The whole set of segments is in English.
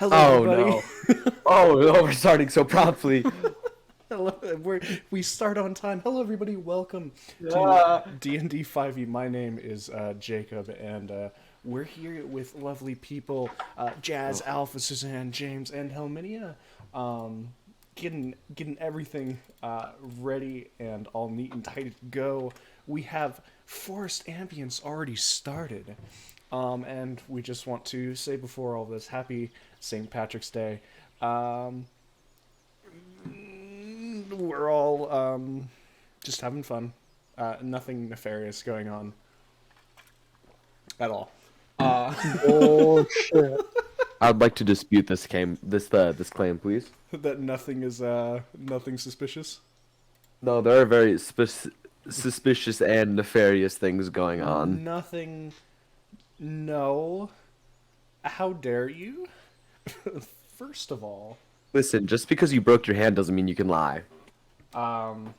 Hello, Oh everybody. no. Oh no, we're starting so promptly. Hello, we start on time. Hello, everybody. Welcome to Ah. D&D 5e. My name is Jacob, and we're here with lovely people, Jazz, Oh, Alpha, Suzanne, James, and Helminia, um, getting everything ready and all neat and tidy to go. We have Forest Ambience already started. And we just want to say before all this, happy St. Patrick's Day. Um, we're all just having fun. Nothing nefarious going on at all. Bullshit. I'd like to dispute this claim, please. That nothing suspicious. No, there are very suspicious and nefarious things going on. Nothing. No. How dare you? First of all, Listen, just because you broke your hand doesn't mean you can lie. um,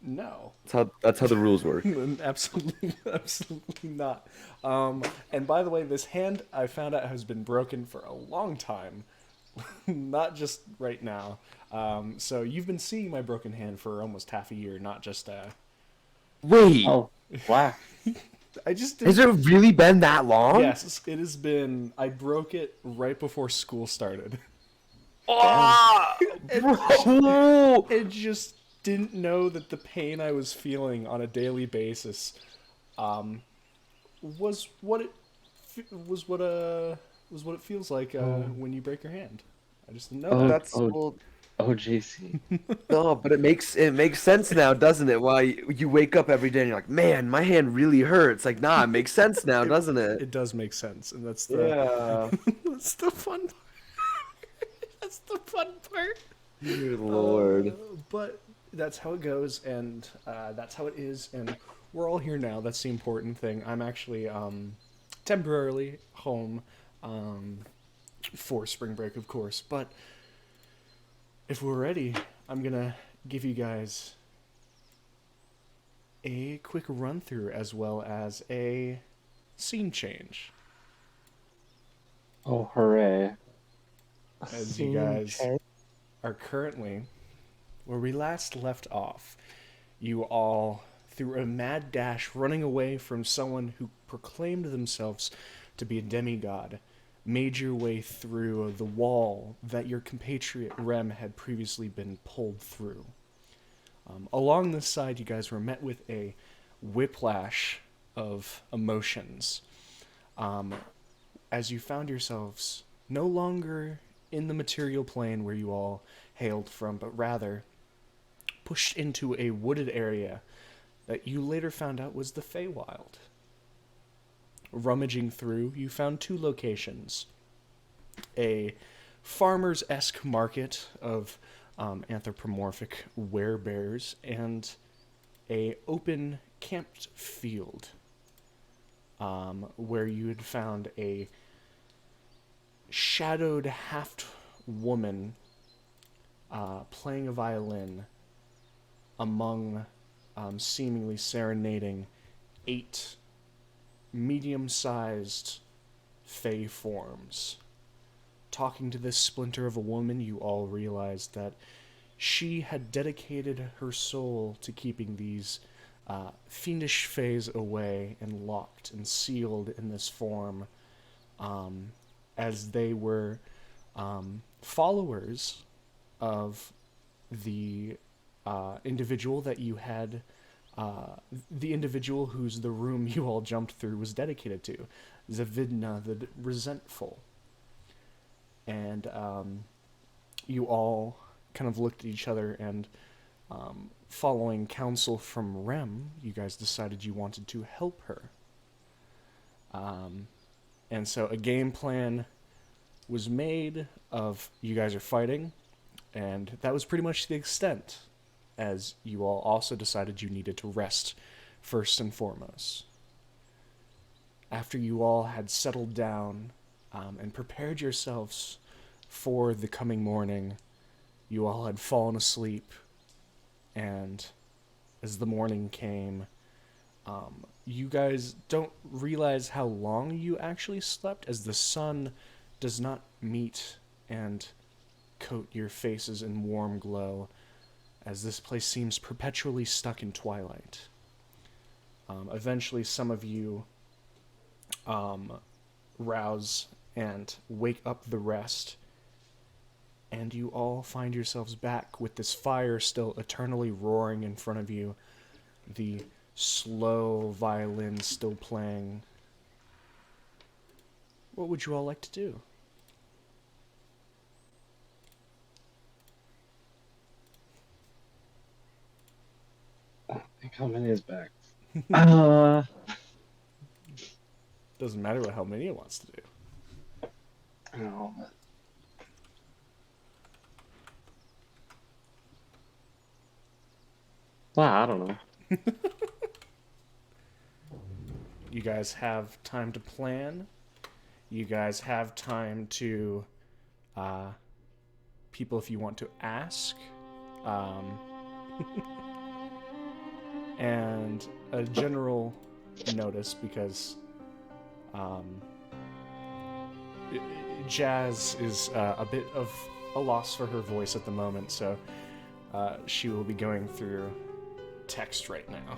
no. That's how the rules work. Absolutely, absolutely not. And by the way, this hand I found out has been broken for a long time, not just right now. So you've been seeing my broken hand for almost half a year, not just. Wait, Oh, wow. I just has didn't. it really been that long? Yes, it has been. I broke it right before school started. Damn. Ah, bro. It just didn't know that the pain I was feeling on a daily basis, was what it was what it feels like Oh, when you break your hand. I just didn't know oh, that. That's oh, well, oh, JC. no, but it makes sense now, doesn't it? Why you wake up every day and you're like, man, my hand really hurts. Like, nah, it makes sense now, It doesn't it? it does make sense, and that's the Yeah. that's the fun. That's the fun part. Good Lord. But that's how it goes, and that's how it is, and we're all here now. That's the important thing. I'm actually temporarily home for spring break, of course. But if we're ready, I'm gonna give you guys a quick run through as well as a scene change. Oh, hooray. A As you scene guys change. are currently where we last left off. You all, through a mad dash, running away from someone who proclaimed themselves to be a demigod, made your way through the wall that your compatriot Rem had previously been pulled through. Along this side, you guys were met with a whiplash of emotions as you found yourselves no longer in the material plane where you all hailed from, but rather pushed into a wooded area that you later found out was the Feywild. Rummaging through, you found two locations: a farmer's esque market of anthropomorphic werebears and a open camped field where you had found a shadowed half woman playing a violin among seemingly serenading 8 medium-sized fey forms. Talking to this splinter of a woman, you all realized that she had dedicated her soul to keeping these fiendish fays away and locked and sealed in this form, as they were followers of the individual that you had, the individual whose the room you all jumped through was dedicated to, Zavidna the Resentful. And you all kind of looked at each other, and following counsel from Rem, you guys decided you wanted to help her. And so a game plan was made of you guys are fighting, and that was pretty much the extent, as you all also decided you needed to rest first and foremost. After you all had settled down and prepared yourselves for the coming morning, you all had fallen asleep, and as the morning came, you guys don't realize how long you actually slept as the sun does not meet and coat your faces in warm glow, as this place seems perpetually stuck in twilight. Eventually, some of you rouse and wake up the rest, and you all find yourselves back with this fire still eternally roaring in front of you, the slow violin still playing. What would you all like to do? I think how many is back? uh, Doesn't matter what how many it wants to do. no. Well, I don't know. You guys have time to plan. You guys have time to people if you want to ask. And a general notice because Jazz is a bit of a loss for her voice at the moment, so she will be going through text right now.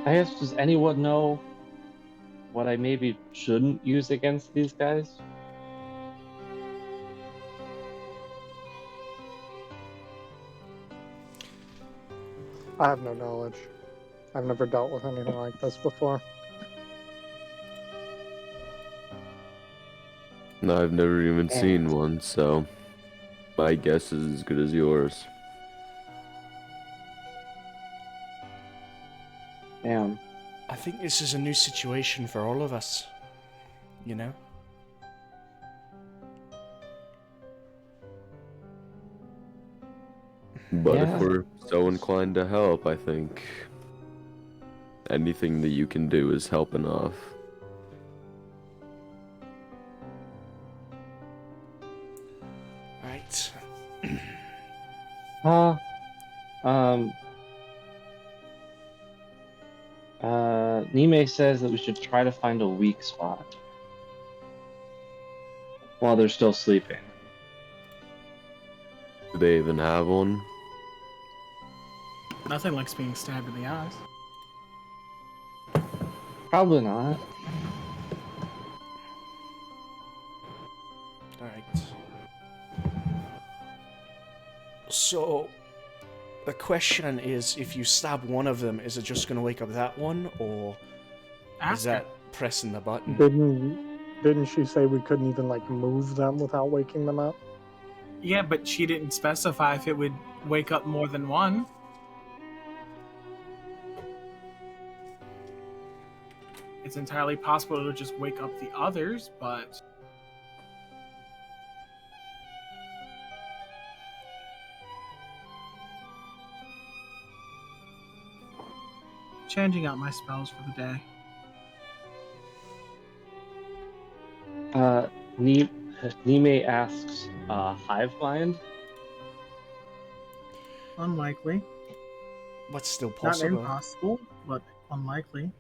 I guess, does anyone know what I maybe shouldn't use against these guys? I have no knowledge. I've never dealt with anything like this before. No, I've never even seen one, so my guess is as good as yours. Damn. I think this is a new situation for all of us. You know? But Yeah. if we're so inclined to help, I think anything that you can do is help enough. Right. Nime says that we should try to find a weak spot while they're still sleeping. Do they even have one? Nothing likes being stabbed in the eyes. Probably not. Alright. So, the question is, if you stab one of them, is it just going to wake up that one, or is Ask that her. pressing the button? Didn't she say we couldn't even like move them without waking them up? Yeah, but she didn't specify if it would wake up more than one. It's entirely possible it'll just wake up the others, but changing out my spells for the day. Nime asks, hive mind? Unlikely. What's still Not possible? impossible, but unlikely.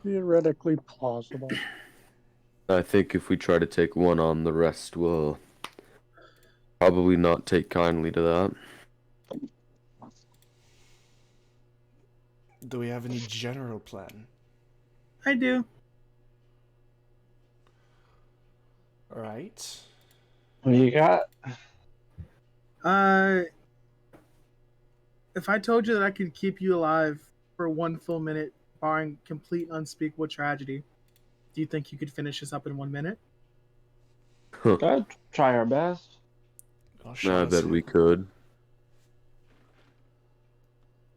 Theoretically plausible. I think if we try to take one on, the rest will probably not take kindly to that. Do we have any general plan? I do. Alright. What do you got? If I told you that I could keep you alive for 1 full minute, barring complete unspeakable tragedy, do you think you could finish this up in 1 minute? Gotta try our best. Oh, I bet we could.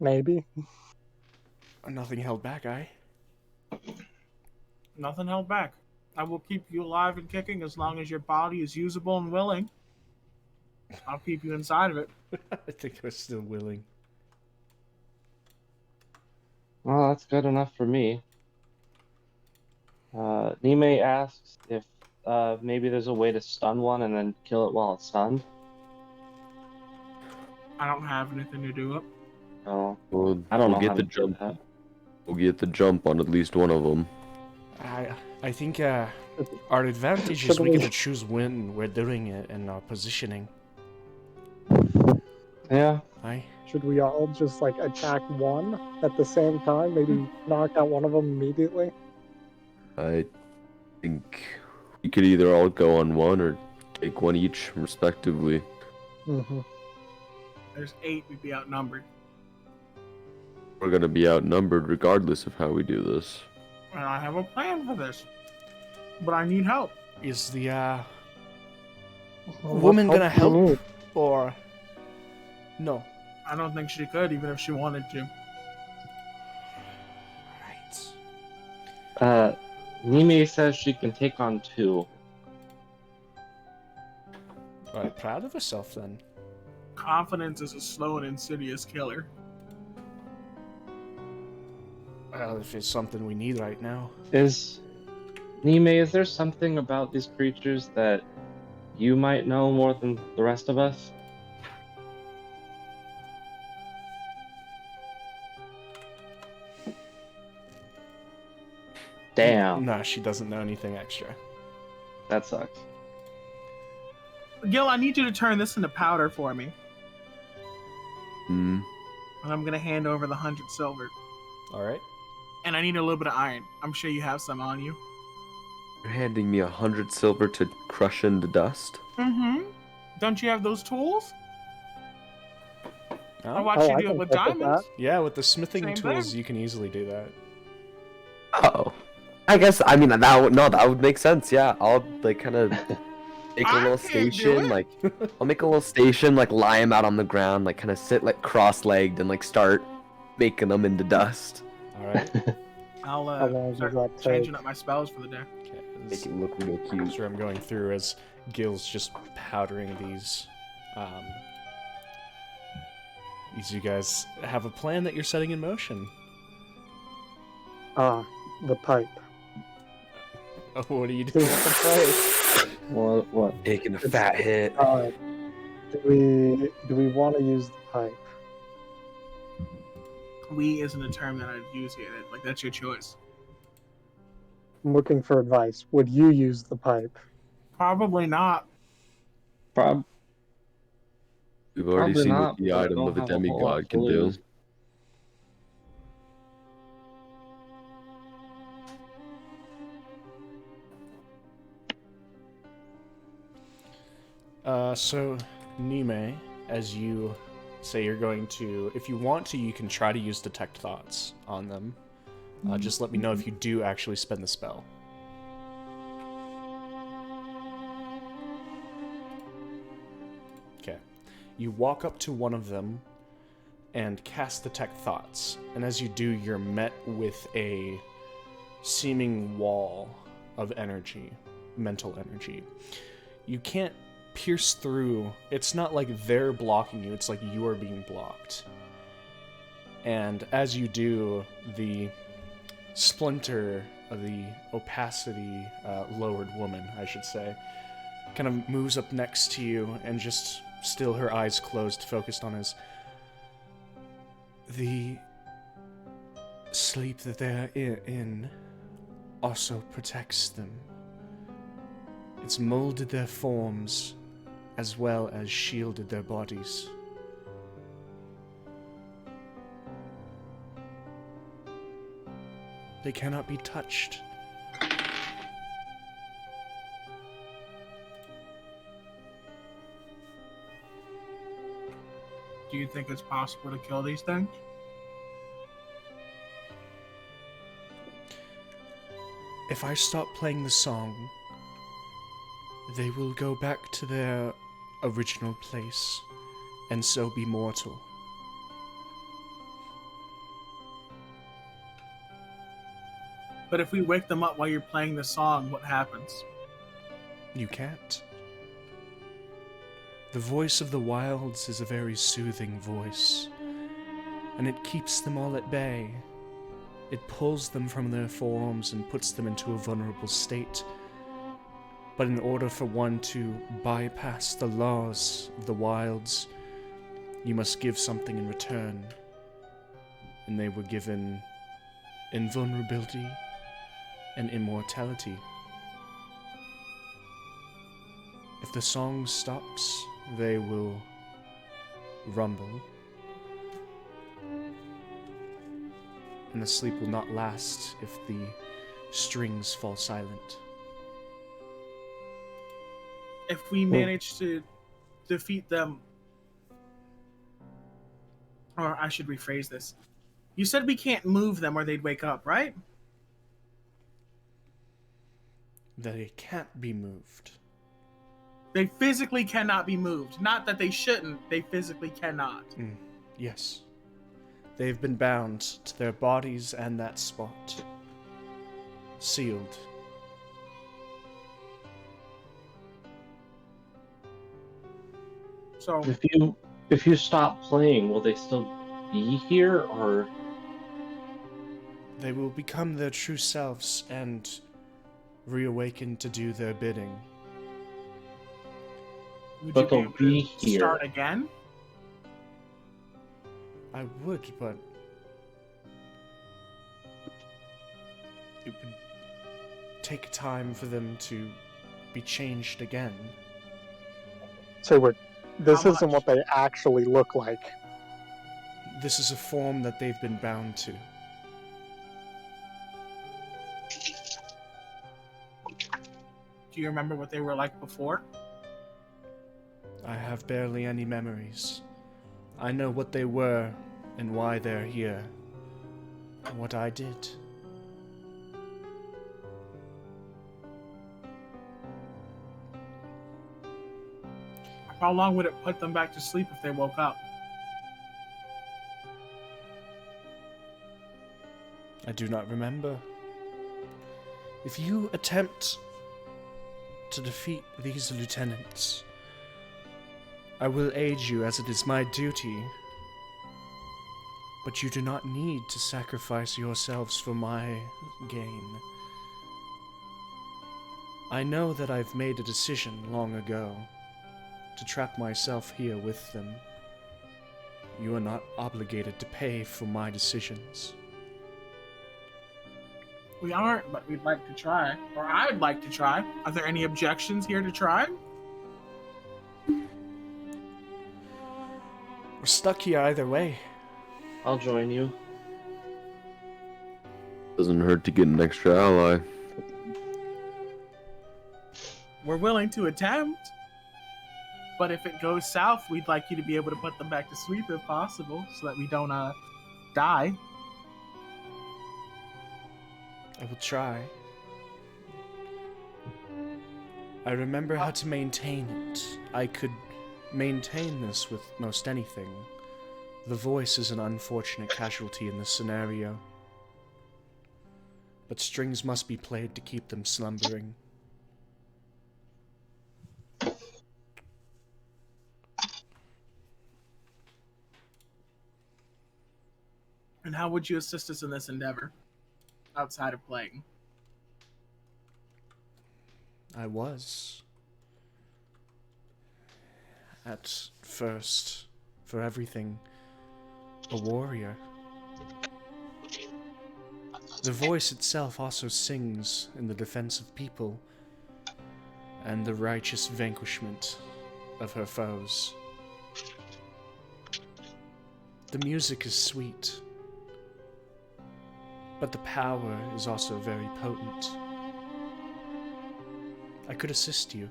Maybe. Nothing held back, eh? Nothing held back. I will keep you alive and kicking as long as your body is usable and willing. I'll keep you inside of it. I think we're still willing. Well, that's good enough for me. Nime asks if maybe there's a way to stun one and then kill it while it's stunned. I don't have anything to do it. Oh, We'll, I don't we'll know get how the to do jump. that. We'll get the jump on at least one of them. I think our advantage is Should we we- get to choose when we're doing it and our positioning. Yeah. Should we all just like attack one at the same time? Maybe knock out one of them immediately? I think we could either all go on one or take one each, respectively. Mm-hmm. There's 8, we'd be outnumbered. We're gonna be outnumbered regardless of how we do this. And I have a plan for this. But I need help. Is the woman gonna help or no? I don't think she could, even if she wanted to. Right. Nime says she can take on 2. Right, proud of herself then. Confidence is a slow and insidious killer. Well, if it's something we need right now. Nime, is there something about these creatures that you might know more than the rest of us? Damn, Nah, she doesn't know anything extra. that sucks. Gil, I need you to turn this into powder for me. Hmm. And I'm gonna hand over the 100 silver. Alright. And I need a little bit of iron. I'm sure you have some on you. You're handing me 100 silver to crush into dust? Mm-hmm. Don't you have those tools? I Oh, watched you I do it can with pick with diamonds. yeah, with the smithing Same tools, thing. you can easily do that. Oh. I guess, I mean, that would make sense, yeah. I'll, like, kind of make a I little can't do station, it. like, I'll make a little station, like, lie him out on the ground, like, kind of sit, like, cross-legged and, like, start making them into dust. Alright. I'll How long start does that changing take? up my spells for the day. Okay, Make it look real cute. sure I'm going through as Gil's just powdering these. You guys have a plan that you're setting in motion. The pipe. Oh, what are you See doing? what the pipe. What? Taking a fat hit. Do we want to use the pipe? We isn't a term that I'd use here. Like, that's your choice. I'm looking for advice. Would you use the pipe? Probably not. We've already Probably seen not, what the but I item don't of a have a whole lot demigod to can do. lose. So, Nime, as you say you're going to, if you want to, you can try to use Detect Thoughts on them. Just let me know if you do actually spend the spell. Okay. You walk up to one of them and cast Detect Thoughts. And as you do, you're met with a seeming wall of energy, mental energy. You can't pierce through. It's not like they're blocking you, it's like you are being blocked. And as you do, the splinter of the opacity lowered woman, I should say, kind of moves up next to you and just still her eyes closed, focused on his. The sleep that they're in also protects them. It's molded their forms as well as shielded their bodies. They cannot be touched. Do you think it's possible to kill these things? If I stop playing the song, they will go back to their original place, and so be mortal. But if we wake them up while you're playing the song, what happens? You can't. The voice of the wilds is a very soothing voice, and it keeps them all at bay. It pulls them from their forms and puts them into a vulnerable state. But in order for one to bypass the laws of the wilds, You must give something in return. And they were given invulnerability and immortality. If the song stops, they will rumble. And the sleep will not last if the strings fall silent. If we manage to defeat them, or I should rephrase this. You said we can't move them or they'd wake up, right? They can't be moved. They physically cannot be moved. Not that they shouldn't, they physically cannot. Yes. They've been bound to their bodies and that spot. Sealed. So If you stop playing, will they still be here, or They will become their true selves and reawaken to do their bidding. would but you they'll be able to here? start again? I would, but it would take time for them to be changed again. So this How isn't much? what they actually look like. This is a form that they've been bound to. Do you remember what they were like before? I have barely any memories. I know what they were and why they're here, and what I did. How long would it put them back to sleep if they woke up? I do not remember. If you attempt to defeat these lieutenants, I will aid you as it is my duty, but you do not need to sacrifice yourselves for my gain. I know that I've made a decision long ago to trap myself here with them. You are not obligated to pay for my decisions. We aren't, but we'd like to try. Or I'd like to try. Are there any objections here to try? We're stuck here either way. I'll join you. Doesn't hurt to get an extra ally. We're willing to attempt. But if it goes south, we'd like you to be able to put them back to sleep if possible, so that we don't die. I will try. I remember how to maintain it. I could maintain this with most anything. The voice is an unfortunate casualty in this scenario. But strings must be played to keep them slumbering. And how would you assist us in this endeavor? Outside of playing. I was. At first, for everything, a warrior. The voice itself also sings in the defense of people and the righteous vanquishment of her foes. The music is sweet, but the power is also very potent. I could assist you.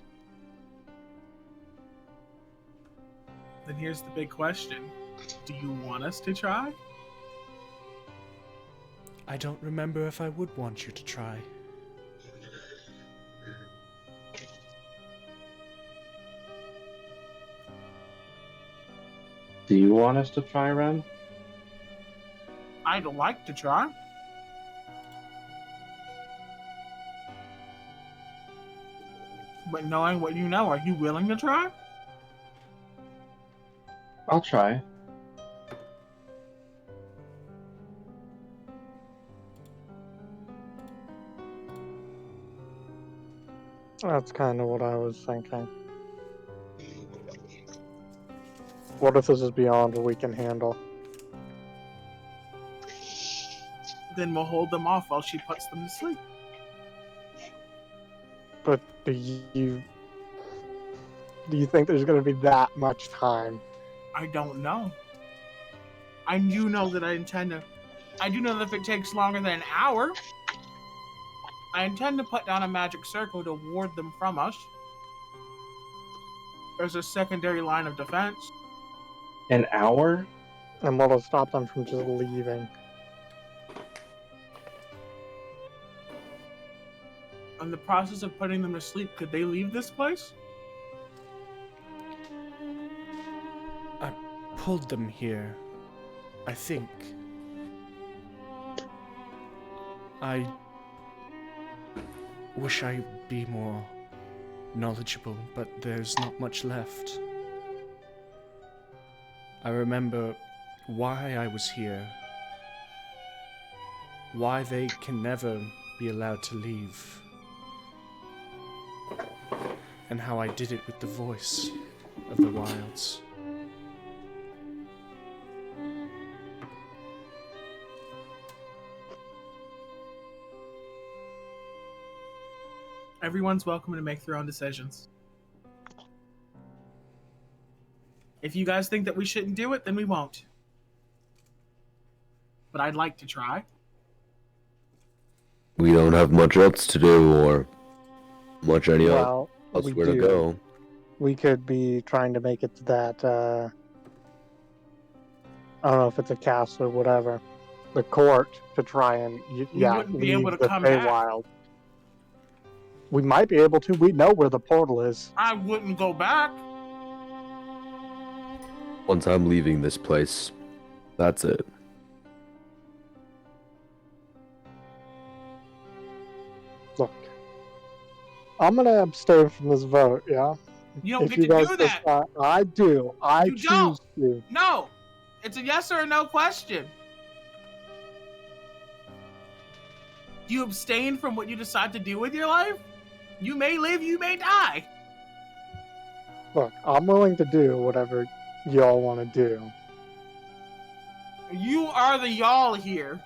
Then here's the big question. Do you want us to try? I don't remember if I would want you to try. Do you want us to try, Rem? I'd like to try. But knowing what you know, are you willing to try? I'll try. That's kind of what I was thinking. What if this is beyond what we can handle? Then we'll hold them off while she puts them to sleep. But do you think there's going to be that much time? I don't know. I do know that I do know that if it takes longer than an hour, I intend to put down a magic circle to ward them from us. There's a secondary line of defense. An hour? And what'll stop them from just leaving? In the process of putting them to sleep, could they leave this place? I pulled them here, I think. I wish I'd be more knowledgeable, but there's not much left. I remember why I was here, why they can never be allowed to leave, and how I did it with the voice of the wilds. Everyone's welcome to make their own decisions. If you guys think that we shouldn't do it, then we won't. But I'd like to try. We don't have much else to do, or much We elsewhere to do. go. We could be trying to make it to that, I don't know if it's a castle or whatever, the court, to try and, We wouldn't be able to the come back. Feywild. We might be able to. We know where the portal is. I wouldn't go back. Once I'm leaving this place, that's it. Look, I'm gonna abstain from this vote, yeah? You don't If get you to guys do that. decide, I do. I You choose don't. to. No. It's a yes or a no question. Do you abstain from what you decide to do with your life? You may live, you may die. Look, I'm willing to do whatever y'all want to do. You are the y'all here.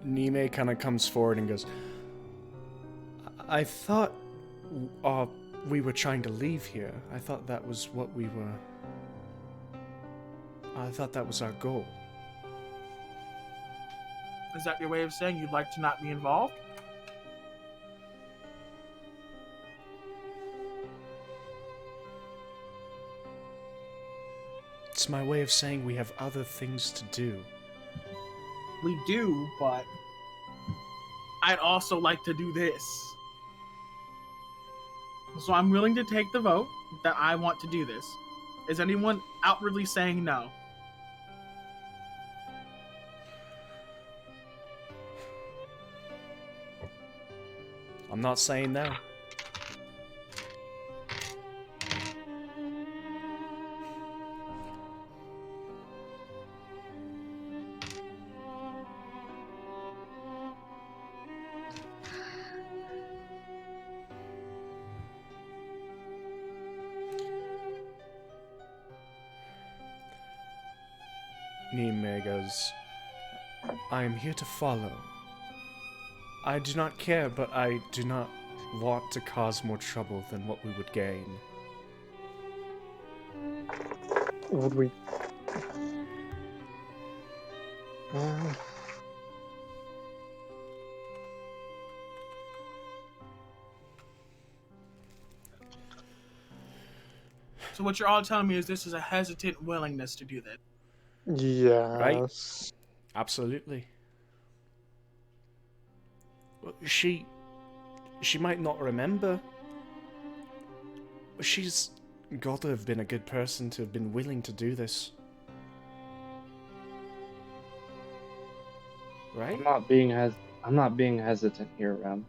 Nime kind of comes forward and goes, I thought we were trying to leave here. I thought that was what we were... I thought that was our goal. Is that your way of saying you'd like to not be involved? It's my way of saying we have other things to do. We do, but I'd also like to do this. So I'm willing to take the vote that I want to do this. Is anyone outwardly saying no? I'm not saying no. Nime goes, I am here to follow. I do not care, but I do not want to cause more trouble than what we would gain. Would we... So what you're all telling me is this is a hesitant willingness to do that. Yes. Absolutely. She might not remember. She's got to have been a good person to have been willing to do this. Right? I'm not being hesitant here, Rem.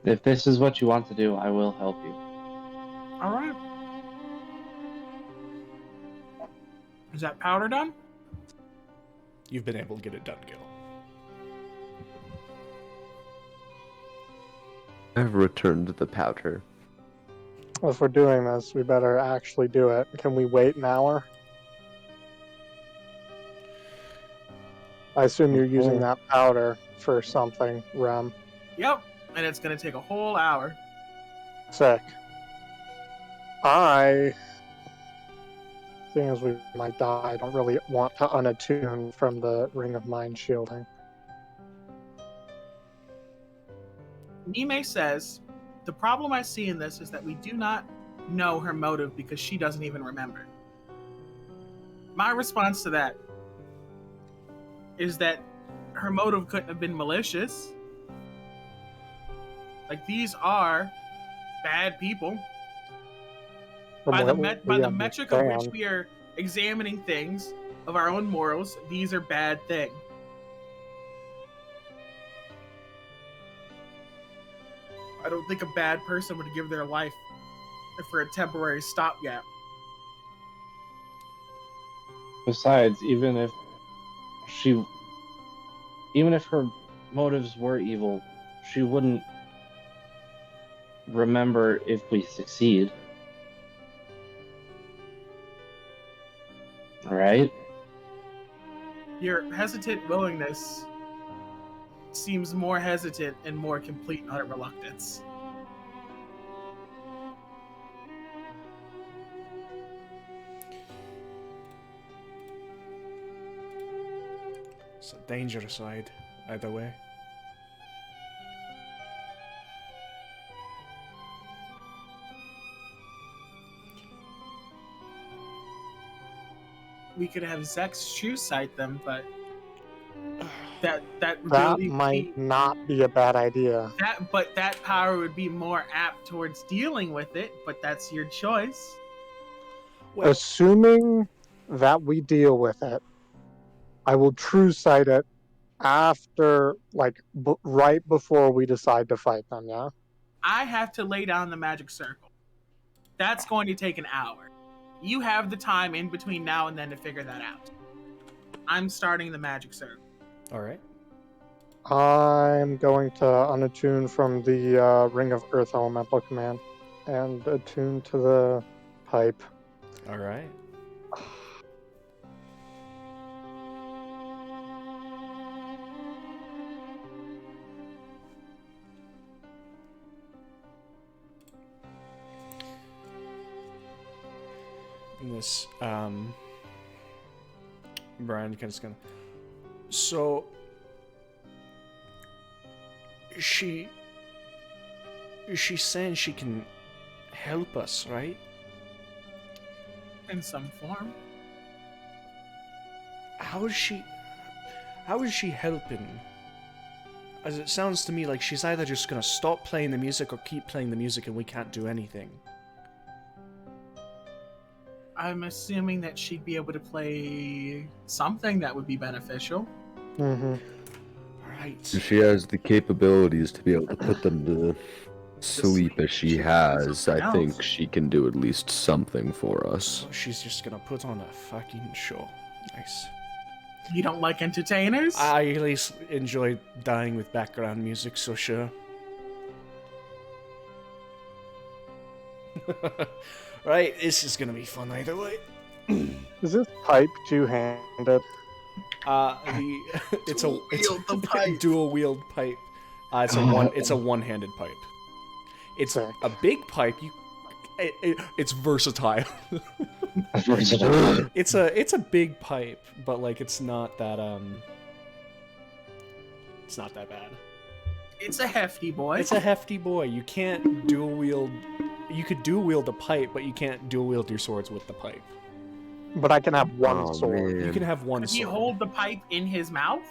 If this is what you want to do, I will help you. All right. Is that powder done? You've been able to get it done, Gil. I've returned the powder. Well, if we're doing this, we better actually do it. Can we wait an hour? I assume you're using that powder for something, Rem. Yep, and it's gonna take a whole hour. Sick. Seeing as we might die, I don't really want to unattune from the Ring of Mind shielding. Nime says, the problem I see in this is that we do not know her motive because she doesn't even remember. My response to that is that her motive couldn't have been malicious. Like, these are bad people. By the metric of which we are examining things, of our own morals, these are bad things. I don't think a bad person would give their life for a temporary stopgap. Besides, even if her motives were evil, she wouldn't remember if we succeed. Alright? Your hesitant willingness seems more hesitant and more complete utter reluctance. It's a danger side, either way. We could have Zex shoe sight them, but that really might not be a bad idea. That power would be more apt towards dealing with it, but that's your choice. Well, Assuming that we deal with it, I will true sight it after, like, right before we decide to fight them, yeah? I have to lay down the magic circle. That's going to take an hour. You have the time in between now and then to figure that out. I'm starting the magic circle. alright. I'm going to unattune from the Ring of Earth Elemental Command and attune to the pipe. Alright. This, Brian kind of gonna. So, she's saying she can help us, right? In some form. How is she helping? As it sounds to me like she's either just gonna stop playing the music or keep playing the music and we can't do anything. I'm assuming that she'd be able to play something that would be beneficial. Mm-hmm. Right. She has the capabilities to be able to put them to sleep as she has. I think she can do at least something for us. So she's just gonna put on a fucking show. Nice. You don't like entertainers? I at least enjoy dying with background music, so sure. Right, this is gonna be fun either way. Is this pipe two-handed? It's a pipe. dual wield pipe. It's a one-handed pipe. It's Sick. a big pipe. It's versatile. It's a big pipe, but like it's not that bad. It's a hefty boy. It's a hefty boy. You can't dual wield. You could dual wield the pipe, but you can't dual wield your swords with the pipe. But I can have one sword. Man. You can have one Does he sword. hold the pipe in his mouth?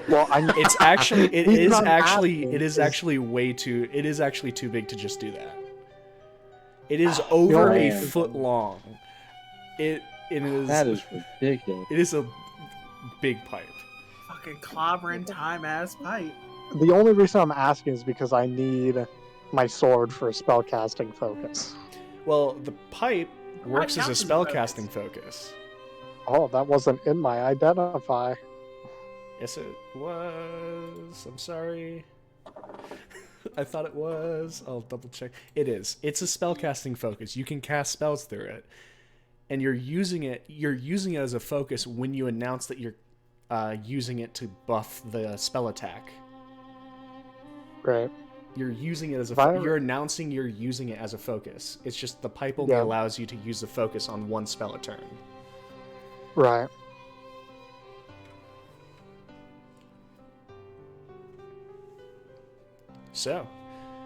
Well, It's actually it He's is not actually asking, it is is- actually way too it is actually too big to just do that. It is over a man. foot long. It is That is ridiculous. it is a big pipe. Fucking clobbering time-ass pipe. The only reason I'm asking is because I need my sword for spellcasting focus. Well, the pipe works as a counts as a spellcasting focus. Oh, that wasn't in my identify. Yes, it was. I'm sorry. I thought it was. I'll double check. It is. It's a spellcasting focus. You can cast spells through it, and you're using it. You're using it as a focus when you announce that you're using it to buff the spell attack. Right. You're using it as a. You're announcing you're using it as a focus. It's just the pipe only allows you to use the focus on one spell a turn. Right. So.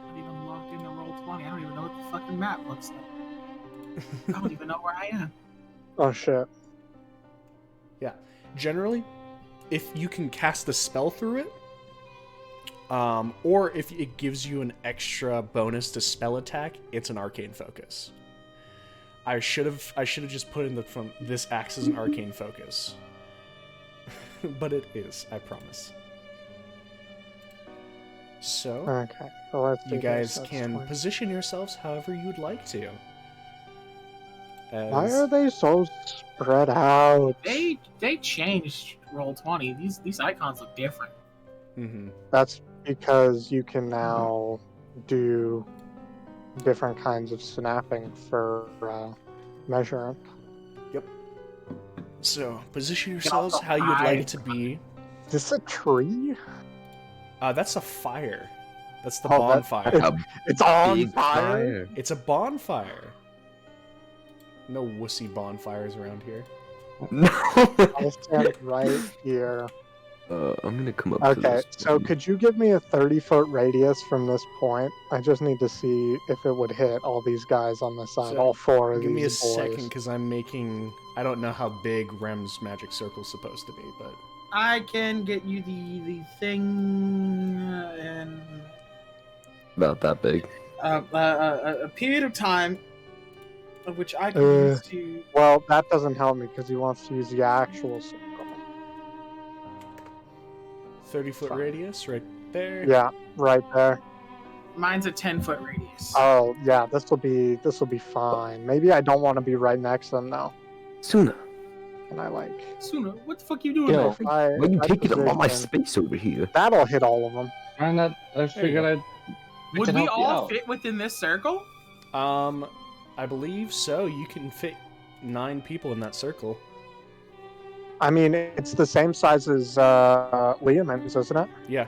I'm not even logged into Roll20. I don't even know what the fucking map looks like. I don't even know where I am. Oh shit. Yeah. Generally, if you can cast a spell through it, or if it gives you an extra bonus to spell attack, it's an arcane focus. I should have just put in the front. This acts as an arcane focus, but it is. I promise. So, okay. Well, let's you do guys this. can position yourselves however you would like to. Why are they so spread out? They changed Roll20. These icons look different. Mm-hmm. That's because you can now do different kinds of snapping for measuring. Yep. So, position yourselves how you would like it to be. Is this a tree? That's a fire. That's the Oh, bonfire. It's on Big fire. It's a bonfire. No wussy bonfires around here. No. I'll stand right here. I'm gonna come up to Okay, this. so could you give me a 30-foot radius from this point? I just need to see if it would hit all these guys on the side, So, all four of Give me a these boys. second, because I'm making... I don't know how big Rem's magic circle's supposed to be, but... I can get you the thing in About that big. a period of time of which I can use to. Well, that doesn't help me because he wants to use the actual circle. 30-foot Fine. radius, right there. Yeah, right there. Mine's a 10-foot radius. Oh, yeah, this will be fine. Maybe I don't want to be right next to them though. Suna, Can I like? Suna, what the fuck you doing? Yeah. there? If I, why are you if I taking up all my position- space over here? That'll hit all of them. I figured I'd. Would can we help you all out. fit within this circle? I believe so. You can fit 9 people in that circle. I mean, it's the same size as Liamon's, isn't it? Yeah.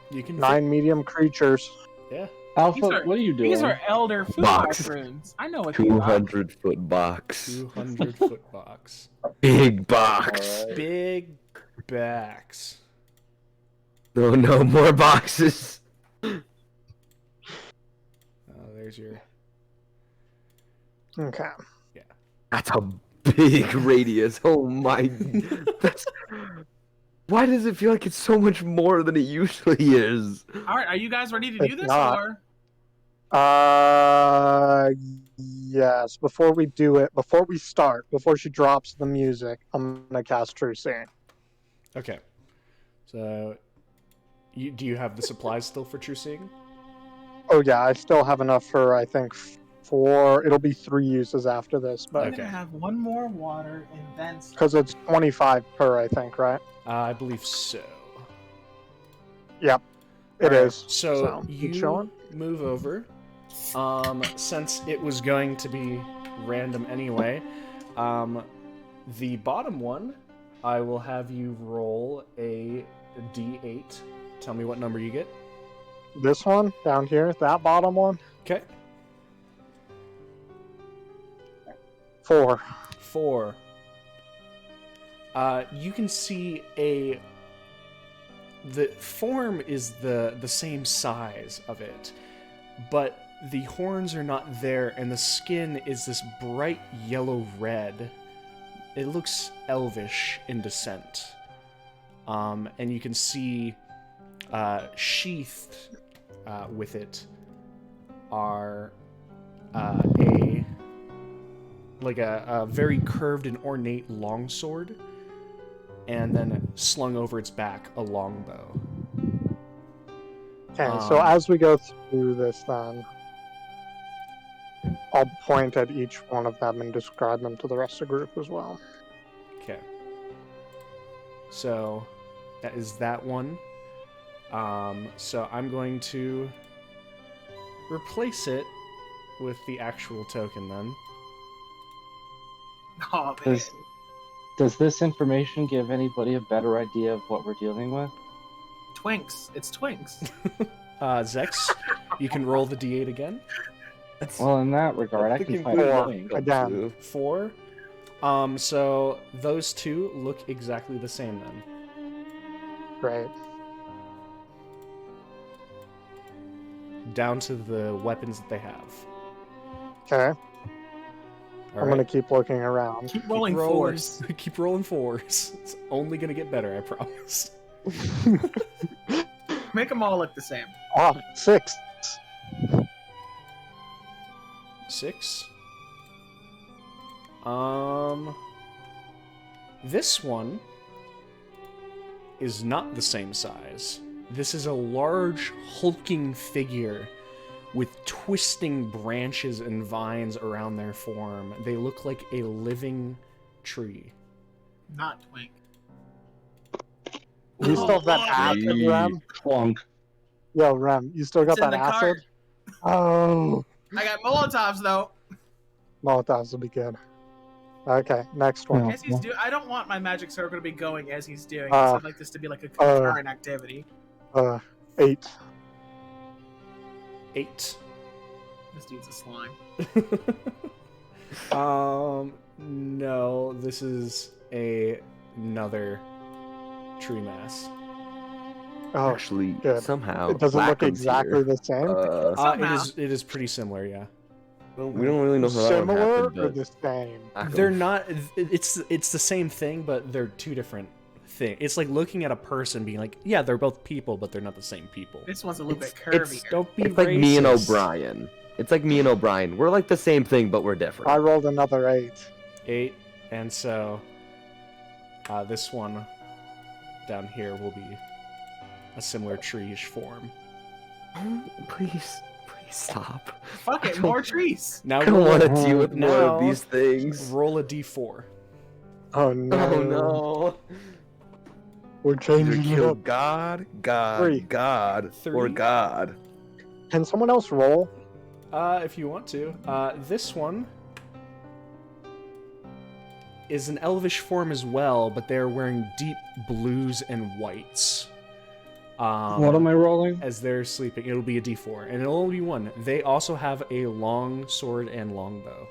You can 9 medium creatures. Fit, yeah. Alpha, These are- what are you doing? These are elder food Box. runes. I know what they are. 200-foot box. 200-foot box. Big box. Alright. Big backs. No, more boxes. Oh, there's your... Okay. That's a big radius. Oh my. That's. Why does it feel like it's so much more than it usually is? All right, are you guys ready to do It's this? not. Or Yes. Before we start, before she drops the music, I'm gonna cast True Seeing. Okay. So, do you have the supplies still for True Seeing? Oh yeah, I still have enough for I think 4. It'll be 3 uses after this, I'm but Okay. gonna have one more water and then. because it's 25 per, I think, right? I believe so. It Alright, is. So keep you showing. move over. Since it was going to be random anyway, the bottom one, I will have you roll a d8. Tell me what number you get. This one down here, that bottom one, Okay. 4. 4. You can see the form is the same size of it, but the horns are not there, and the skin is this bright yellow red. It looks elvish in descent. And you can see sheathed with it are a very curved and ornate longsword, and then slung over its back a longbow. Okay, so as we go through this, then I'll point at each one of them and describe them to the rest of the group as well. Okay. So that is that one. So I'm going to replace it with the actual token then. Oh, man. Does this information give anybody a better idea of what we're dealing with? Twinks. It's Twinks. Zex, you can roll the d8 again. Well, in that regard, I can Thinking find four. a thing. Again. 4. So those two look exactly the same then. Great. Down to the weapons that they have. Okay. All I'm right? gonna keep looking around. Keep rolling rolling. fours. Keep rolling 4s. It's only gonna get better, I promise. Make them all look the same. Ah, 6. 6. This one is not the same size. This is a large, hulking figure with twisting branches and vines around their form. They look like a living tree. Not Twink. You still have that acid, Rem? Clunk. Yo, Rem, you still got It's in that the acid? cart. Oh, I got Molotovs though. Molotovs will be good. Okay, next one. As he's I don't want my magic circle to be going as he's doing it. Uh, So I'd like this to be like a concurrent activity. 8. 8. This dude's a slime. No, this is another tree mass. Oh, Actually, good. somehow it doesn't look Lackham's exactly here. the same. Somehow. It is pretty similar, yeah. Well, we don't really know how that one Similar happened, or but the same? Lackham- They're not. It's the same thing, but they're two different things. It's like looking at a person, being like, yeah, they're both people, but they're not the same people. This one's a little bit it's- curvier. Don't be It's like me and racist. O'Brien. It's like me and O'Brien. We're like the same thing, but we're different. I rolled another 8. 8, and so this one down here will be a similar tree-ish form. Please stop. Fuck it, more trees. Now I don't roll, want to deal with more now- of these things. roll a d4. Oh no. Oh no. We're Either changing it kill up. God, 3. God, or 3. God. Can someone else roll? If you want to. This one is an elvish form as well, but they're wearing deep blues and whites. What am I rolling? As they're sleeping, it'll be a d4, and it'll only be 1. They also have a long sword and longbow.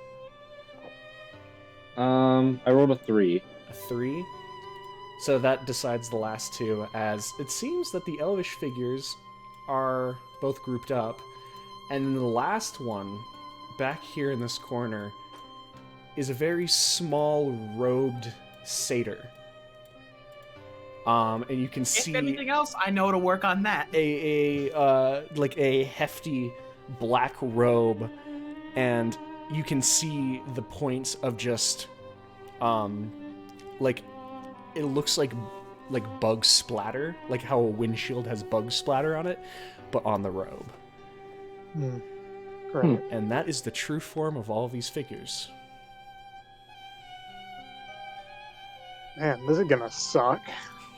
I rolled a 3. A 3. So that decides the last two, as it seems that the elvish figures are both grouped up, and the last one, back here in this corner, is a very small robed satyr. And you can see If anything else, I know to work on that. like a hefty black robe, and you can see the points of just like it looks like bug splatter, like how a windshield has bug splatter on it, but on the robe. Great. And that is the true form of all these figures. Man, this is gonna suck.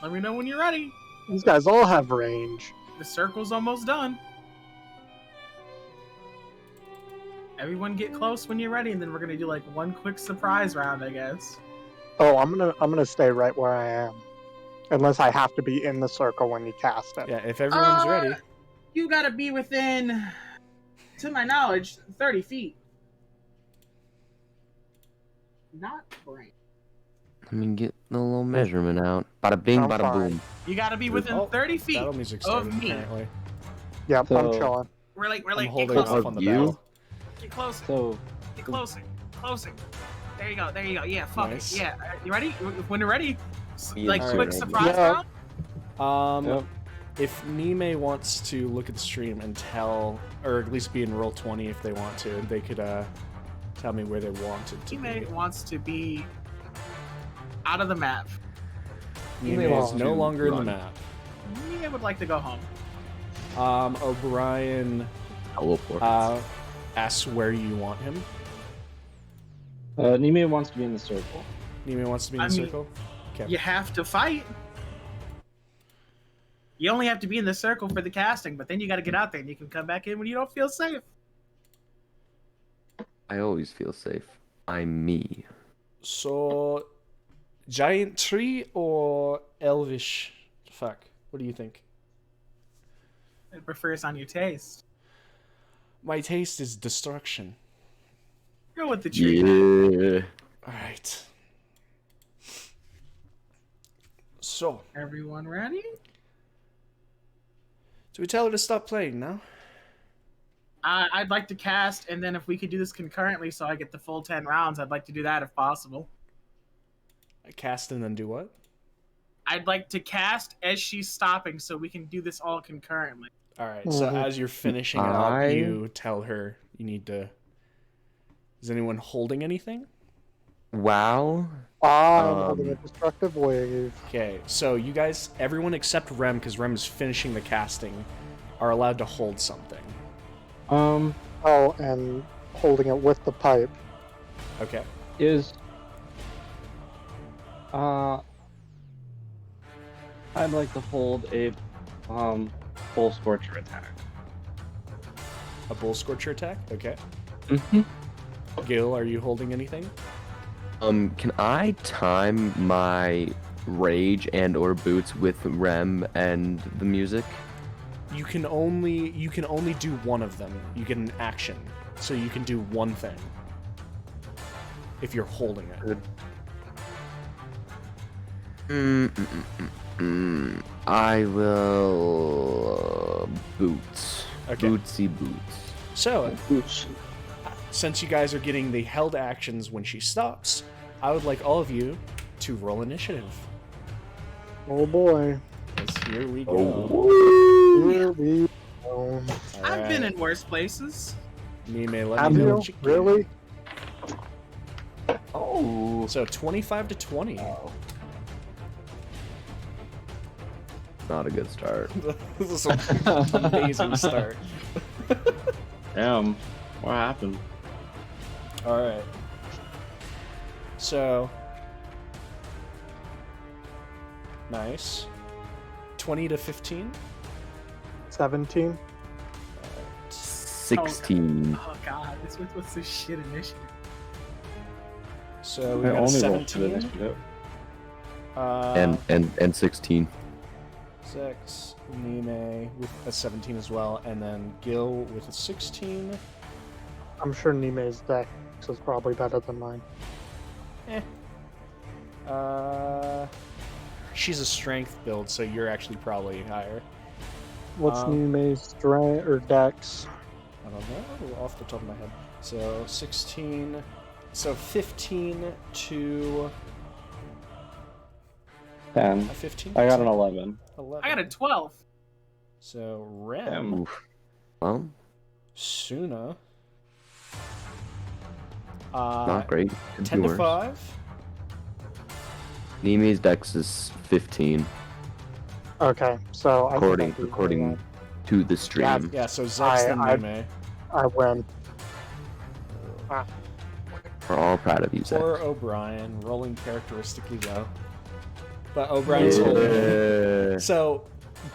Let me know when you're ready. These guys all have range. The circle's almost done. Everyone get close when you're ready, and then we're gonna do like one quick surprise round, I guess. Oh, I'm gonna stay right where I am, unless I have to be in the circle when you cast it. Yeah, if everyone's ready. You gotta be within, to my knowledge, 30 feet. Not brain. Let me get the little measurement out. Bada bing, I'm bada fine. boom. You gotta be within Oh, 30 feet Battle music started, of me. apparently. Yep, I'm So- chilling. Really, I'm get holding closer. off on the You? battle. Get closer. So, Get closer. Closer. There you go. Yeah, fuck Nice. it. Yeah. You ready? When you're ready, Yeah, like alright. quick surprise Yeah. round. Yep. If Nime wants to look at the stream and tell, or at least be in roll 20 if they want to, they could tell me where they wanted to Teammate be. wants to be out of the map. Nime They is want no to longer in the run. map. He would like to go home. O'Brien Teleport. asks where you want him. Nime wants to be in the circle. Nime wants to be in I the mean, circle? Okay. You have to fight. You only have to be in the circle for the casting, but then you got to get out there and you can come back in when you don't feel safe. I always feel safe. I'm me. So, giant tree or elvish? Fuck. What do you think? It prefers on your taste. My taste is destruction. Go with the tree. Yeah. Alright. So, Everyone ready? do we tell her to stop playing now? I'd like to cast, and then if we could do this concurrently so I get the full 10 rounds, I'd like to do that if possible. I cast and then do what? I'd like to cast as she's stopping so we can do this all concurrently. Alright, so Mhm. as you're finishing up, you tell her you need to... Is anyone holding anything? Wow. I'm holding a destructive wave. Okay, so you guys, everyone except Rem, because Rem is finishing the casting, are allowed to hold something. Um, Oh, and holding it with the pipe. Okay. is I'd like to hold a full scorcher attack. A bull scorcher attack? Okay. Mm-hmm. Gil, are you holding anything? Can I time my rage and or boots with Rem and the music? You can only do one of them. You get an action. So you can do one thing. If you're holding it. Good. I will boots. Okay. Bootsy boots. So, Oops. since you guys are getting the held actions when she stops, I would like all of you to roll initiative. Oh boy. 'Cause here we go. Oh. Here we go. I've been in worse places. Nime, let Have me know you? what you get. Really? Oh. So 25 to 20. Not a good start. This is an amazing start. Damn. What happened? All right. So nice. 20 to 15. 17? 16. Oh god, what's this shit initiative? So we I got a only rolled for the 17. initiative. And 16. 6. Nime with a 17 as well, and then Gil with a 16. I'm sure Nime's dex is probably better than mine. She's a strength build, so you're actually probably higher. What's Nime's strength or dex? I don't know off the top of my head. So 16. So 15 to 10. a 15. I got an 11. 11. I got a 12. So Rem, Damn. Oof. Well, Suna. not great. Could be 10 to worse. 5. Nimi's dex is 15, Okay, so I think I'll do according that. to the stream. Yeah, so Zex then I- Nime. I win. We're all proud of you, Zach. Poor O'Brien, rolling characteristically low. But O'Brien's holding it. Yeah. So,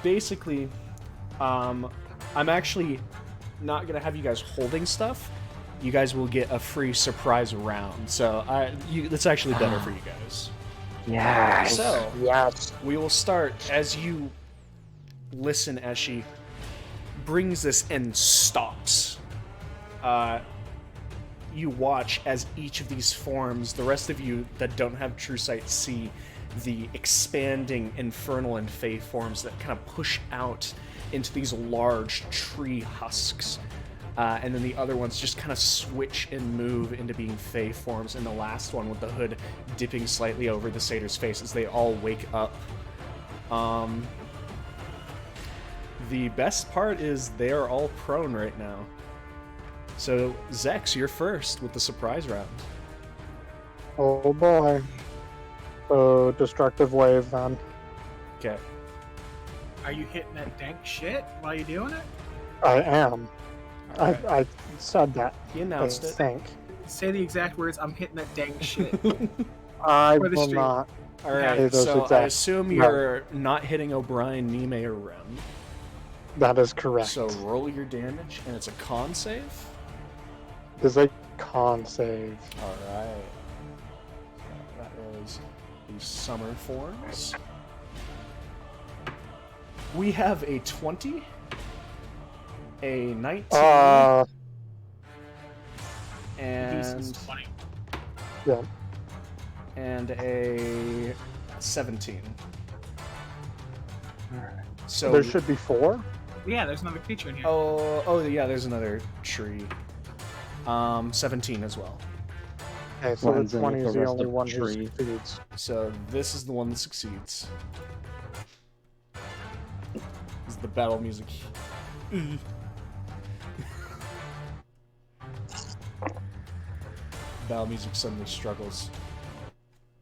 basically, I'm actually not gonna have you guys holding stuff. You guys will get a free surprise round. So, that's actually better for you guys. Yes. So, Yes. we will start as you listen as she brings this and stops. You watch as each of these forms, the rest of you that don't have true sight see the expanding infernal and fey forms that kind of push out into these large tree husks. And then the other ones just kind of switch and move into being fey forms, and the last one with the hood dipping slightly over the satyr's face as they all wake up. The best part is they are all prone right now. So, Zex, you're first with the surprise round. Oh boy. So destructive wave then. Okay. Are you hitting that dank shit while you're doing it? I am. Alright. I said that. He I announced it. think. Say the exact words, I'm hitting that dank shit. I For the will stream. not. All right, those so I exact- assume no. you're not hitting O'Brien, Nime, or Rem. That is correct. So roll your damage, and it's a con save. It is a con save. All right. So that is the summer forms. We have a 20, a 19, Decent and 20. Yeah. and a 17. So There should be 4. Yeah, there's another creature in here. oh yeah, there's another tree. 17 as well. Okay, so Blends the in with 20 the is the rest only of the one who tree. succeeds. So this is the one that succeeds. This is the battle music. Battle music suddenly struggles.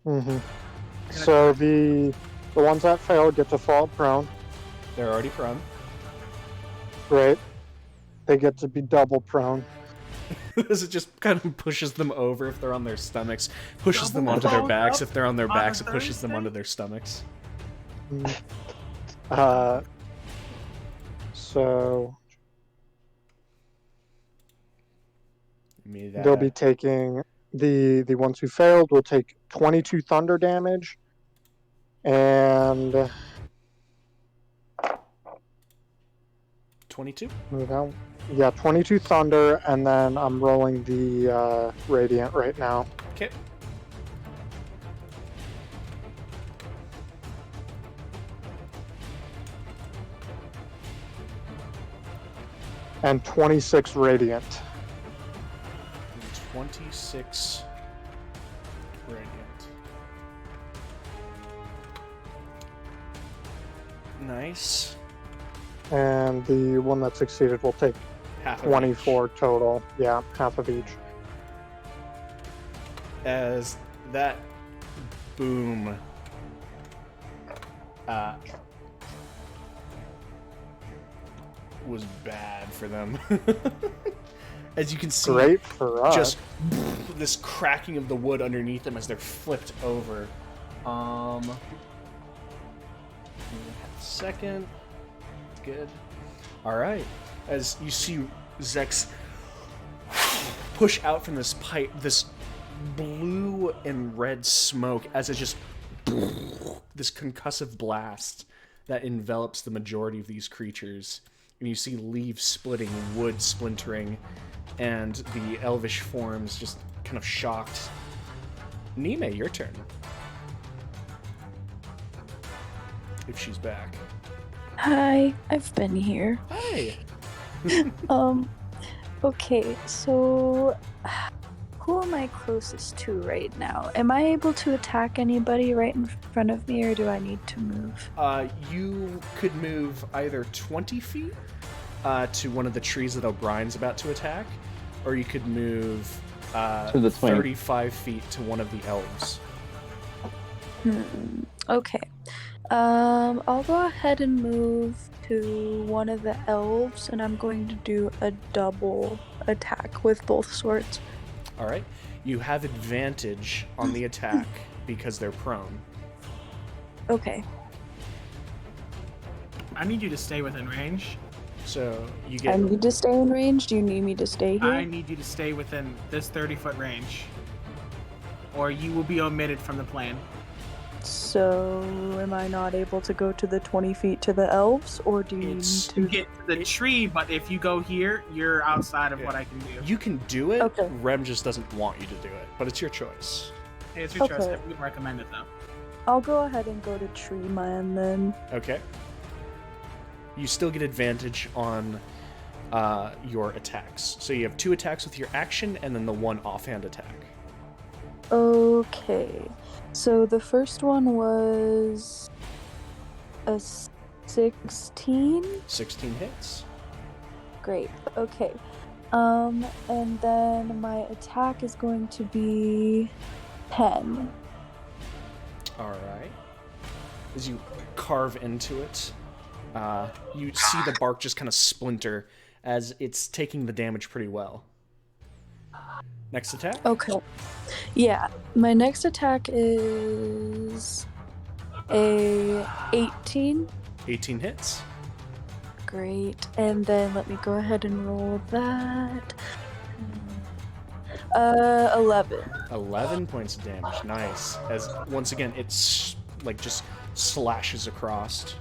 Mm-hmm. So the ones that fail get to fall prone. They're already prone. Great. They get to be double prone. As it just kind of pushes them over if they're on their stomachs, pushes them Double onto their prone backs. up If they're on their on a backs, it pushes them Thursday? onto their stomachs. So Me that. they'll be taking the ones who failed will take 22 thunder damage, and 22. move out. Yeah, 22 thunder, and then I'm rolling the radiant right now. Okay. And 26 radiant. 26 radiant. Nice. And the one that succeeded will take Half of 24 total. Yeah, half of each. each. As that boom was bad for them. As you can see, Great for us. just this cracking of the wood underneath them as they're flipped over. Second. Good. Alright. As you see Zex push out from this pipe, this blue and red smoke, as it just this concussive blast that envelops the majority of these creatures. And you see leaves splitting, wood splintering, and the elvish forms just kind of shocked. Nime, your turn. If she's back. Hi, I've been here. Hi! Okay, so who am I closest to right now? Am I able to attack anybody right in front of me, or do I need to move? You could move either 20 feet to one of the trees that O'Brien's about to attack, or you could move To the twin. 35 feet to one of the elves. Okay. I'll go ahead and move to one of the elves, and I'm going to do a double attack with both swords. All right. You have advantage on the attack because they're prone. Okay. I need you to stay within range. So you I get need to stay in range. Do you need me to stay here? I need you to stay within this 30-foot range, or you will be omitted from the plan. So, am I not able to go to the 20 feet to the elves, or do you need It's to? to get to the tree, but if you go here, you're outside of what I can do. you can do it. Okay. Rem just doesn't want you to do it, but it's your choice. Hey, it's your choice. Okay. I wouldn't recommend it though. I'll go ahead and go to Tree Man then. Okay. You still get advantage on your attacks. So you have 2 attacks with your action, and then the 1 offhand attack. Okay. So the first one was a 16. 16 hits. Great. Okay. And then my attack is going to be 10. All right. As you carve into it, you see the bark just kind of splinter as it's taking the damage pretty well. Next attack? Okay. Yeah, my next attack is a 18. 18 hits. Great. And then let me go ahead and roll that. 11. 11 points of damage. Nice. As once again, it's like just slashes across.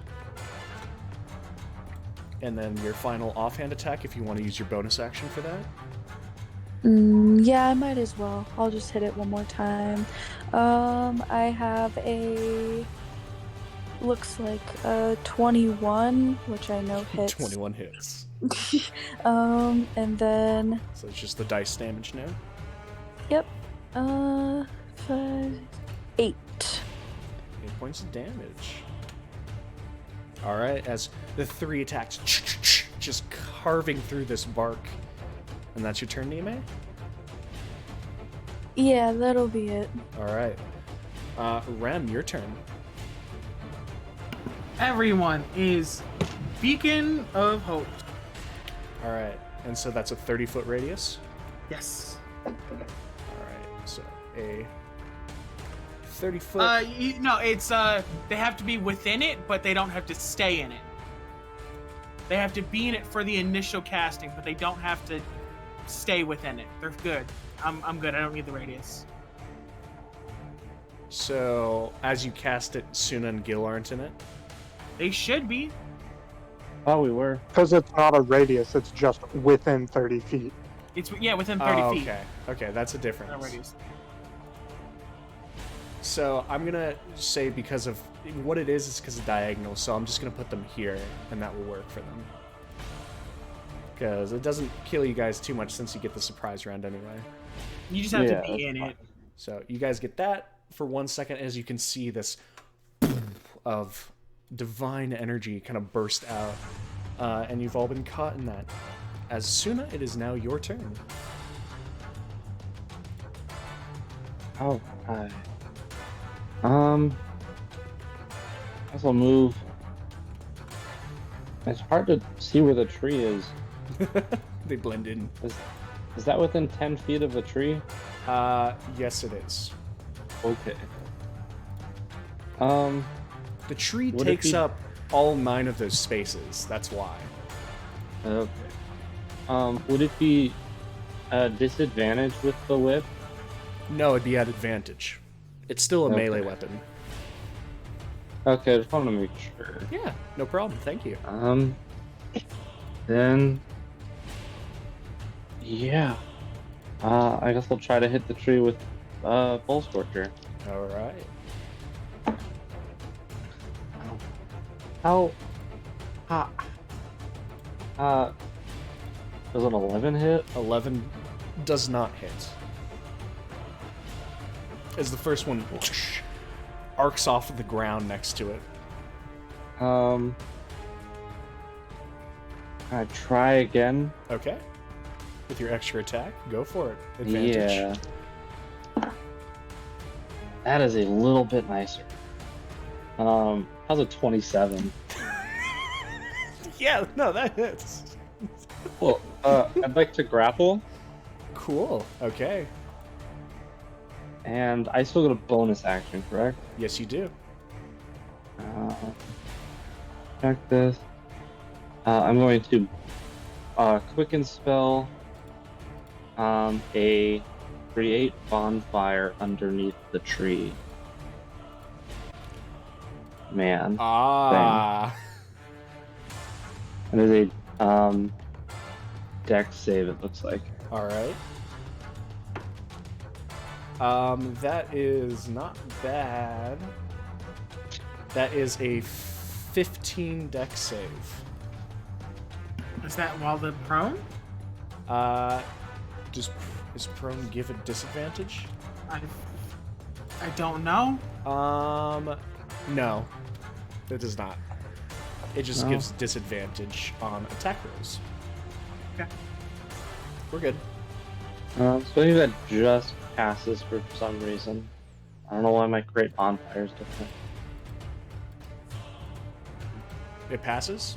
And then your final offhand attack, if you want to use your bonus action for that. Yeah, I might as well. I'll just hit it one more time. I have a looks like a 21, which I know hits. 21 hits. And then So it's just the dice damage now. yep. 5, 8. 8 points of damage. Alright, as the 3 attacks just carving through this bark. And that's your turn, Nime? Yeah, that'll be it. Alright. Rem, your turn. Everyone is Beacon of Hope. Alright, and so that's a 30-foot radius? Yes. Alright, so a 30-foot... No, it's they have to be within it, but they don't have to stay in it. They have to be in it for the initial casting, but they don't have to stay within it. They're good. I'm good. I don't need the radius. So, as you cast it, Suna and Gil aren't in it? They should be. Oh, we were. Because it's not a radius, it's just within 30 feet. It's within 30 feet. Okay. Okay, that's a No difference. radius. So, I'm gonna say because of... What it is because of diagonal, so I'm just gonna put them here, and that will work for them. Because it doesn't kill you guys too much since you get the surprise round anyway. You just have Yeah, to be in that's it. So you guys get that for 1 second as you can see this of divine energy kind of burst out. And you've all been caught in that. As Suna, it is now your turn. Oh, hi. I guess I'll move. It's hard to see where the tree is. They blend in. Is that within 10 feet of the tree? Yes it is. Okay. The tree Would it takes be- up all 9 of those spaces, that's why. Okay. Would it be a disadvantage with the whip? No, it'd be at advantage. It's still a Okay. melee weapon. Okay, I just wanted to make sure. Yeah, no problem, thank you. Then... Yeah. I guess I'll try to hit the tree with Bull Scorcher. Alright. How... Does an 11 hit? 11 does not hit. As the first one arcs off of the ground next to it. I try again. Okay. With your extra attack, go for it. Advantage. Yeah. That is a little bit nicer. How's a 27? Yeah, no, that hits. Well, I'd like to grapple, Cool. Okay. and I still get a bonus action, correct? Yes, you do. Check this. I'm going to quicken spell a create bonfire underneath the tree. Man, Ah. it is a dex save. It looks like. All right. That is not bad. That is a 15 dex save. Is that while the prone? Is prone give a disadvantage? I don't know. No, it does not. It just No. gives disadvantage on attack rolls. Okay. We're good. So maybe that just passes for some reason. I don't know why my create bonfire is different. It passes.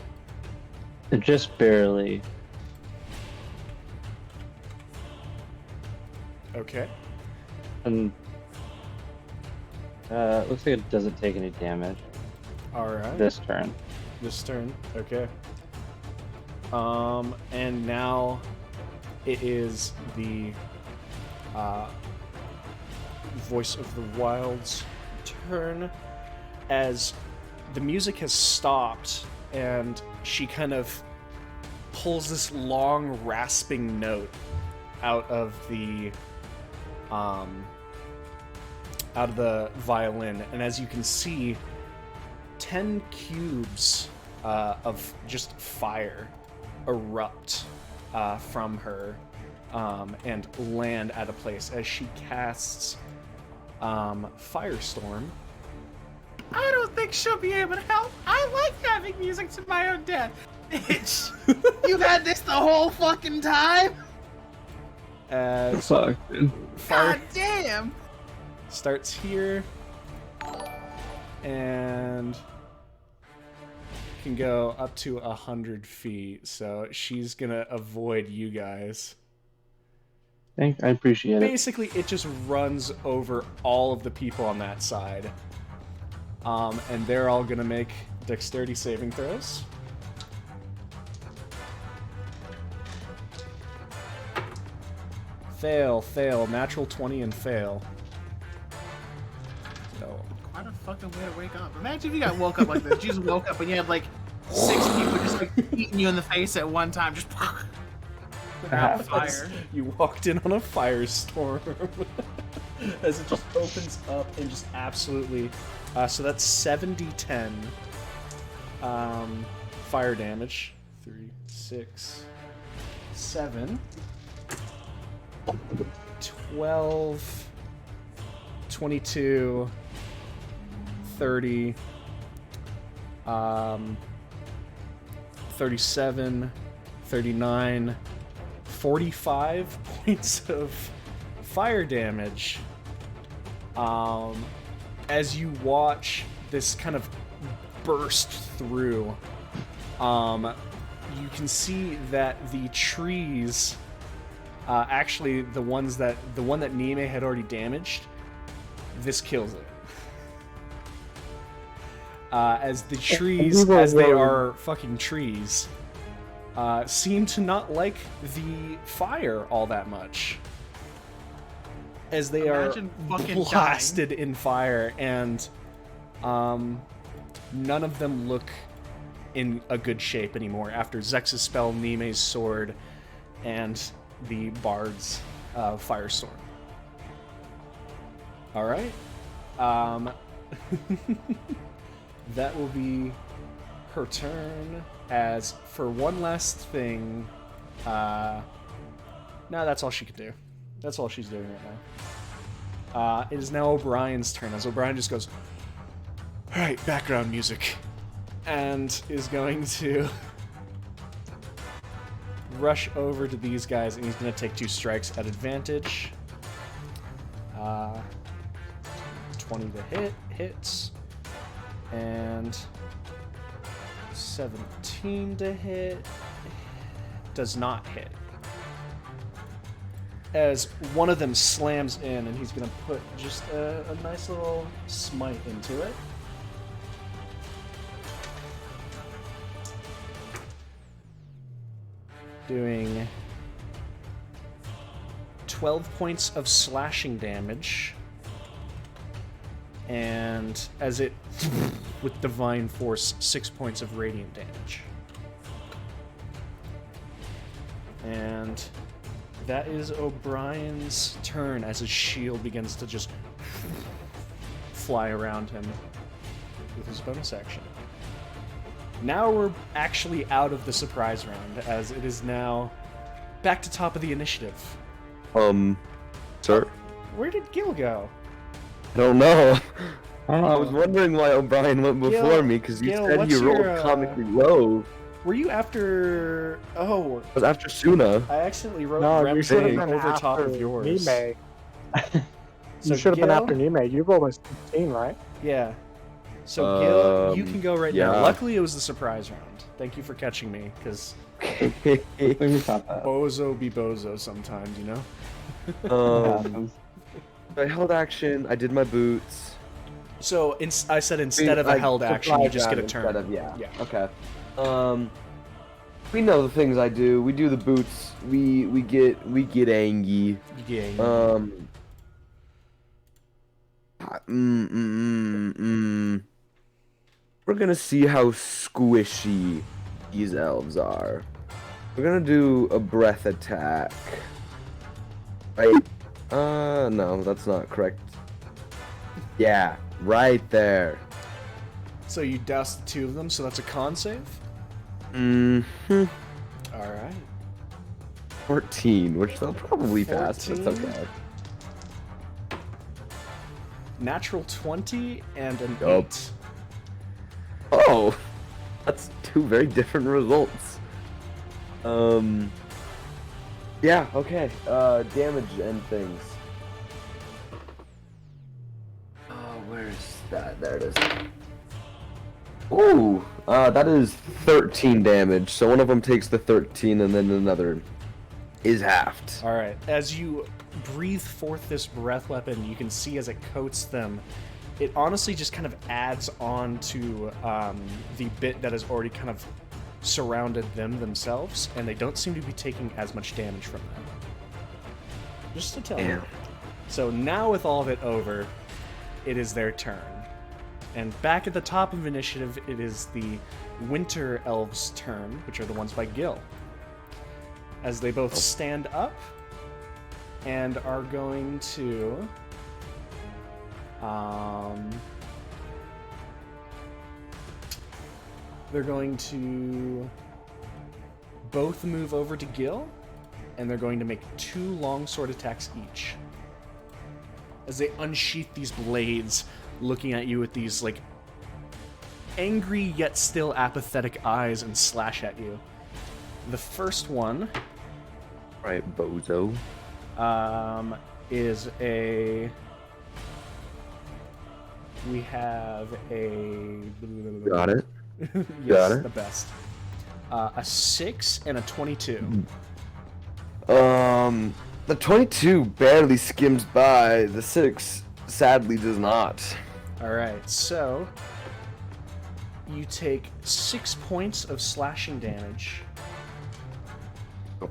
It just barely. Okay. And looks like it doesn't take any damage All right. this turn. This turn. Okay. And now it is the Voice of the Wild's turn, as the music has stopped and she kind of pulls this long rasping note out of the violin, and as you can see, 10 cubes of just fire erupt from her and land at a place as she casts Firestorm. I don't think she'll be able to help. I like having music to my own death. Bitch, you had this the whole fucking time? As Fuck, dude. fire God damn! starts here and can go up to 100 feet, so she's gonna avoid you guys. I appreciate it. Basically, it just runs over all of the people on that side. And they're all gonna make dexterity saving throws. Fail, fail. Natural 20 and fail. So, Quite a fucking way to wake up. Imagine if you got woke up like this. You just woke up and you had like 6 people just like beating you in the face at one time. Just without fire. you walked in on a firestorm. As it just opens up and just absolutely... so that's 7d10 fire damage. 3, 6, 7, 12, 22, 30, 37, 39, 45 points of fire damage. As you watch this kind of burst through, you can see that the trees, actually the one that Nime had already damaged, this kills it. As the trees, as they are fucking trees, seem to not like the fire all that much. As they Imagine are fucking blasted in fire, and none of them look in a good shape anymore after Zex's spell, Nime's sword, and the Bard's Firestorm. Alright. That will be her turn. As for one last thing, no, that's all she can do. That's all she's doing right now. It is now O'Brien's turn, as O'Brien just goes, alright, background music, and is going to rush over to these guys, and he's going to take 2 strikes at advantage. 20 to hit, hits, and 17 to hit, does not hit. As one of them slams in, and he's going to put just a nice little smite into it. Doing 12 points of slashing damage. And as it, with Divine Force, 6 points of radiant damage. And that is O'Brien's turn as his shield begins to just fly around him with his bonus action. Now we're actually out of the surprise round, as it is now back to top of the initiative. Sir? Where did Gil go? I don't know. I don't know. I was wondering why O'Brien went before Gil, me, because you Gil, said what's you rolled your, comically low. Were you after... Oh, It was after Suna. I accidentally wrote No, you Rem's should have name been over after top of yours. Nime. So You should have been Gil- after Nime. You rolled a 16, right? Yeah. So Gil, you can go right now. yeah. Luckily, it was the surprise round. Thank you for catching me, because We thought that. bozo be bozo sometimes, you know? Um, I held action. I did my boots. So I said instead of a held action, you just get a turn. Yeah. Yeah. Okay. We know the things I do. We do the boots. We get angry. Yeah. We're gonna see how squishy these elves are. We're gonna do a breath attack. Right? No, that's not correct. Yeah, right there. So you doused the two of them, so that's a con save? Mm-hmm. Alright. 14, which they'll probably pass, but it's 14. okay. Natural 20 and an Yup. 8. Oh! That's two very different results. Yeah, okay. Damage and things. Where's that? There it is. Ooh! That is 13 damage. So one of them takes the 13 and then another is halved. Alright, as you breathe forth this breath weapon, you can see as it coats them, it honestly just kind of adds on to the bit that has already kind of surrounded them themselves, and they don't seem to be taking as much damage from that. Just to tell you. Damn. So now with all of it over, it is their turn. And back at the top of initiative, it is the Winter Elves' turn, which are the ones by Gil. As they both stand up and are going to... they're going to both move over to Gil, and they're going to make 2 longsword attacks each. As they unsheath these blades, looking at you with these, like, angry yet still apathetic eyes and slash at you. The first one Right, bozo. is a... We have a... Got it. Yes, Got it. the best. A 6 and a 22. The 22 barely skims by. The 6 sadly does not. Alright, so... You take 6 points of slashing damage,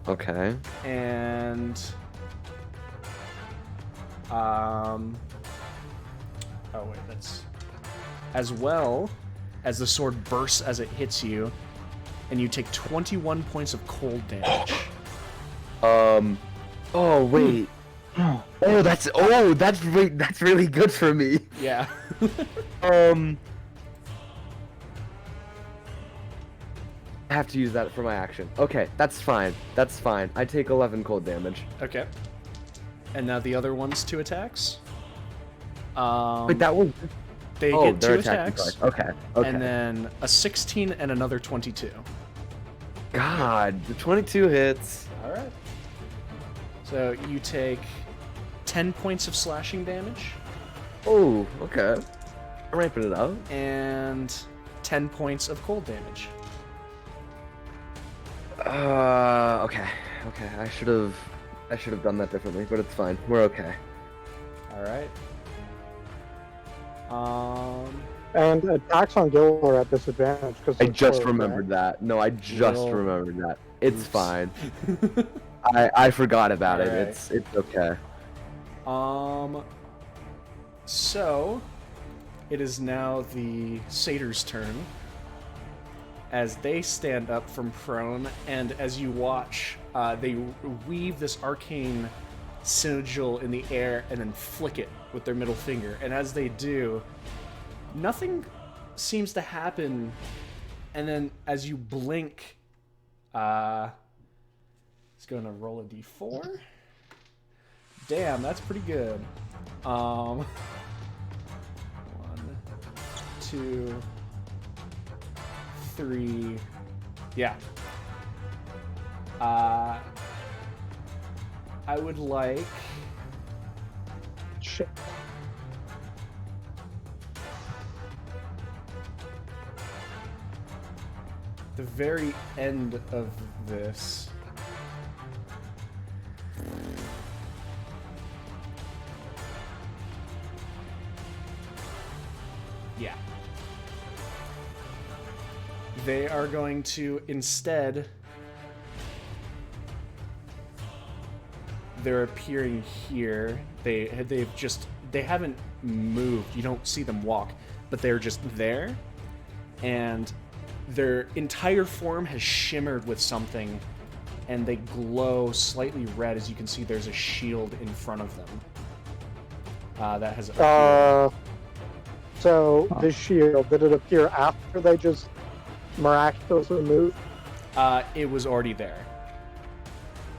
Okay. and... Oh wait, that's... As well as the sword bursts as it hits you, and you take 21 points of cold damage. Oh wait. Oh, that's really good for me. Yeah. I have to use that for my action. Okay, that's fine. That's fine. I take 11 cold damage. Okay. And now the other one's 2 attacks. Wait, that was. They Oh, get 2 they're attacking attacks, cards. Okay. Okay. and then a 16 and another 22. God, the 22 hits. Alright. So you take 10 points of slashing damage, Oh, okay. I'm ramping it up. and 10 points of cold damage. Okay. Okay. I should have done that differently, but it's fine. We're okay. Alright. And attacks on Gil are at disadvantage because I just remembered that. No, I just Well, remembered that. It's oops. fine. I forgot about it. Alright. It's okay. So it is now the satyr's turn as they stand up from prone, and as you watch, they weave this arcane sigil in the air and then flick it with their middle finger. And as they do, nothing seems to happen. And then as you blink, it's going to roll a d4. Damn, that's pretty good. 1, 2, 3. Yeah. I would like... Shit. the very end of this. Yeah. They are going to instead. They're appearing here. They haven't moved. You don't see them walk, but they're just there, and their entire form has shimmered with something, and they glow slightly red. As you can see, there's a shield in front of them that has appeared. So the shield, did it appear after they just miraculously moved? It was already there.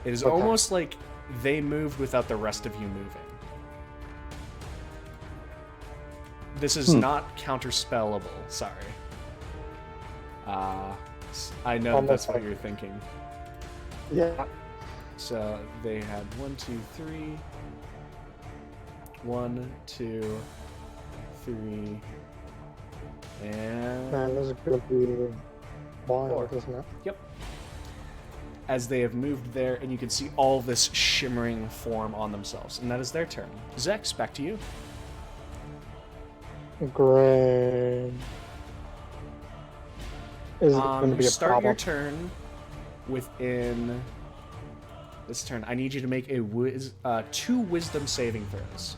It is Okay. almost like they moved without the rest of you moving. This is not counterspellable, sorry. I know Almost that's what like- you're thinking. Yeah. So they had 1, 2, 3. 1, 2, 3. And Man, this is gonna be wild, 4. isn't it? Yep. As they have moved there, and you can see all this shimmering form on themselves. And that is their turn. Zex, back to you. Great. Is it going to be a Start problem? your turn within this turn. I need you to make a 2 wisdom saving throws.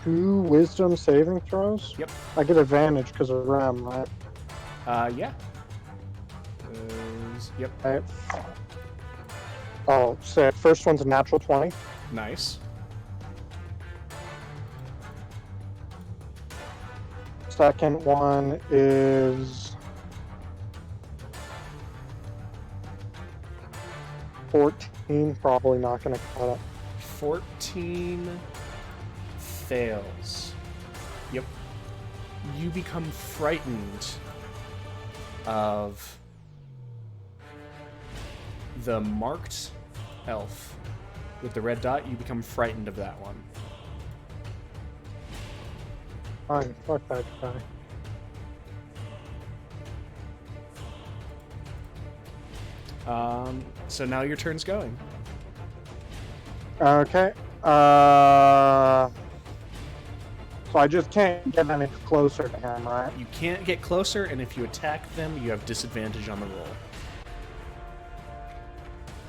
2 wisdom saving throws? Yep. I get advantage because of Rem, right? Yeah. Yep. Right. Oh, so first one's a natural 20. Nice. Second one is 14. Probably not going to cut it. 14 fails. Yep. You become frightened of the marked elf with the red dot. You become frightened of that one. Fine, fuck that guy. So now your turn's going. Okay. So I just can't get any closer to him, right? You can't get closer, and if you attack them, you have disadvantage on the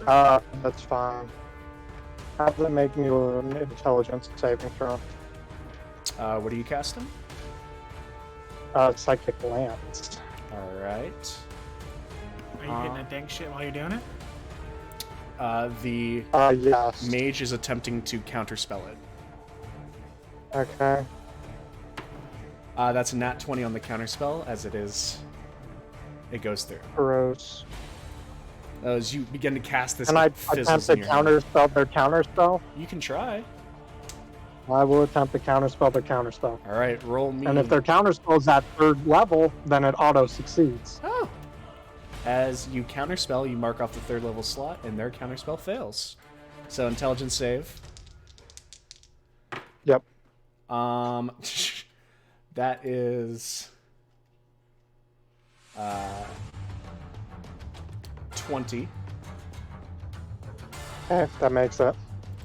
roll. That's fine. Have them make me an intelligence saving throw. What are you casting? Psychic Lance. All right. Are you hitting a dank shit while you're doing it? The Yes. mage is attempting to counterspell it. Okay. That's a nat 20 on the counterspell, as it goes through. Gross. As you begin to cast this, Can I it fizzles attempt to in your hand. counterspell their counterspell? You can try. I will attempt to counterspell their counterspell. All right, roll me. And if their counterspell is at 3rd level, then it auto succeeds. Oh. As you counterspell, you mark off the 3rd level slot, and their counterspell fails. So intelligence save. Yep. That is 20. Okay, that makes it.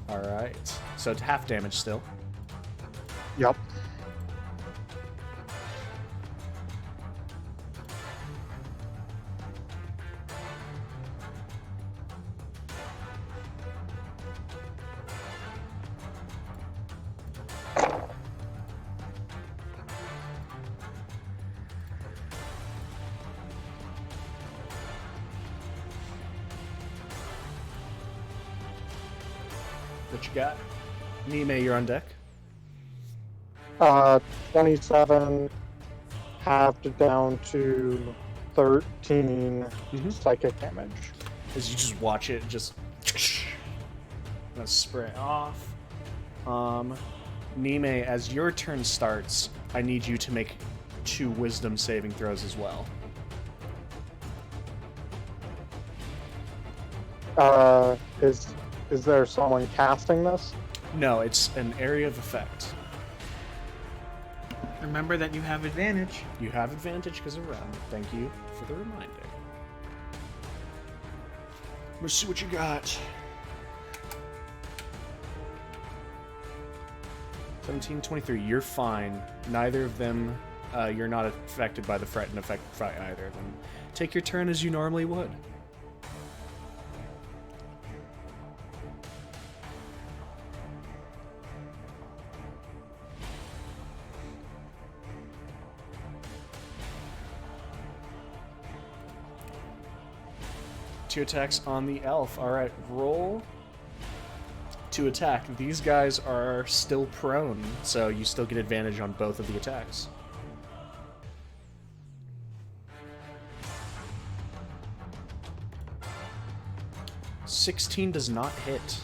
All right. So it's half damage still. Yep. What you got? Nime, you're on deck. 27, halved down to 13 psychic damage. As you just watch it, just gonna spray off. Nime, as your turn starts, I need you to make 2 wisdom saving throws as well. Is there someone casting this? No, it's an area of effect. Remember that you have advantage. You have advantage because of Rem. Thank you for the reminder. Let's see what you got. 17, 23. You're fine. Neither of them, you're not affected by the frightened effect by either of them. Take your turn as you normally would. Two attacks on the elf. Alright, roll to attack. These guys are still prone, so you still get advantage on both of the attacks. $16 does not hit.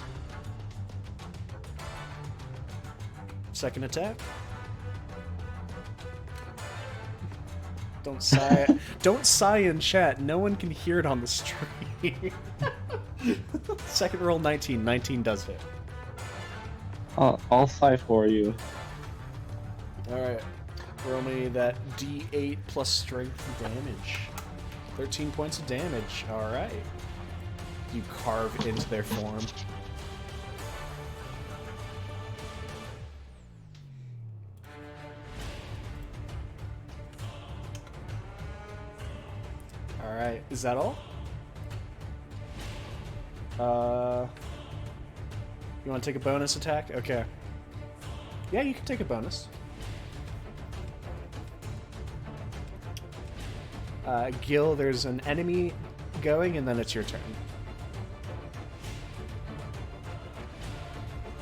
Second attack. Don't sigh. Don't sigh in chat. No one can hear it on the stream. Second roll, 19. 19 does hit. I'll sigh for you. Alright. Roll me that D8 plus strength damage. 13 points of damage. Alright. You carve into their form. Alright, is that all? You want to take a bonus attack? Okay. Yeah, you can take a bonus. Gil, there's an enemy going, and then it's your turn.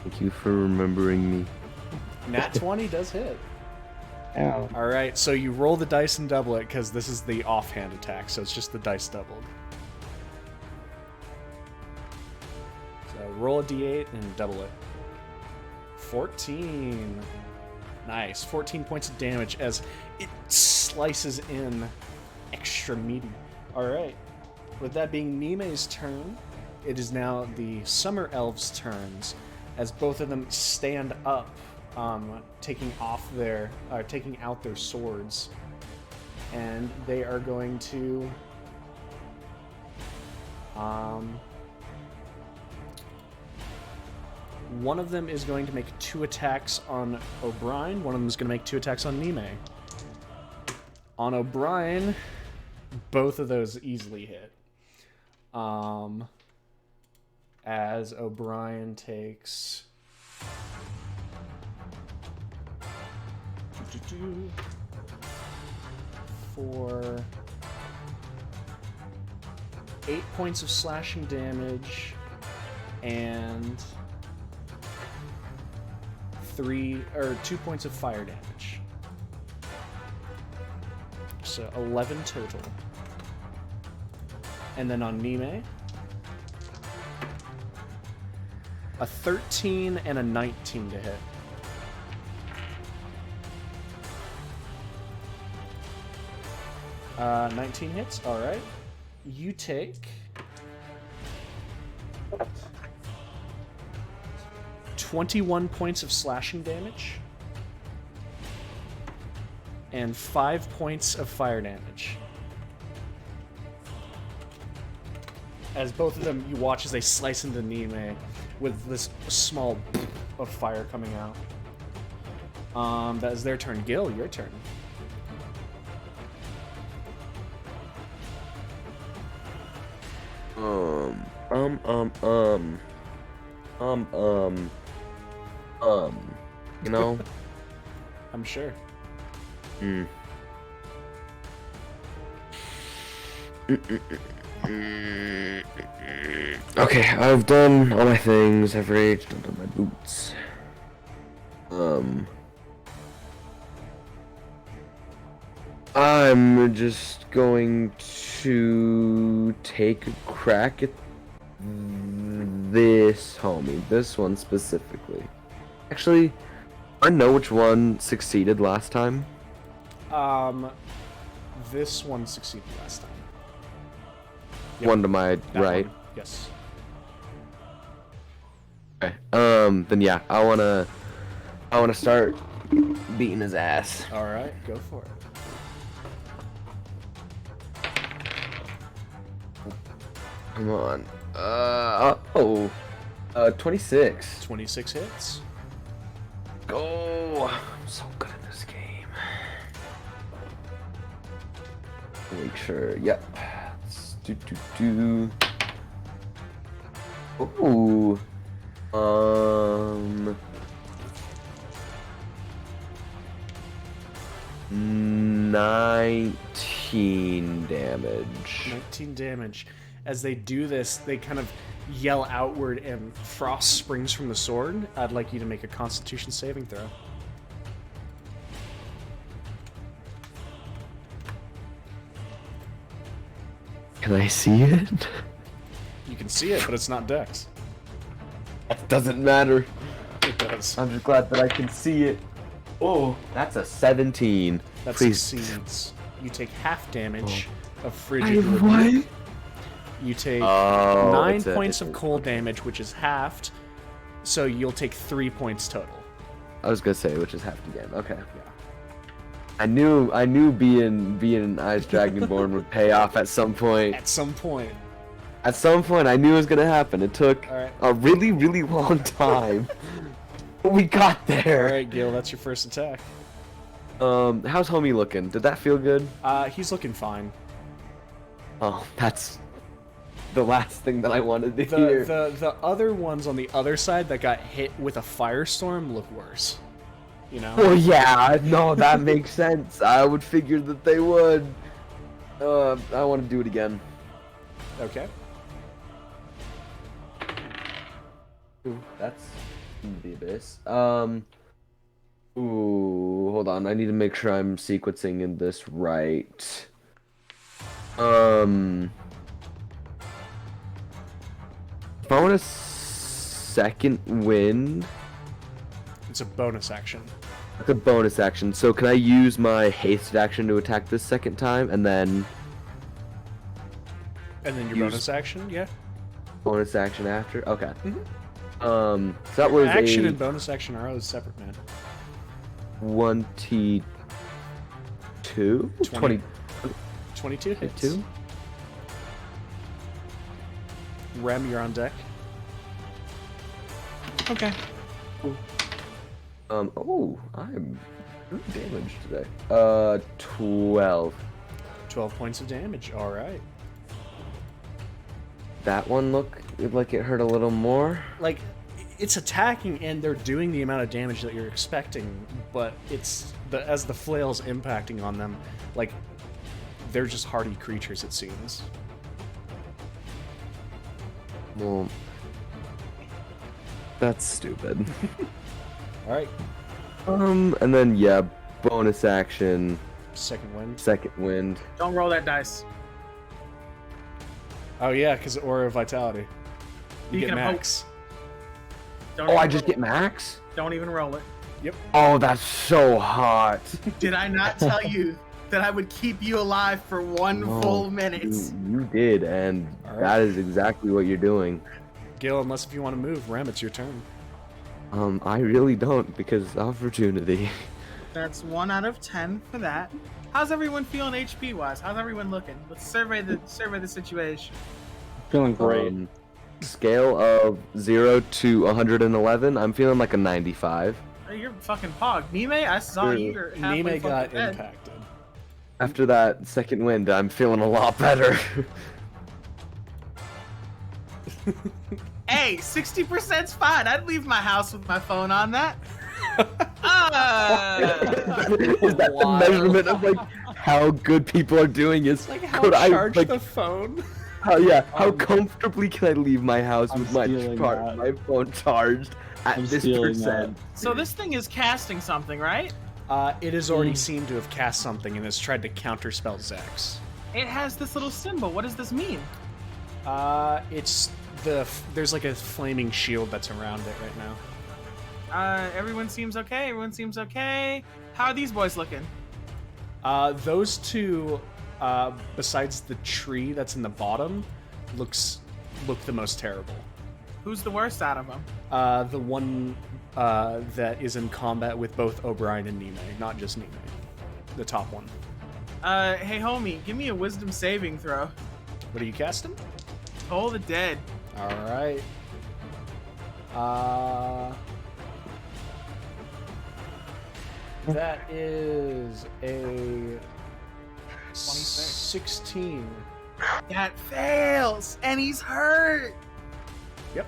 Thank you for remembering me. Nat 20 does hit. Ow. Alright, so you roll the dice and double it, because this is the offhand attack, so it's just the dice doubled. So roll a d8 and double it. 14. Nice. 14 points of damage as it slices in extra meaty. Alright. With that being Nime's turn, it is now the Summer Elves' turns, as both of them stand up, taking out their swords, and they are going to one of them is going to make 2 attacks on O'Brien. One of them is going to make 2 attacks on Nime. On O'Brien, both of those easily hit. As O'Brien takes... for 8 points of slashing damage and 2 points of fire damage. So 11 total. And then on Nime, a 13 and a 19 to hit. Uh, 19 hits, alright. You take 21 points of slashing damage and 5 points of fire damage. As both of them, you watch as they slice into Nime with this small of fire coming out. That is their turn. Gil, your turn. You know? I'm sure. Okay, I've done all my things. I've raged. I've done my boots. I'm just going to take a crack at this homie. This one specifically. Actually, I know which one succeeded last time. This one succeeded last time. Yep. One to my That right. one. Yes. Okay. Then yeah, I wanna start beating his ass. All right, go for it. Come on. 26. 26 hits. Go. Oh, I'm so good at this game. Make sure. Yep. Do. Ooh. 19 damage. 19 damage. As they do this, they kind of yell outward and frost springs from the sword. I'd like you to make a Constitution saving throw. Can I see it? You can see it, but it's not Dex. That doesn't matter. It does. I'm just glad that I can see it. Oh, that's a 17. That Please. succeeds. You take half damage of I, frigid what? rebuke. You take Oh, 9 it's points of cold damage, which is halved. So you'll take 3 points total. I was gonna say, which is half again. Okay. I knew being an Ice Dragonborn would pay off at some point. At some point. At some point, I knew it was gonna happen. It took Alright. a really, really long time. But we got there. Alright, Gil, that's your first attack. How's homie looking? Did that feel good? He's looking fine. Oh, that's the last thing that I wanted to hear. The other ones on the other side that got hit with a firestorm look worse. You know? Well, yeah, no, that makes sense. I would figure that they would. I want to do it again. Okay. Ooh, that's the abyss. Ooh, hold on. I need to make sure I'm sequencing in this right. If I want a second wind, It's a bonus action. it's a bonus action. So can I use my hasted action to attack this second time, and then And then your Use- bonus action, yeah. bonus action after? Okay. Mhm. So that was Action a and bonus action are always separate, man. 22? 20. 22 hits. 22? Rem, you're on deck. Okay. Oh, I'm really damaged today. 12. 12 points of damage. All right. That one looked like it hurt a little more. Like, it's attacking and they're doing the amount of damage that you're expecting, but it's as the flail's impacting on them, like, they're just hardy creatures, it seems. Well, that's stupid. All right. And then yeah, bonus action, Second wind. second wind. Don't roll that dice. Oh yeah, because Aura of Vitality. You get Speaking of hope- max. Don't Oh, even I just roll get max? it. Don't even roll it. Oh, that's so hot. Did I not tell you that I would keep you alive for one No, full minute? You did, and All right. that is exactly what you're doing. Gil, unless if you want to move, Rem, it's your turn. I really don't because opportunity. That's 1 out of 10 for that. How's everyone feeling HP wise? How's everyone looking? Let's survey the situation. Feeling great. Scale of 0 to 111, I'm feeling like a 95. Hey, you're fucking pog. Nime, I saw Sure. you. You're halfway Nime got fucking dead. impacted. After that second wind, I'm feeling a lot better. Hey, 60%'s fine. I'd leave my house with my phone on that. Is that Wild. the measurement of like how good people are doing? Is Like, how could I charge like the phone? how comfortably can I leave my house I'm with my stealing that. my phone charged at I'm this stealing percent? So this thing is casting something, right? It has already seemed to have cast something and has tried to counterspell Zex. It has this little symbol. What does this mean? It's there's like a flaming shield that's around it right now. Everyone seems okay. Everyone seems okay. How are these boys looking? Those two, besides the tree that's in the bottom, look the most terrible. Who's the worst out of them? The one that is in combat with both O'Brien and Nime, not just Nime. The top one. Hey homie, give me a wisdom saving throw. What are you casting? Toll the dead. All right. That is a 26. 16. That fails, and he's hurt. Yep.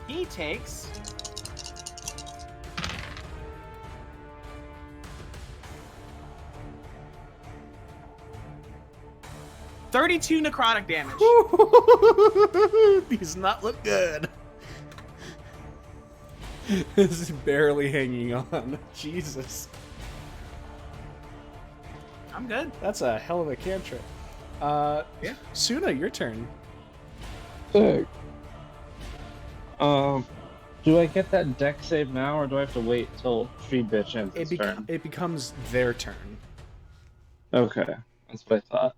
He takes 32 necrotic damage. He does not look good. This is barely hanging on. Jesus. I'm good. That's a hell of a cantrip. Yeah. Suna, your turn. Sick. Do I get that deck save now, or do I have to wait till Tree Bitch ends its turn? It becomes their turn. Okay, that's what I thought.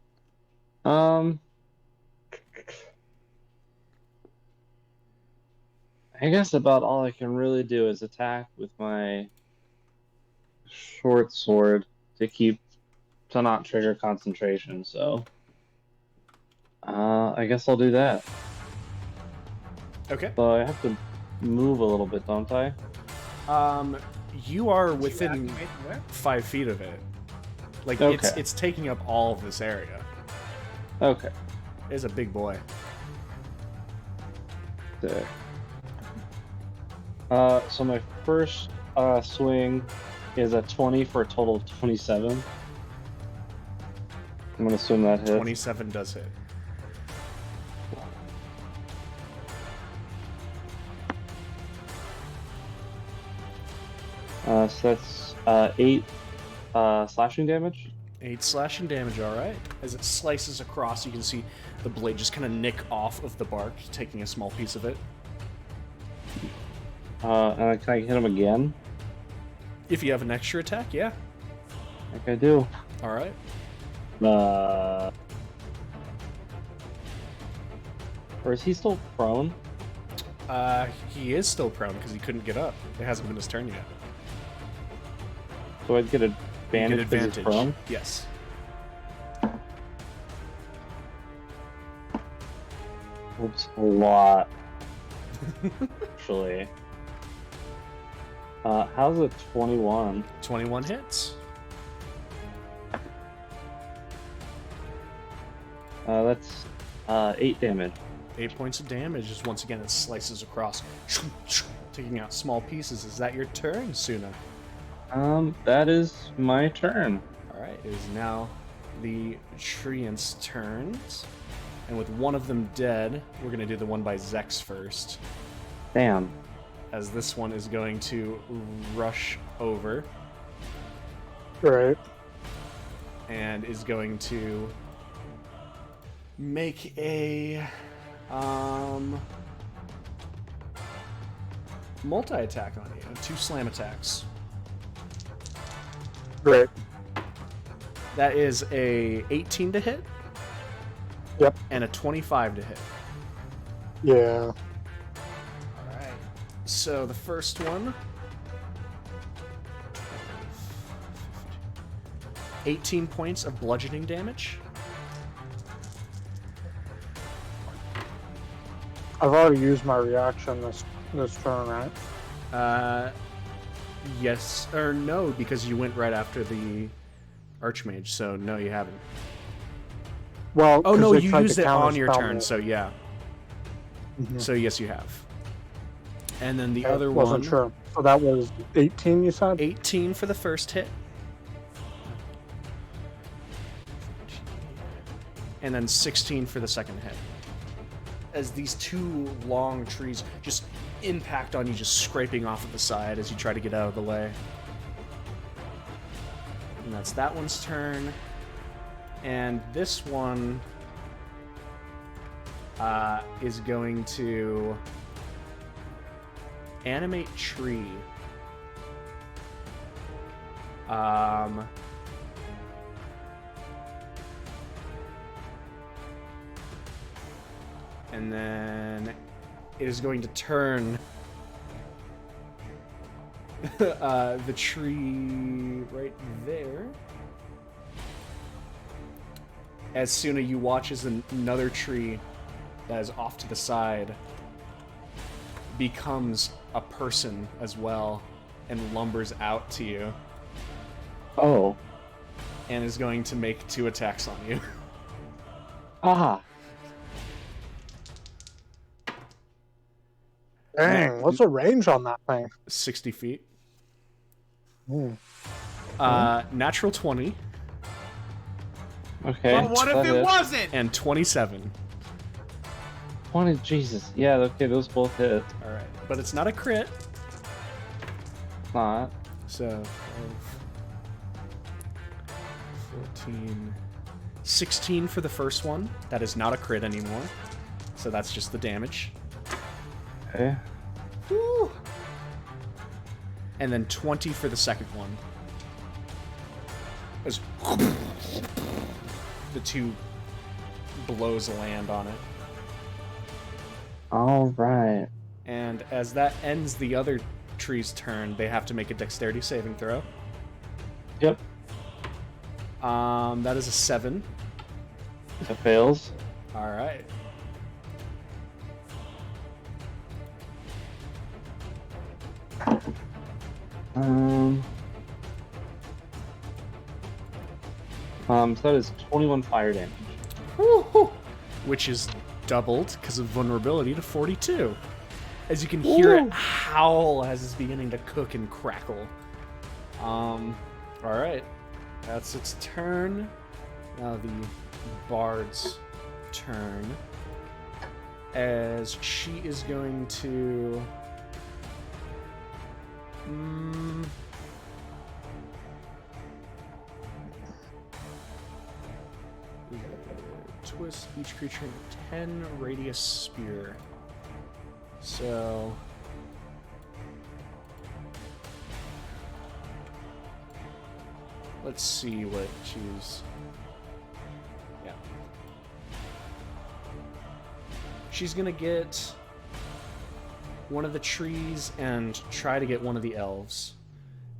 I guess about all I can really do is attack with my short sword to not trigger concentration. So, I guess I'll do that. Okay. So I have to move a little bit, don't I? You are Did you within activate the whip? 5 feet of it. Like Okay. it's taking up all of this area. Okay. It's a big boy. Sick. So my first swing is a 20 for a total of 27. I'm gonna assume that hits. 27 does hit. So that's 8 slashing damage. 8 slashing damage, alright. As it slices across, you can see the blade just kind of nick off of the bark, taking a small piece of it. And can I hit him again? If you have an extra attack, yeah. Like I do. Alright. Or is he still prone? He is still prone because he couldn't get up. It hasn't been his turn yet. So I'd get You advantage get because he's prone? Yes. Oops, a lot. Actually. How's a 21? 21 hits. That's 8 damage. 8 points of damage as once again it slices across, taking out small pieces. Is that your turn, Suna? That is my turn. Alright, it is now the Treant's turns. And with one of them dead, we're going to do the one by Zex first. Damn. As this one is going to rush over Right. and is going to make a multi-attack on you. 2 slam attacks. Great. That is a 18 to hit. Yep. And a 25 to hit. Yeah. Alright. So the first one. 18 points of bludgeoning damage. I've already used my reaction this turn, right? Yes or no, because you went right after the Archmage, so no, you haven't. Well, Oh 'cause no, they you tried to used it on your counterspell turn, me. so yeah. Mhm. So yes, you have. And then the I other wasn't one, sure. So that was 18, you said? 18 for the first hit. And then 16 for the second hit. As these 2 long trees just impact on you, just scraping off of the side as you try to get out of the way. And that's that one's turn. And this one is going to animate tree. And then it is going to turn the tree right there. As soon as you watch as another tree that is off to the side becomes a person as well and lumbers out to you Oh. and is going to make 2 attacks on you. Ah. Dang, what's the range on that thing? 60 feet. Hmm. Natural 20 Okay. But what if that it hits. wasn't? and 27. 20, Jesus. Yeah, okay, those both hit. Alright. But it's not a crit. Not. So, 14, 16 for the first one. That is not a crit anymore. So that's just the damage. Okay. Woo. And then 20 for the second one. As the 2 blows land on it. Alright. And as that ends the other tree's turn, they have to make a dexterity saving throw. Yep. That is a 7. It fails. Alright. So that is 21 fire damage. Woo-hoo. Which is doubled because of vulnerability to 42. As you can hear it howl as it's beginning to cook and crackle. Alright. That's its turn. Now the bard's turn. As she is going to... twist each creature in a 10 radius spear. So... let's see what she's... yeah. She's gonna get one of the trees and try to get one of the elves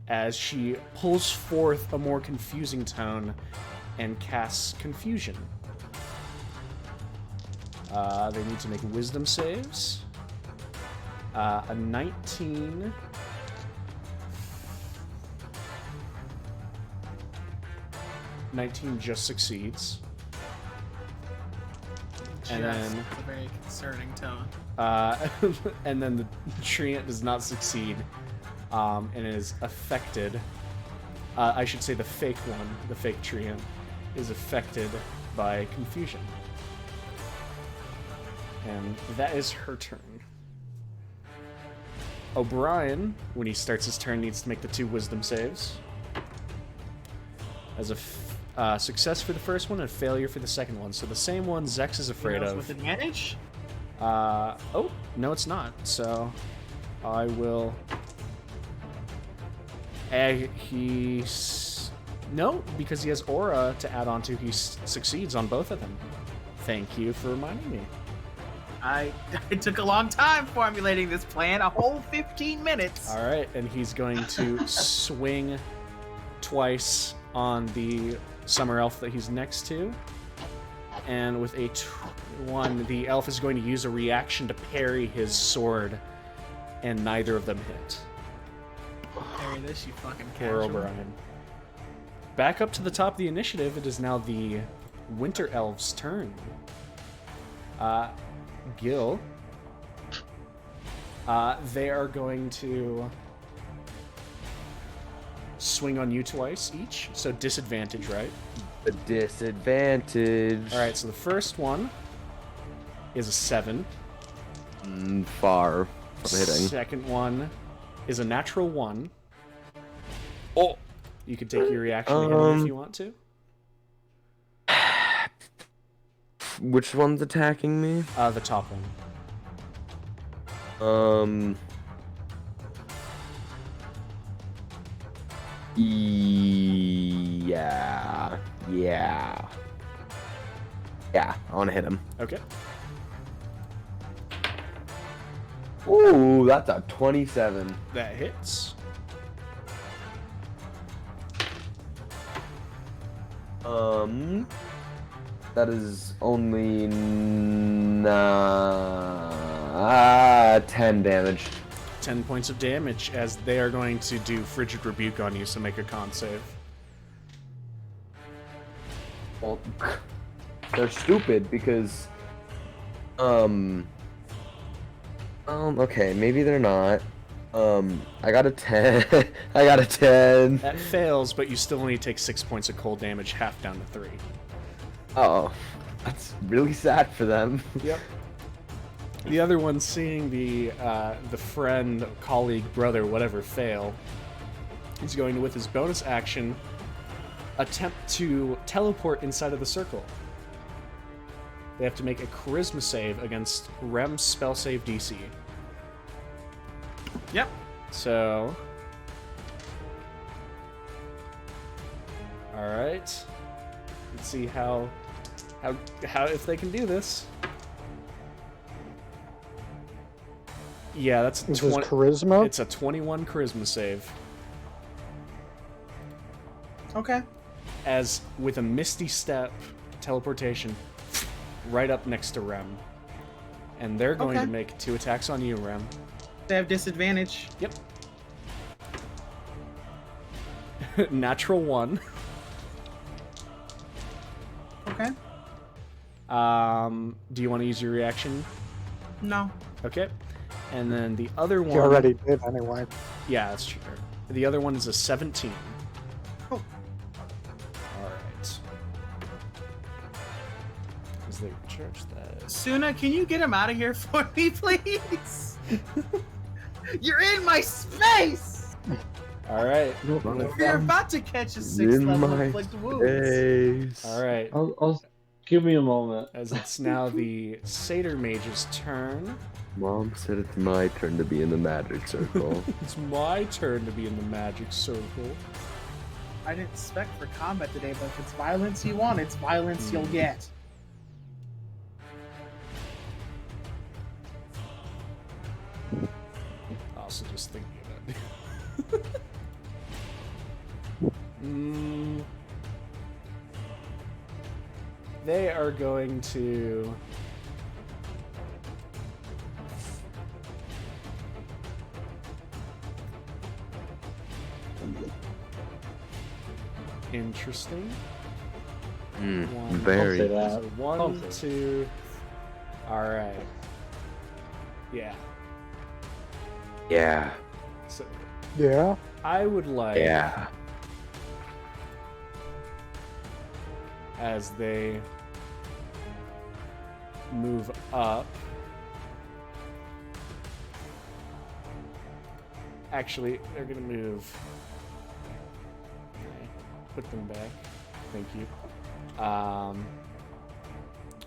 as she pulls forth a more confusing tone and casts confusion. They need to make wisdom saves. A 19. Just succeeds. And then a very concerning tone. and then the treant does not succeed, and is affected. I should say the fake one, the fake treant, is affected by confusion. And that is her turn. O'Brien, when he starts his turn, needs to make the 2 wisdom saves. As a success for the first one and failure for the second one. So the same one Zex is afraid of. With advantage? Oh, no it's not. So I will... No, because he has aura to add on to, he succeeds on both of them. Thank you for reminding me. It took a long time formulating this plan, a whole 15 minutes. Alright, and he's going to swing twice on the summer elf that he's next to. And with a 1, the elf is going to use a reaction to parry his sword, and neither of them hit. Parry this, you fucking Poor casual. O'Brien. Back up to the top of the initiative, it is now the Winter Elf's turn. Gil. They are going to swing on you twice each, so disadvantage, right? A disadvantage. Alright, so the first one is a 7. Far from hitting. Second one is a natural 1. Oh! You can take your reaction to hit him if you want to. Which one's attacking me? The top one. Yeah. Yeah, I want to hit him. Okay. Ooh, that's a 27. That hits. That is only 10 damage. 10 points of damage as they are going to do Frigid Rebuke on you, so make a con save. Well, they're stupid because, okay, maybe they're not. I got a 10. I got a 10. That fails, but you still only take 6 points of cold damage, half down to 3. Oh, that's really sad for them. Yep. The other one, seeing the friend, colleague, brother, whatever, fail, he's going to, with his bonus action, attempt to teleport inside of the circle. They have to make a charisma save against Rem's spell save DC. Yep. So, all right. Let's see how if they can do this. Yeah, that's Is this charisma? It's a 21 charisma save. Okay. As with a misty step, teleportation, right up next to Rem, and they're going to make 2 attacks on you, Rem. They have disadvantage. Yep. Natural 1. Okay. Do you want to use your reaction? No. Okay. And then the other one... You already did anyway. Yeah, that's true. The other one is a 17. Oh. Alright. Because they charge that. Suna, can you get him out of here for me, please? You're in my space! Alright. You're about to catch a 6th In level my inflict wounds. face. Alright. I'll give me a moment. As it's now the Satyr Mage's turn. Mom said it's my turn to be in the magic circle. It's my turn to be in the magic circle. I didn't spec for combat today, but if it's violence you want, it's violence you'll get. Also just thinking of it. They are going to... Interesting. Very. I'll say that. So 1, 2. Alright. Yeah. Yeah. So Yeah. I would like, Yeah. as they move up. Actually, they're gonna move. Okay, put them back. Thank you. I'm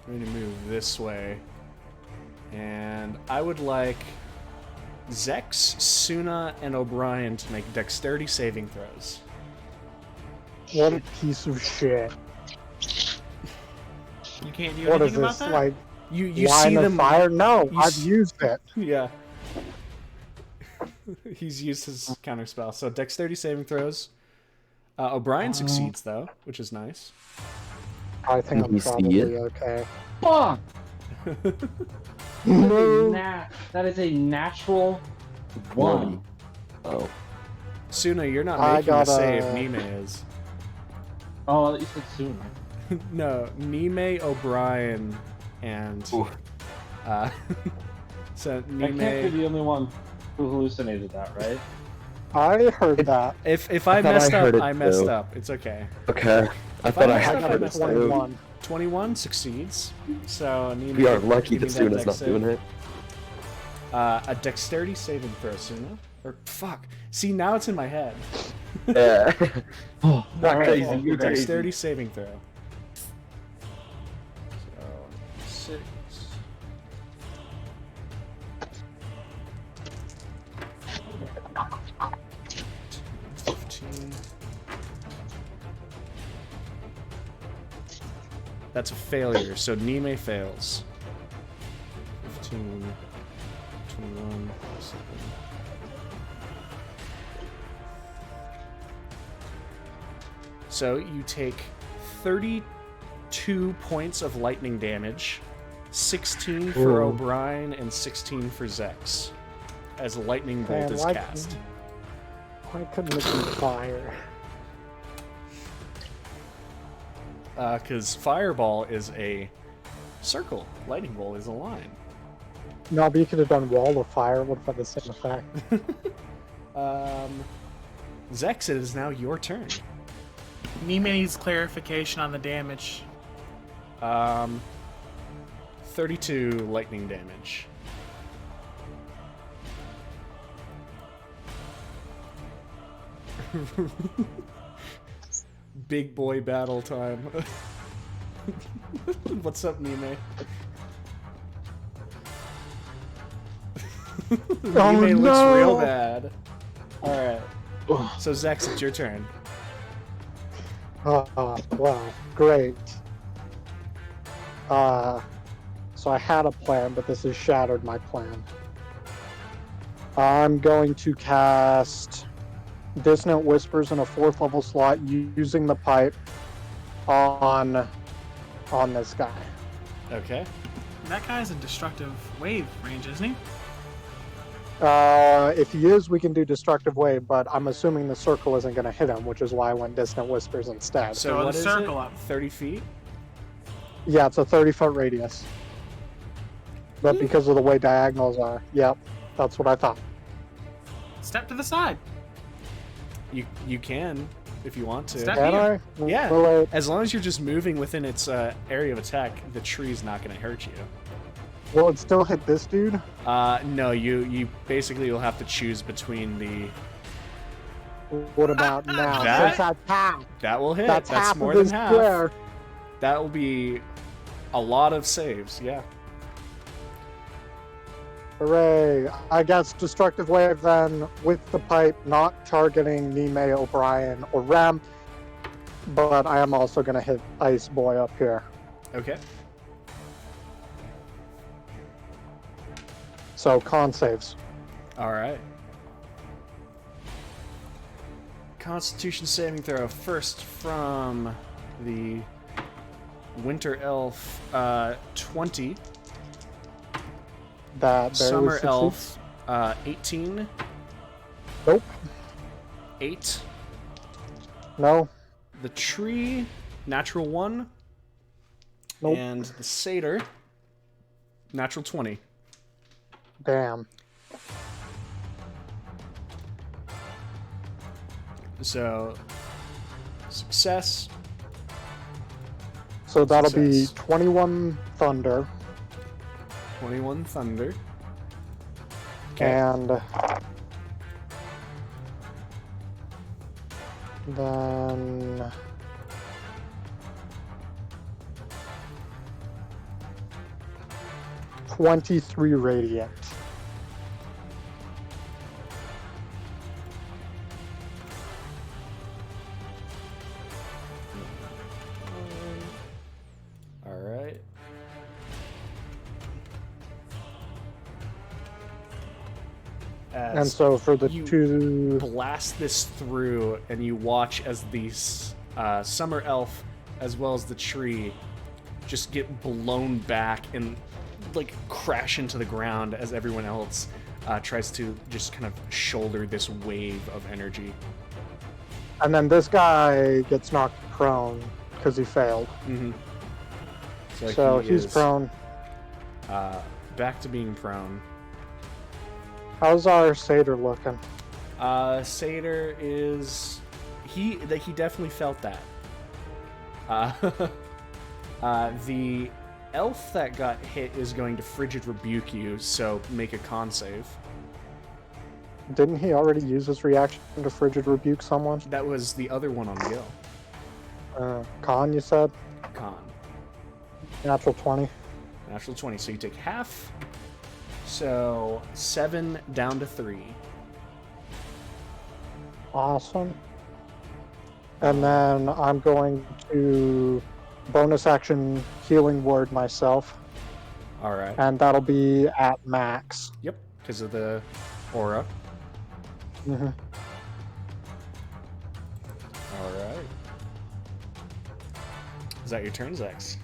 gonna move this way, and I would like Zex, Suna, and O'Brien to make dexterity saving throws. What a piece of shit. You can't do What anything is about this, that? like, You line see of them? fire? No, you I've s- used it. Yeah. He's used his counter spell. So dexterity saving throws. O'Brien succeeds though, which is nice. I think I'm You see probably it? okay. Fuck! No. That is a natural 1. Oh. Suna, you're not I making the got save. a- Nime is. Oh, you said sooner. No, Nime, O'Brien, and Ooh. so I can't be Nime. the only one who hallucinated that, right? I heard that. If I I thought messed I up, heard it I messed too. up. It's okay. Okay. I If thought I I messed had up, I got I a it. messed up. 21. 21 succeeds. So Nime. We are lucky give me that Suna's dex not save. doing it. A dexterity saving throw, Suna. Or fuck. See, now it's in my head. Yeah. Oh, Not alright, crazy. well, You're crazy. Dexterity saving throw. So 6. That's a failure, so Nime fails. 15, 21, 7. So you take 30 2 points of lightning damage, 16 for Ooh. O'Brien, and 16 for Zex, as a lightning bolt Man, is why cast. Why couldn't it be fire? Because Fireball is a circle, lightning bolt is a line. No, but you could have done wall of fire. Would have had the same effect. Zex, it is now your turn. Nime needs clarification on the damage. 32 lightning damage. Big boy battle time. What's up, Nime? Nime looks no! real bad. Alright. So, Zex, it's your turn. Wow, great. So I had a plan, but this has shattered my plan. I'm going to cast Dissonant Whispers in a 4th level slot using the pipe on this guy. Okay. That guy's in destructive wave range, isn't he? If he is, we can do Destructive Wave, but I'm assuming the circle isn't going to hit him, which is why I went Dissonant Whispers instead. So, Throw what the is circle it? up. 30 feet? Yeah, it's a 30-foot radius. But because of the way diagonals are, yep, that's what I thought. Step to the side. You can, if you want to. Step Can here. I? Yeah. Will it, As long as you're just moving within its area of attack, the tree's not going to hurt you. will it still hit this dude? No, you basically will have to choose between the... What about now? That- Since that's half. That will hit. That's That's half more of than his half. square. That will be a lot of saves, yeah. Hooray. I guess Destructive Wave then with the pipe, not targeting Nime, O'Brien, or Rem, but I am also going to hit Ice Boy up here. Okay. So con saves. All right. Constitution saving throw first from the Winter Elf, 20. That barely Summer succeeds. Elf, 18. Nope. 8. No. The tree, natural 1. Nope. And the satyr, natural 20. Damn. So, success. So that'll be Success. 21 Thunder. 21 thunder. Okay. And then 23 Radiant. All right. And As so for the you two, blast this through, and you watch as the summer elf, as well as the tree, just get blown back and like crash into the ground as everyone else tries to just kind of shoulder this wave of energy. and then this guy gets knocked prone because he failed. Mm-hmm. So he he's is, prone. Back to being prone. How's our satyr looking? Satyr is he definitely felt that. The elf that got hit is going to frigid rebuke you, so make a con save. Didn't he already use his reaction to frigid rebuke someone? That was the other one on go. Con, you said? Con. Natural 20. Natural 20. So you take half. So 7 down to 3. Awesome. And then I'm going to bonus action healing word myself, All right. and that'll be at max. Yep. Because of the aura. hmm All right. Is that your turn, Zex?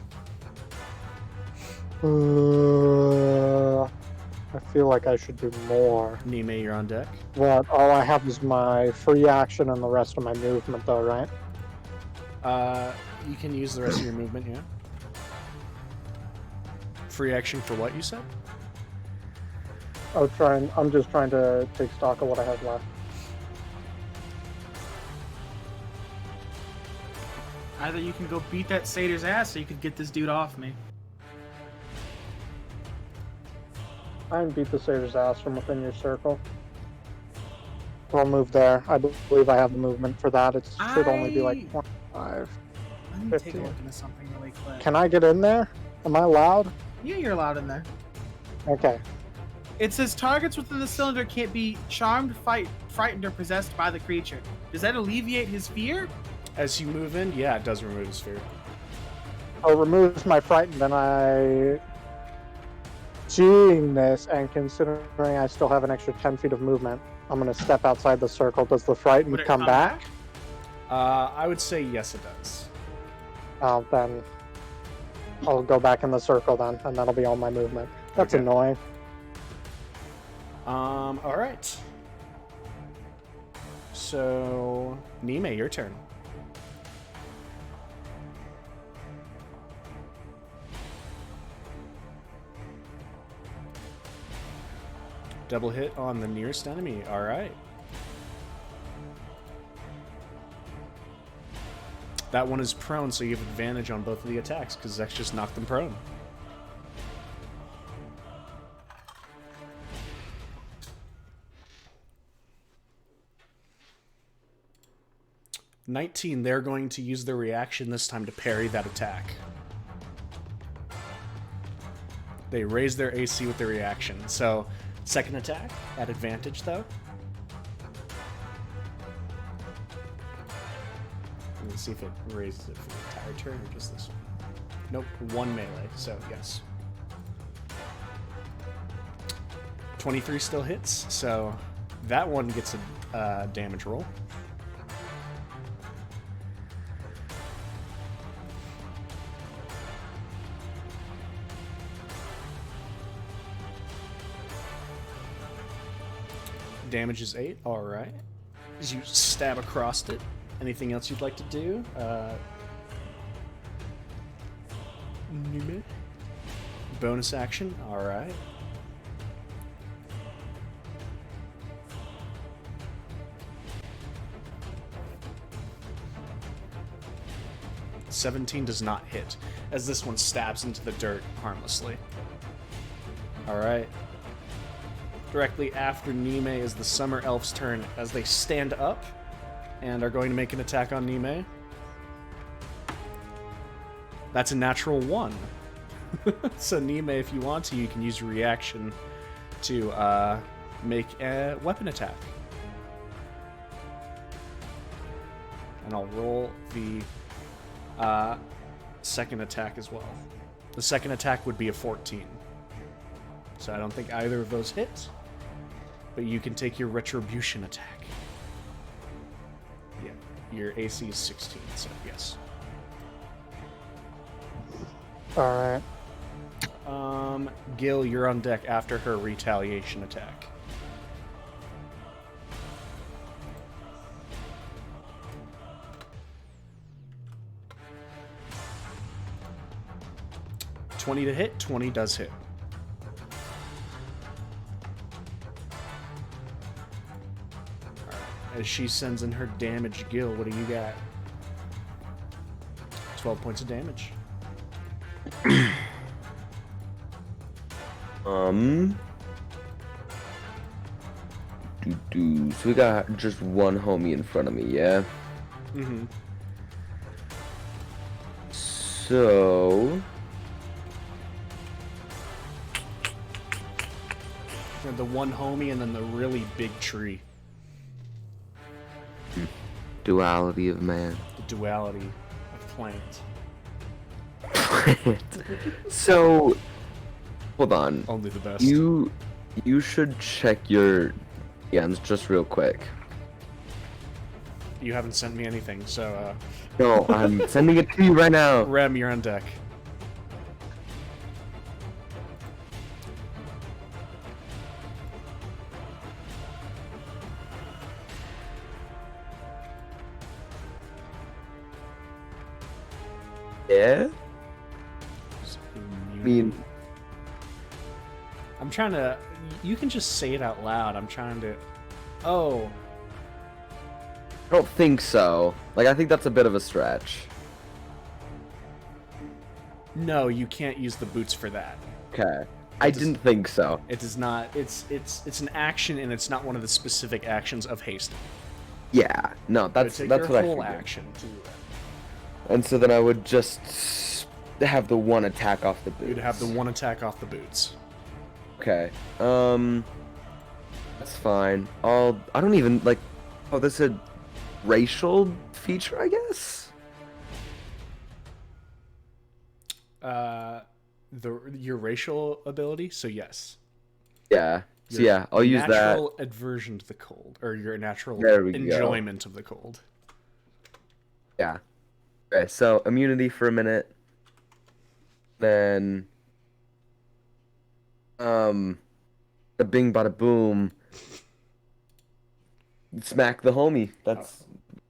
I feel like I should do more. Nime, you're on deck. But all I have is my free action and the rest of my movement, though, right? You can use the rest of your movement, yeah. Free action for what, you said? I'm just trying to take stock of what I have left. Either you can go beat that satyr's ass, or you could get this dude off me. I can beat the satyr's ass from within your circle. I'll move there. I believe I have the movement for that. It should only be like 25. Let me 50. take a look into something really quick. Can I get in there? Am I allowed? Yeah, you're allowed in there. Okay. It says targets within the cylinder can't be charmed, frightened, or possessed by the creature. Does that alleviate his fear? As you move in, yeah, it does remove his fear. I'll remove my frightened, and I... Seeing this, and considering I still have an extra 10 feet of movement, I'm going to step outside the circle. Does the frightened Would it come back? I would say yes, it does. Then I'll go back in the circle then, and that'll be all my movement. That's Okay. annoying. All right. So, Nime, your turn. Double hit on the nearest enemy. All right. That one is prone, so you have advantage on both of the attacks because Zex just knocked them prone. (19). They're going to use their reaction this time to parry that attack. They raise their AC with their reaction. So, second attack at advantage, though. Let's see if it raises it for the entire turn or just this one. Nope, one melee, so yes. 23 still hits, so that one gets a damage roll. Damage is 8, alright. As you stab across it. Anything else you'd like to do? Nume? Bonus action, alright. (17) does not hit, as this one stabs into the dirt harmlessly. Alright. Directly after Nime is the Summer Elf's turn as they stand up and are going to make an attack on Nime. That's a natural 1. So Nime, if you want to, you can use your reaction to make a weapon attack. And I'll roll the second attack as well. The second attack would be a 14. So I don't think either of those hit. But you can take your retribution attack. Yeah, your AC is 16, so yes. Alright. Gil, you're on deck after her retaliation attack. (20 to hit? 20 does hit. As she sends in her damage, Gil, what do you got? 12 points of damage. So we got just one homie in front of me, yeah? Mm-hmm. So... And the one homie and then the really big tree. Duality of man. The duality of plant. So... Hold on. Only the best. You should check your DMs just real quick. You haven't sent me anything, so No, I'm sending it to you right now. Rem, you're on deck. Yeah? I mean, I'm trying to. You can just say it out loud. I'm trying to. Oh, I don't think so. Like, I think that's a bit of a stretch. no, you can't use the boots for that. Okay. I didn't think so. It does not. It's an action, and it's not one of the specific actions of haste. Yeah. No, that's It's what your I whole figured. action to do that. And so then I would just have the one attack off the boots. You'd have the one attack off the boots. Okay. That's fine. I don't even like. Oh, this is a racial feature, I guess. Your racial ability. So yes. Yeah. So Your yeah, I'll use that. natural aversion to the cold, or your natural There we go. enjoyment of the cold. Yeah. Okay. So immunity for a minute. Then. The bing bada boom. Smack the homie. That's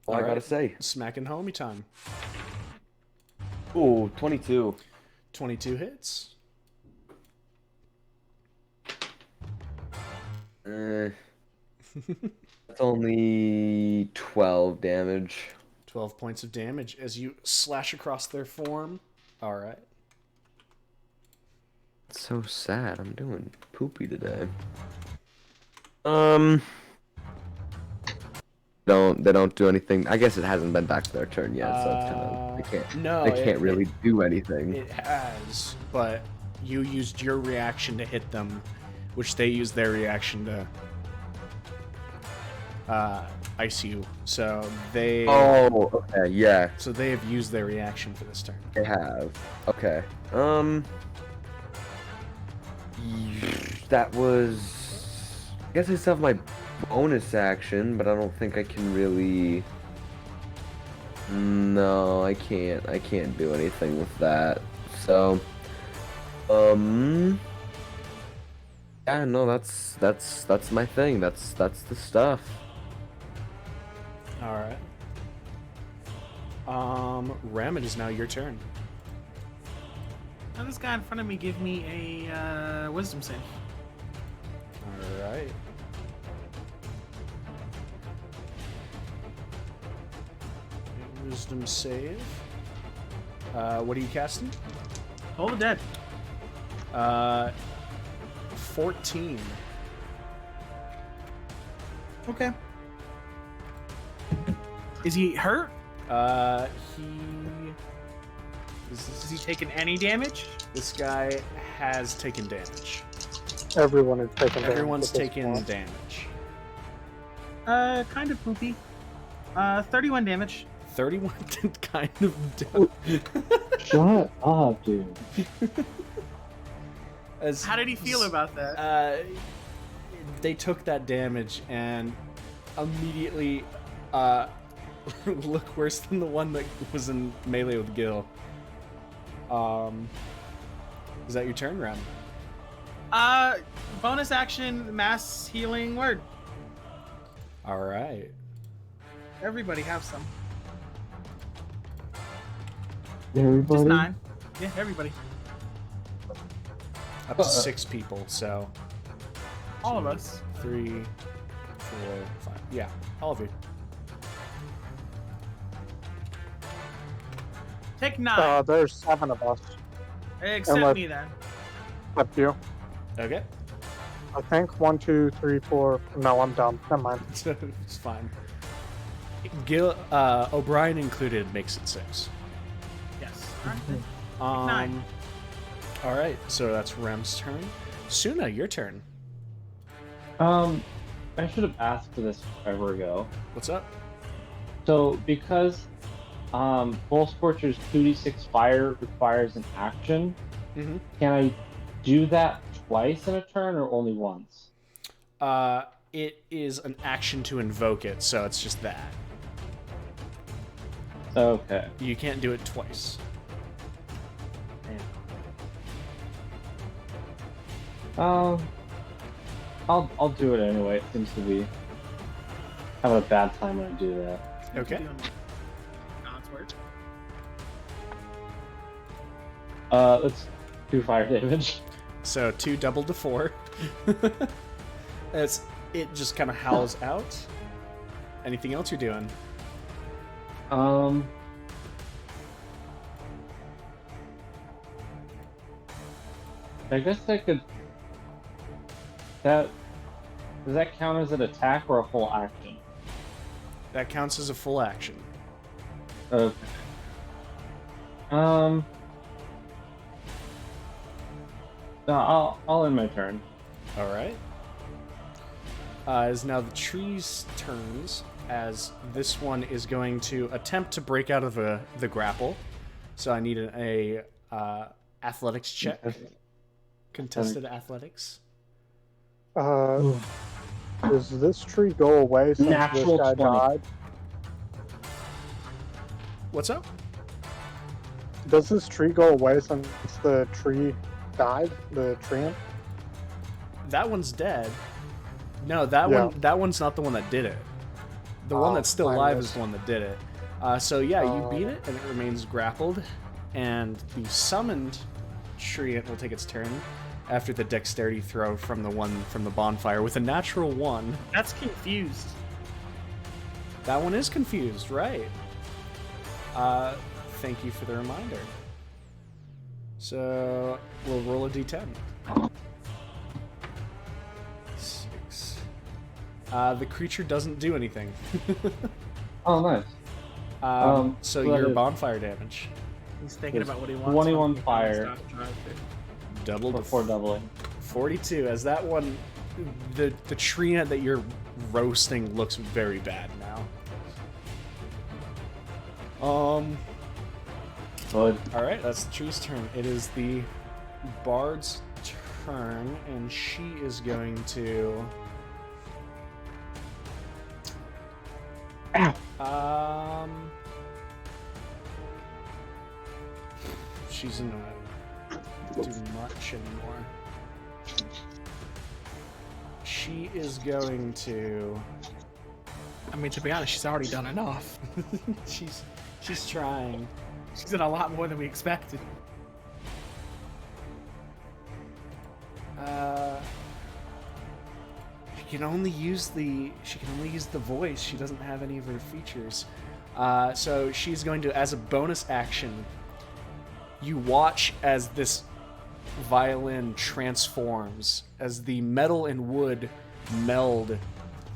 all I Alright. gotta say. Smacking homie time. Ooh, 22. 22 hits. That's only 12 damage. 12 points of damage as you slash across their form. All right. It's so sad. I'm doing poopy today. They don't do anything. I guess it hasn't been back to their turn yet, so it's kind of they can't really do anything. It has, but you used your reaction to hit them, which they used their reaction to ice you. So they. Oh, okay, yeah, So they have used their reaction for this turn. they have. Okay. That was. I guess I still have my bonus action, but I don't think I can really. No, I can't. I can't do anything with that. So. Yeah, no, that's my thing. That's the stuff. All right. Ram, it is now your turn. Now this guy in front of me give me a wisdom save. All right. Wisdom save. What are you casting? Hold the dead. 14. Okay. Is he hurt? Has he taken any damage? This guy has taken damage. Everyone is taking damage. Everyone's at this taken point. damage. Kind of poopy. 31 damage. 31 kind of damage. Shut up, dude. How did he feel about that? They took that damage and immediately look worse than the one that was in melee with Gil. Is that your turn, Ram? Bonus action, mass healing word. All right. Everybody have some. Everybody. Just 9. Yeah, everybody. Up to 6 people, so All of us. 3, 4, 5. Yeah, all of you. Take 9. There's 7 of us. Except unless- me then. Except you. Okay. I think 1, 2, 3, 4. No, I'm dumb. Never mind. It's fine. Gil, O'Brien included makes it 6. Yes. Alright. 9. All right, so that's Rem's turn. Suna, your turn. I should have asked for this forever ago. What's up? So because Bull Scorcher's 2d6 fire requires an action, Mm-hmm. can I do that twice in a turn or only once? It is an action to invoke it, so it's just that. Okay. You can't do it twice. I'll do it anyway. It seems to be having a bad time when I do that. Okay. God's work. Let's do fire damage. So 2 doubled to 4. It just kind of howls out. Anything else you're doing? I guess I could. Does that count as an attack or a full action? That counts as a full action. Okay. No, I'll end my turn. All right. Is now the tree's turns, as this one is going to attempt to break out of the grapple. So I need a athletics check. Contested athletics. Does this tree go away since Natural this guy 20. died? What's up? Does this tree go away since the tree died? The treant? That one's dead. No, that Yeah. one's not the one that did it. The one Oh, that's still I alive missed. is the one that did it. So yeah, you beat it, and it remains grappled. And the summoned treant will take its turn after the dexterity throw from the one from the bonfire with a natural 1. That's confused. That one is confused, right? Thank you for the reminder. So we'll roll a d10. 6. The creature doesn't do anything. Oh, nice. So that your is- bonfire damage He's thinking It's about what he wants. 21 when he fire. stops driving. doubled to Before doubling. 42. As that one, the tree that you're roasting looks very bad now. Good. All right, that's the tree's turn. It is the bard's turn, and she is going to. She's not do much anymore. She is going to. I mean, to be honest, she's already done enough. She's trying. She's done a lot more than we expected. She can only use the voice. She doesn't have any of her features. So she's going to, as a bonus action, you watch as this violin transforms, as the metal and wood meld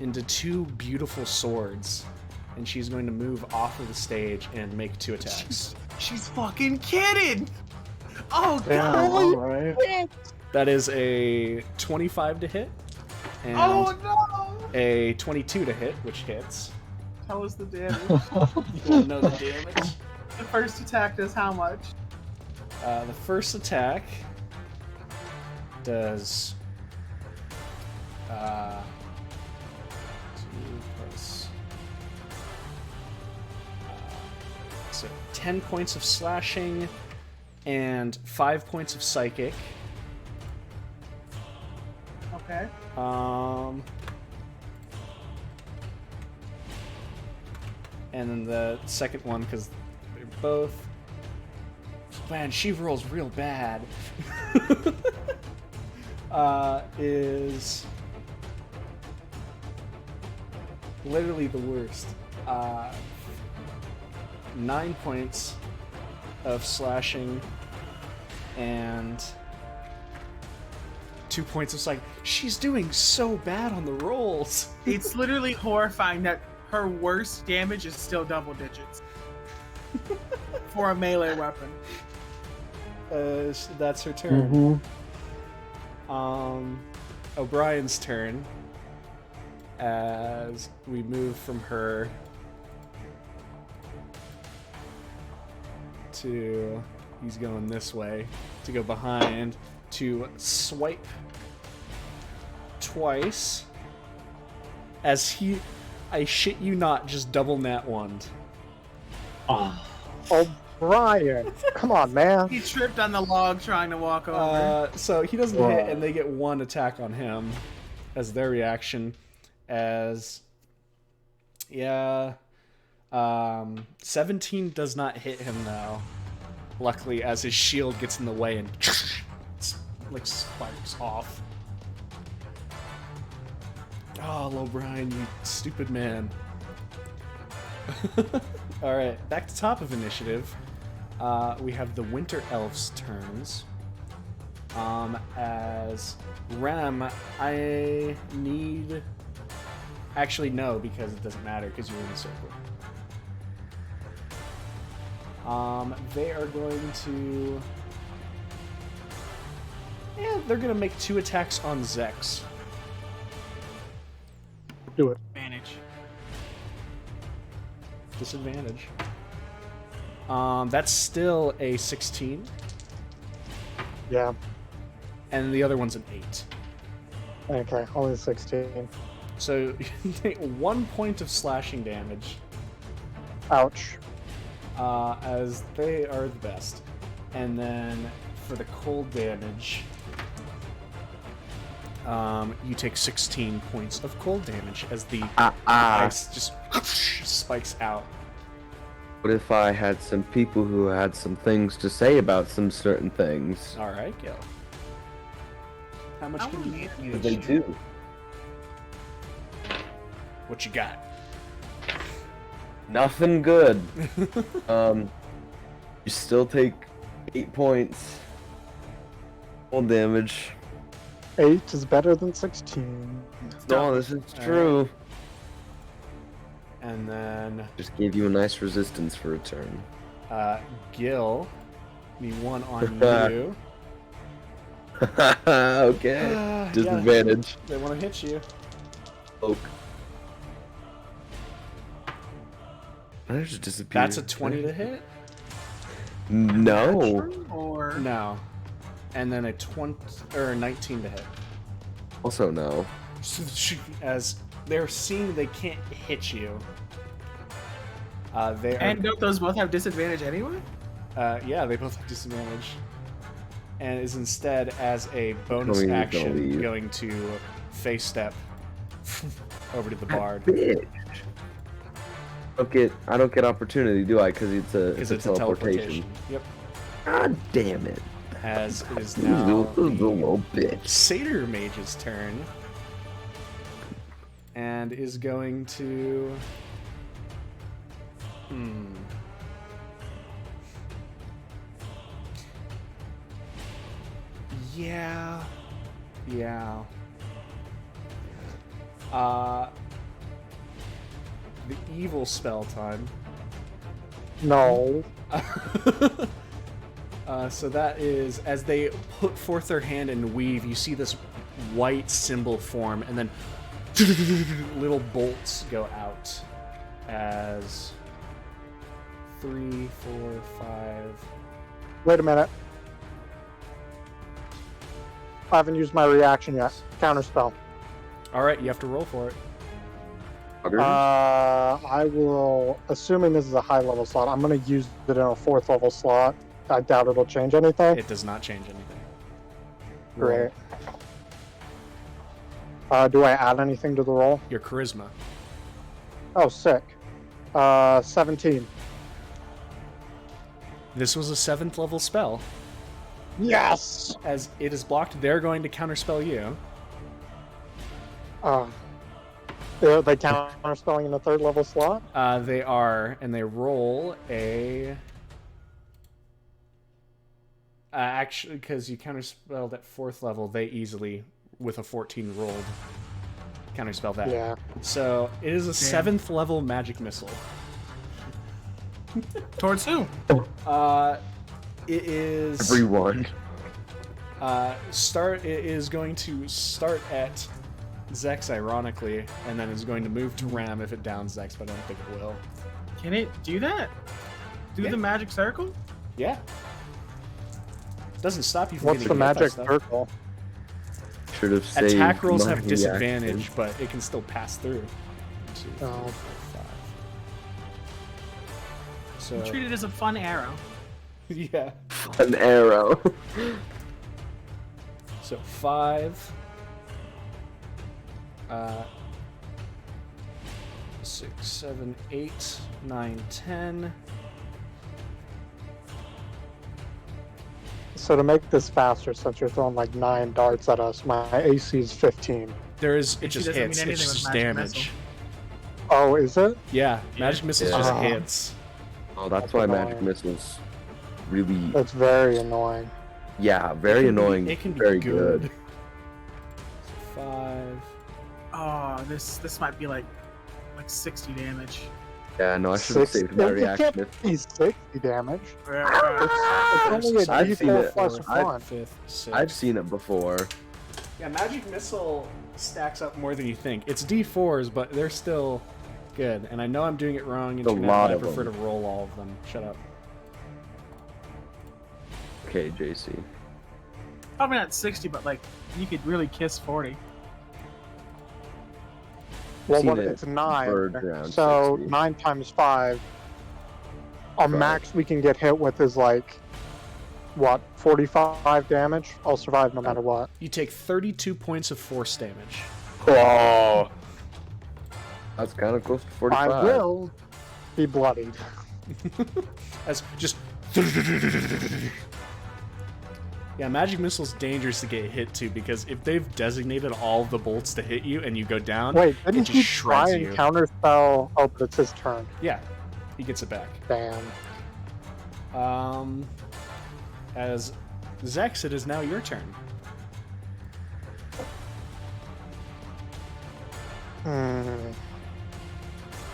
into 2 beautiful swords, and she's going to move off of the stage and make 2 attacks. She's fucking kidding! Oh, Yeah, God! alright. That is a 25 to hit, and Oh, no! a 22 to hit, which hits. Tell us the damage. You want to know the damage? The first attack does how much? The first attack does 2 plus so 10 points of slashing and 5 points of psychic. Okay. And then the second one, because they're both. Man, she rolls real bad. Is literally the worst. 9 points of slashing and 2 points of psychic. She's doing so bad on the rolls. It's literally horrifying that her worst damage is still double digits. For a melee weapon. That's her turn. Mm-hmm. O'Brien's turn. As we move from her to, he's going this way, to go behind, to swipe twice. As he, I shit you not, just double nat one. Oh, O'Brien, come on, man. He tripped on the log trying to walk over. So he doesn't hit, and they get one attack on him as their reaction. As 17 does not hit him though. Luckily, as his shield gets in the way and like sparks off. Oh, O'Brien, you stupid man. Alright, back to top of initiative. We have the Winter Elves' turns. As Rem, I need... Actually, no, because it doesn't matter, because you're in the circle. They are going to... Yeah, they're going to make 2 attacks on Zex. Do it. Advantage. Disadvantage. That's still a 16. Yeah. And the other one's an 8. Okay, only 16. So you take 1 point of slashing damage, Ouch. as they are the best. And then for the cold damage, you take 16 points of cold damage as the ice just spikes out. What if I had some people who had some things to say about some certain things? All right, Gil. How much I can want you to What they do? What you got? Nothing good. You still take 8 points. Full damage. 8 is better than 16. No, this is true. And then Just gave you a nice resistance for a turn. Gil, me 1 on you. Okay. Yeah, Disadvantage. they want to hit you. Oak. I just disappeared. That's a 20 to hit? No. Or No. And then a 20 or a 19 to hit. Also no. As they're seeing they can't hit you. They are, and don't those both have disadvantage anyway? yeah, they both have disadvantage. And is instead, as a bonus Going to action, leave. going to face step over to the bard. Bitch. I don't get opportunity, do I? Because it's a Because it's a teleportation. Yep. God damn it. As it is You now little bitch. Satyr Mage's turn. And is going to... Yeah. Yeah. The evil spell time. No. So that is, as they put forth their hand and weave, you see this white symbol form, and then little bolts go out as 3, 4, 5. Wait a minute. I haven't used my reaction yet. Counterspell. All right, you have to roll for it. I will, assuming this is a high level slot, I'm going to use it in a 4th level slot. I doubt it'll change anything. It does not change anything. Great. Do I add anything to the roll? Your charisma. Oh, sick. 17. This was a 7th level spell. Yes! As it is blocked, they're going to counterspell you. Are they counterspelling in a 3rd level slot? They are, and they roll a... actually, because you counterspelled at 4th level, they easily, with a 14 rolled, counterspell that. Yeah. So, it is a 7th level magic missile. Towards who? It is... Everyone. It is going to start at Zex, ironically, and then is going to move to Ram if it downs Zex, but I don't think it will. Can it do that? Do Yeah. the magic circle? Yeah. Doesn't stop you from What's getting the hit by magic stuff. circle? Should have saved Attack rolls my have disadvantage, reaction. but it can still pass through. 2, 3, Oh. 4, 5. So Treat it as a fun arrow. yeah. An arrow. So 5. 6, 7, 8, 9, 10. So to make this faster, since you're throwing like 9 darts at us, my AC is 15. There is it AC just doesn't hits. mean It's anything with just magic damage. missile. Oh, is it? Yeah, magic missiles Yeah. just Ah. hits. Oh, that's why magic missiles really, That's very annoying. yeah, very annoying. It can be very good. good. 5. Oh, this might be like 60 damage. Yeah, no, I should have saved my It reaction. can't be 60 damage. It's Yeah, only a I've seen D4 it. plus I've- 1. 5th, 6th. I've seen it before. Yeah, magic missile stacks up more than you think. It's D4s, but they're still good. And I know I'm doing it wrong, and A lot I of prefer them. to roll all of them. Shut up. Okay, JC. probably not 60, but like you could really kiss 40. Well, seen what, it it's 9. bird around So 60. 9 times 5. A Right. max we can get hit with is like, what, 45 damage? I'll survive no matter what. You take 32 points of force damage. Oh, that's kind of close to 45. I will be bloodied. As just. Yeah, magic missile's dangerous to get hit to because if they've designated all of the bolts to hit you and you go down, Wait, it didn't just he shreds try and you. counterspell? Oh, but it's his turn. Yeah, he gets it back. Damn. As Zex, it is now your turn.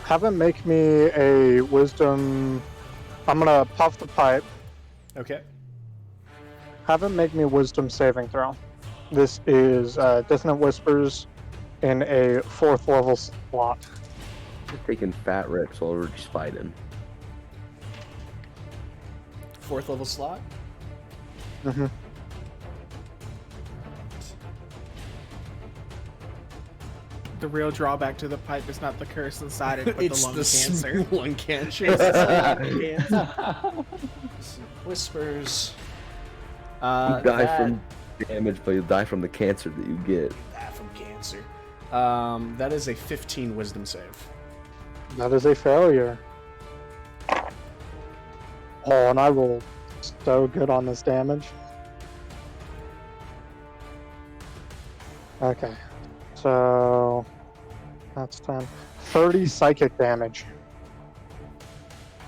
Have him make me a wisdom. I'm gonna puff the pipe. Okay. Have him make me a wisdom saving throw. This is Dissonant Whispers in a 4th level slot. Just taking fat rips while we're just fighting. 4th level slot. Mm-hmm. The real drawback to the pipe is not the curse inside it, but It's the lung the cancer. lung cancer. Whispers. You die from damage, but you die from the cancer that you get. From cancer. That is a 15 wisdom save. That is a failure. Oh, and I rolled so good on this damage. Okay. So that's 10. 30 psychic damage.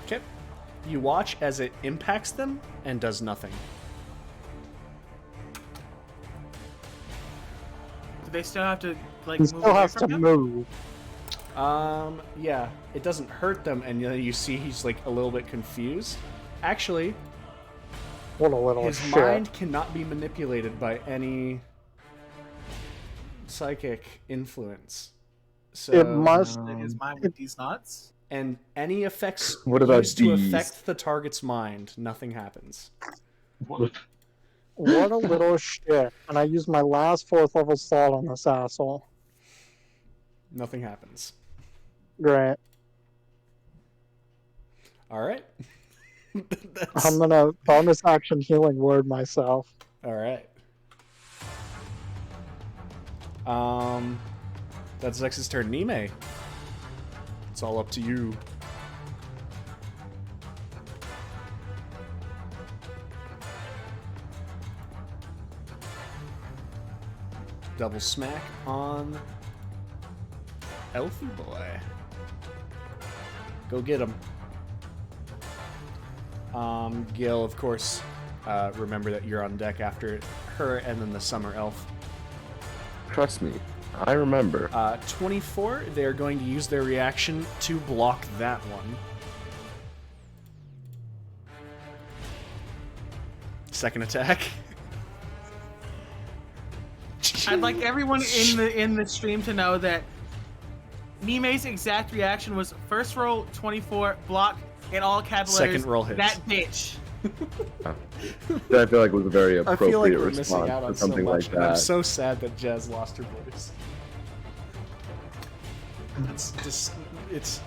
Okay. You watch as it impacts them and does nothing. Do they still have to like He move still away has to from him? move. Yeah, it doesn't hurt them, and you see he's like a little bit confused. Actually, What a little his shit. mind cannot be manipulated by any psychic influence. So It must. His mind with these nuts. and any effects What about used to these? affect the target's mind, nothing happens. What a little shit. And I used my last 4th level slot on this asshole. Nothing happens. Great. All right. I'm gonna bonus action healing word myself. All right. That's Zex's turn. Nime. It's all up to you. Double smack on Elfie Boy. Go get him. Gil, of course, remember that you're on deck after her and then the summer elf. Trust me, I remember. 24, they're going to use their reaction to block that one. Second attack. I'd like everyone in the stream to know that Nime's exact reaction was first roll 24 block in all capital letters. Second roll hits. That bitch. I feel like it was a very I appropriate feel like we're response missing out on for so something much, like and I'm that. so sad that Jazz lost her voice. It's just, it's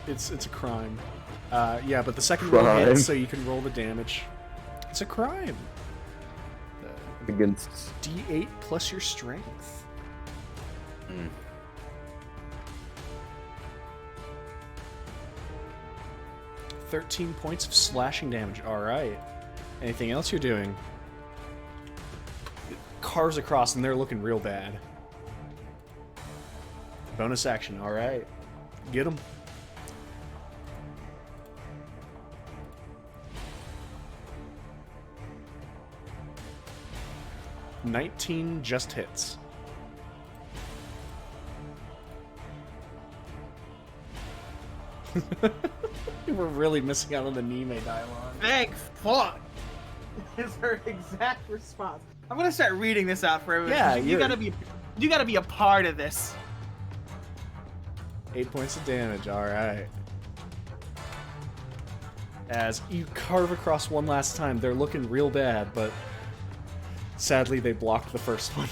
a crime. Yeah, but the second roll Crime. hits, so you can roll the damage. It's a crime. Against. D8 plus your strength. 13 points of slashing damage. All right. Anything else you're doing? It carves across, and they're looking real bad. Bonus action. All right. Get them. $19 just hits. We're really missing out on the Nime dialogue. Thank fuck. Is her exact response. I'm gonna start reading this out for everyone. Yeah, you gotta be a part of this. 8 points of damage, alright. As you carve across one last time, they're looking real bad, but sadly they blocked the first one.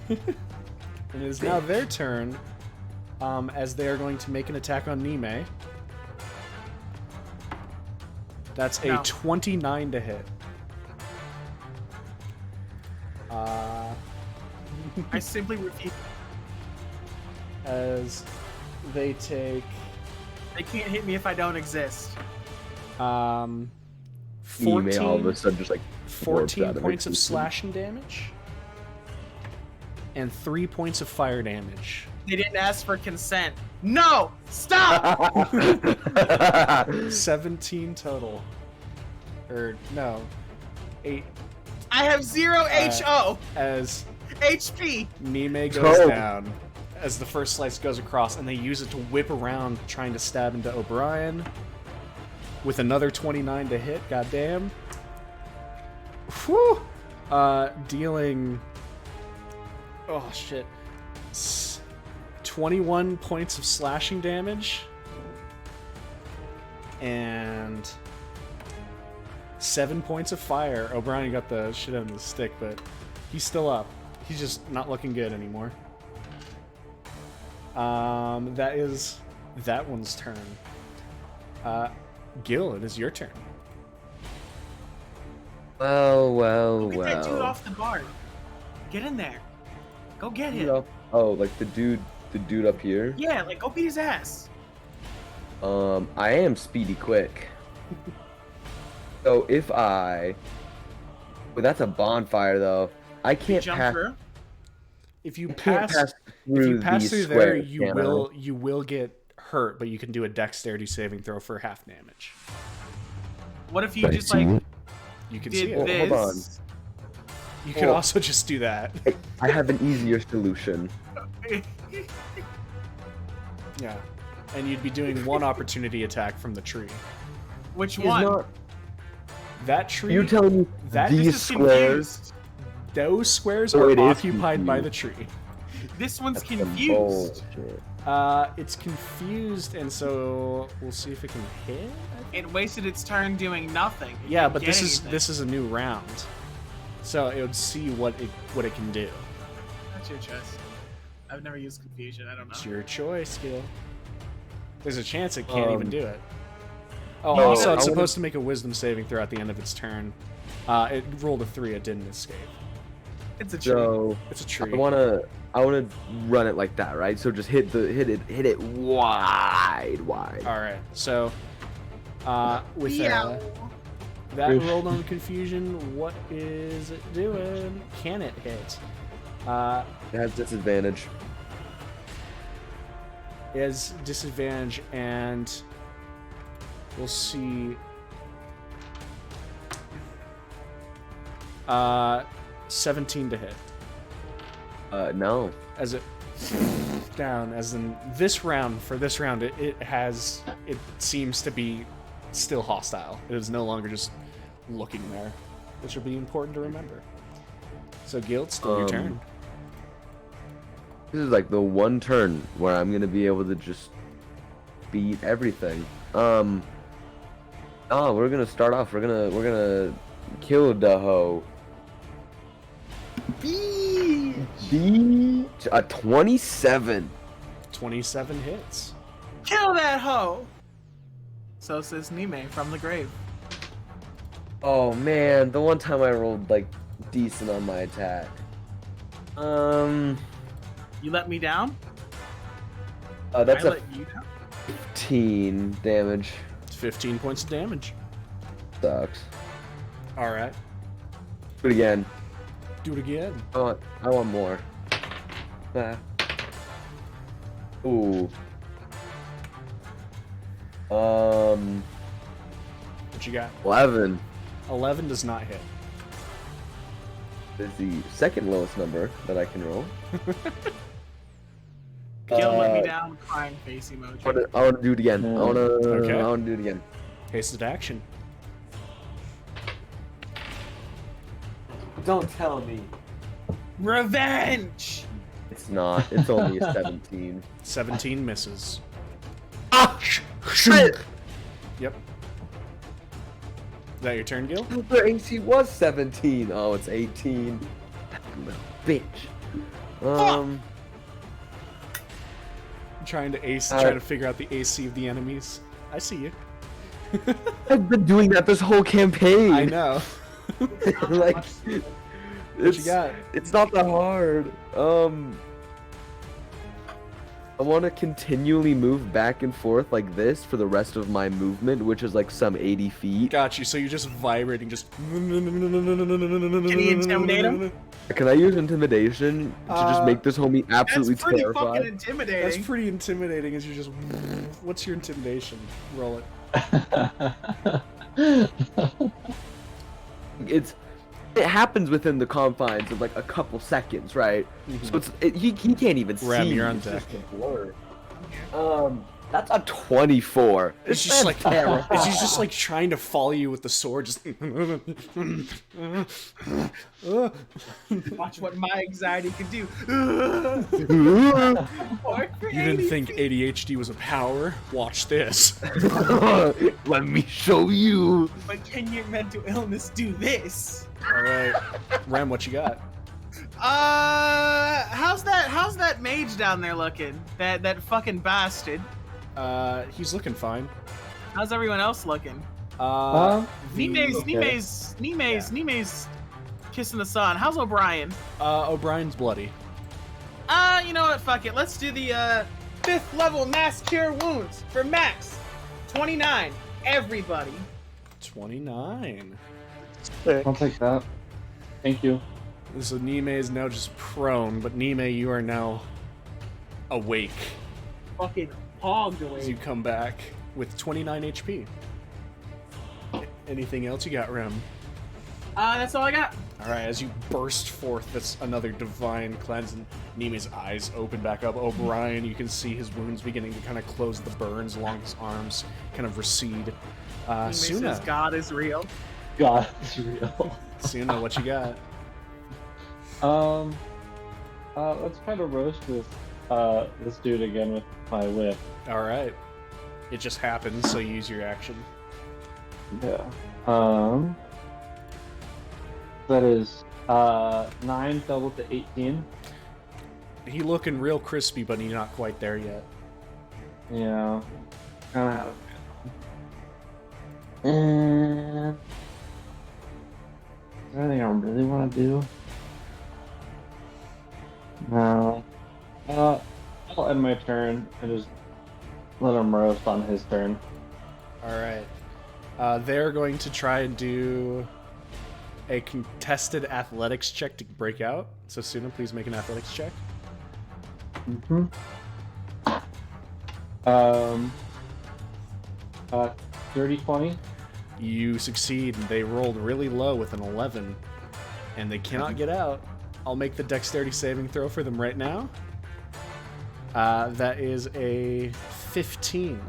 And it is now their turn, as they are going to make an attack on Nime. That's a 29 to hit. I simply refuse. As they take They can't hit me if I don't exist. 14, Email all of a sudden just like 14 points of slashing damage and 3 points of fire damage. They didn't ask for consent. No! Stop! 17 total. Or no, 8. I have 0 HO! As HP! Nime goes Oh. down, as the first slice goes across, and they use it to whip around, trying to stab into O'Brien. With another 29 to hit, goddamn. Whew! Dealing... Oh, shit. 21 points of slashing damage. And 7 points of fire. O'Brien got the shit out of the stick, but he's still up. He's just not looking good anymore. That is that one's turn. Gil, it is your turn. Well. Get that dude off the bar. Get in there. Go get him. Oh, like the dude up here? Yeah, like go beat his ass. I am speedy quick. So if I... Well, that's a bonfire, though. I can't Jump pass... through. If you I can't pass, pass if you through pass these through there, squares, you can I? will get hurt, but you can do a dexterity saving throw for half damage. What if you Can I just see like it? You can see did it. this? Hold on. You could Oh. also just do that. I have an easier solution. Yeah. And you'd be doing one opportunity attack from the tree. Which He's one? not... That tree, You're telling me That This these is squares... confused. those squares Oh, are it is occupied by the tree. This one's That's some confused. bullshit. It's confused, and so we'll see if it can hit. It wasted its turn doing nothing. It Yeah, didn't but get this anything. is a new round, so it would see what it can do. That's your choice. I've never used confusion. I don't know. It's your choice, Gil. There's a chance it can't even do it. Oh, No, also, it's I supposed to make a wisdom saving throw at the end of its turn. It rolled a 3. It didn't escape. It's a tree. So It's a tree. I wanna run it like that, right? So just hit it wide. All right. So, with Yeah. that Oof. rolled on confusion, what is it doing? Can it hit? It has disadvantage. It has disadvantage, and we'll see. 17 to hit. No. As it down, as in this round, for this round, it seems to be still hostile. It is no longer just looking there, which will be important to remember. So, Gil, it's still your turn. This is like the one turn where I'm gonna be able to just beat everything. Oh, we're gonna start off. We're gonna kill the hoe. Beat a 27. 27 hits. Kill that hoe! So says Nime from the grave. Oh man, the one time I rolled like decent on my attack. You let me down? That's I a let you down? 15 damage. It's 15 points of damage. Sucks. All right. Do it again. Do it again. I want more. Ah. Ooh. What you got? 11 11 does not hit. is the second lowest number that I can roll. Gil let me down, crying face emoji. I want to do it again. Yeah. I want Okay. to do it again. Hasted action. Don't tell me. Revenge! It's not. It's only a 17. 17 misses. Ah! Shit! Yep. Is that your turn, Gil? The AC was 17. Oh, it's 18. That little bitch. Trying to figure out the AC of the enemies. I see you. I've been doing that this whole campaign. I know. Like, What it's, you got? it's not that hard. I want to continually move back and forth like this for the rest of my movement, which is like some 80 feet. Got you. So you're just vibrating, just. Can you intimidate him? Can I use intimidation to just make this homie absolutely That's pretty fucking terrified? intimidating. That's pretty intimidating. As you just. What's your intimidation? Roll it. It happens within the confines of like a couple seconds, right? So he can't even Ram, see. you're on It's deck. just a blur. That's a 24. It's just like terrible. he's just like trying to follow you with the sword. Just. Watch what my anxiety can do. You didn't think ADHD was a power? Watch this. Let me show you. But can your mental illness do this? All right, Ram, what you got? How's that mage down there looking? That fucking bastard. He's looking fine. How's everyone else looking? Nime's kissing the sun. How's O'Brien? O'Brien's bloody. You know what? Fuck it. Let's do the 5th level mass cure wounds for max 29. Everybody. 29. I'll take that. Thank you. So Nime is now just prone, but Nime, you are now awake Fucking hogged as you away. come back with 29 HP. Anything else you got, Rem? That's all I got. All right, as you burst forth, that's another divine cleanse, and Nime's eyes open back up. O'Brien, you can see his wounds beginning to kind of close, the burns along his arms kind of recede. Nime says Suna, God is real. God, it's real. Suna, what you got? Let's try to roast this dude again with my whip. All right, it just happens, so you use your action. Yeah. That is 9 doubled to 18. He looking real crispy, but he's not quite there yet. Yeah. Kind of. And is there anything I really want to do? No. I'll end my turn and just let him roast on his turn. All right. They're going to try and do a contested athletics check to break out. So Suna, please make an athletics check. Mm-hmm. 30-20. You succeed. They rolled really low with an 11, and they cannot get out. I'll make the dexterity saving throw for them right now. That is a 15.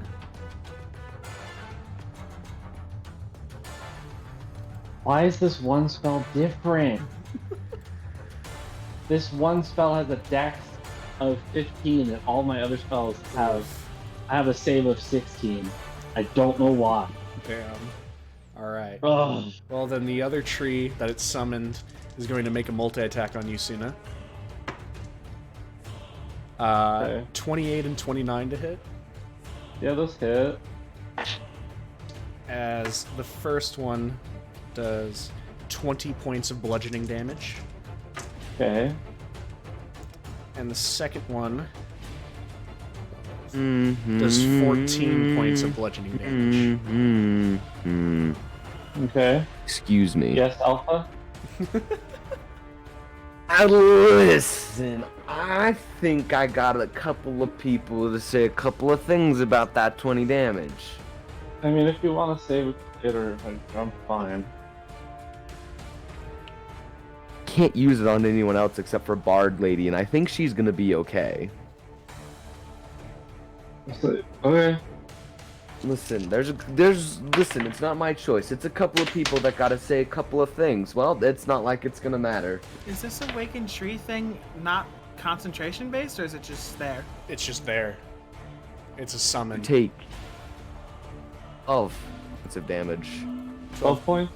Why is this one spell different? This one spell has a dex of 15 and all my other spells have a save of 16. I don't know why. Damn. All right. Ugh. Well, then the other tree that it's summoned is going to make a multi-attack on you, Suna. Okay. 28 and 29 to hit. Yeah, those hit. as the first one does 20 points of bludgeoning damage, Okay. and the second one Mm-hmm. does 14 points of bludgeoning damage. Mm-hmm. Okay. Excuse me. Yes, Alpha? Listen, I think I got a couple of people to say a couple of things about that 20 damage. I mean, if you want to save it or I'm fine. Can't use it on anyone else except for Bard Lady, and I think she's gonna be okay. Okay. Listen, listen, it's not my choice. It's a couple of people that gotta say a couple of things. Well, it's not like it's gonna matter. Is this awakened tree thing not concentration based, or is it just there? It's just there. It's a summon. Take 12 points of damage. 12 points?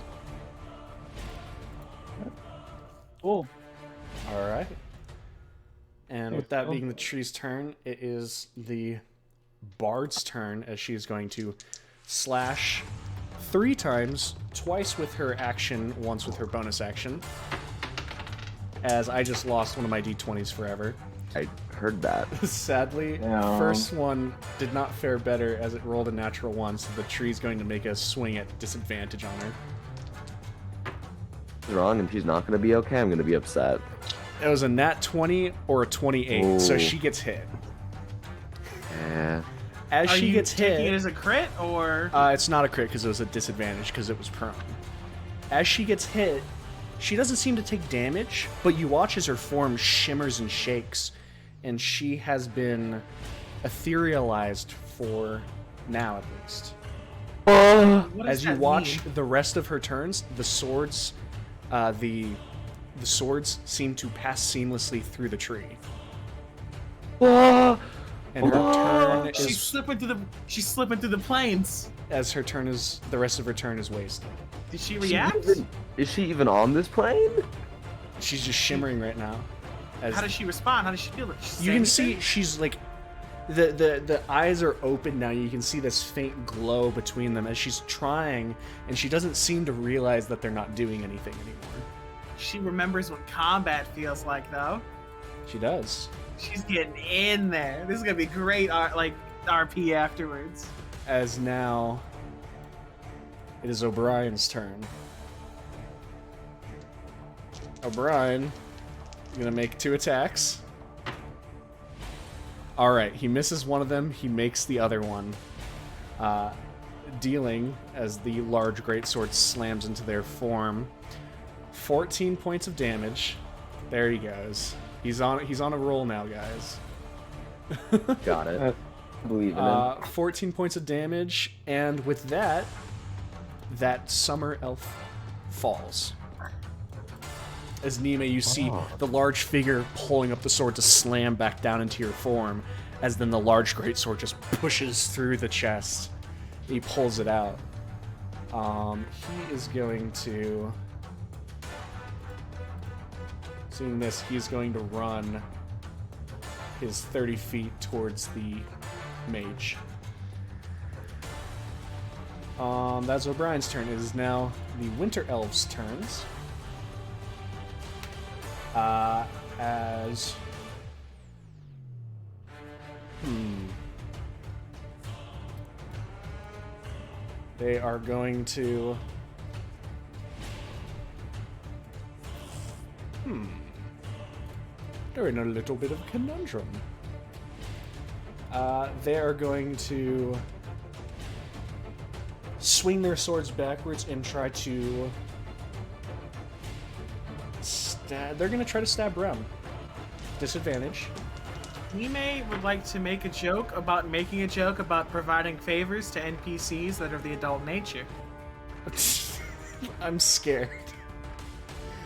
Cool. All right. And with that being the tree's turn, it is the Bard's turn, as she is going to slash 3 times, twice with her action, once with her bonus action. As I just lost one of my d20s forever. I heard that. Sadly, Yeah. first one did not fare better as it rolled a natural 1, so the tree's going to make a swing at disadvantage on her. Wrong, and she's not gonna be okay. I'm gonna be upset. It was a nat 20 or a 28, so Ooh. she gets hit. Yeah. As Are she you gets taking hit, it as a crit, or it's not a crit because it was a disadvantage because it was prone. As she gets hit, she doesn't seem to take damage, but you watch as her form shimmers and shakes, and she has been etherealized for now at least. what does As you that watch mean? the rest of her turns, the swords, the swords seem to pass seamlessly through the tree, and her turn She's is slipping through the plains. as her turn is the rest of her turn is wasted. Did she react? Is she even on this plane? She's just shimmering right now. As How does she respond? How does she feel it? She you can say see, anything? she's like, the eyes are open now. You can see this faint glow between them as she's trying, and she doesn't seem to realize that they're not doing anything anymore. She remembers what combat feels like, though. She does. She's getting in there. This is gonna be great, RP afterwards. As now, it is O'Brien's turn. O'Brien, gonna make 2 attacks. Alright, he misses one of them, he makes the other one. Dealing, as the large greatsword slams into their form, 14 points of damage. There he goes. He's on a roll now, guys. Got it. Believe in him. 14 points of damage, and with that, that summer elf falls. As Nime, you see the large figure pulling up the sword to slam back down into your form, as then the large greatsword just pushes through the chest. He pulls it out. He is going to... Seeing this, he's going to run his 30 feet towards the mage. That's O'Brien's turn. It is now the Winter Elves' turns. As... They are going to... They're in a little bit of a conundrum. They are going to swing their swords backwards and try to stab. They're going to try to stab Rem. Disadvantage. Nime would like to make a joke about making a joke about providing favors to NPCs that are the adult nature. I'm scared.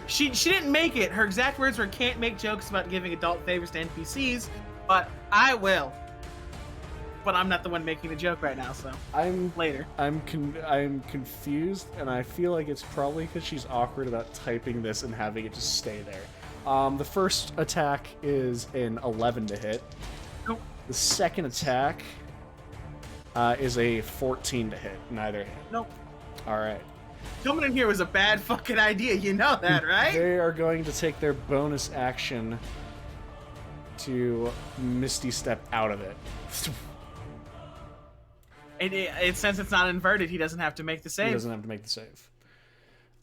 She didn't make it. Her exact words were, "Can't make jokes about giving adult favors to NPCs," but I will. But I'm not the one making the joke right now, so later. I'm confused, and I feel like it's probably because she's awkward about typing this and having it just stay there. The first attack is an 11 to hit. Nope. The second attack is a 14 to hit. Neither hit. Nope. All right. Coming in here was a bad fucking idea. You know that, right? They are going to take their bonus action to Misty Step out of it. Since it's not inverted, he doesn't have to make the save. He doesn't have to make the save.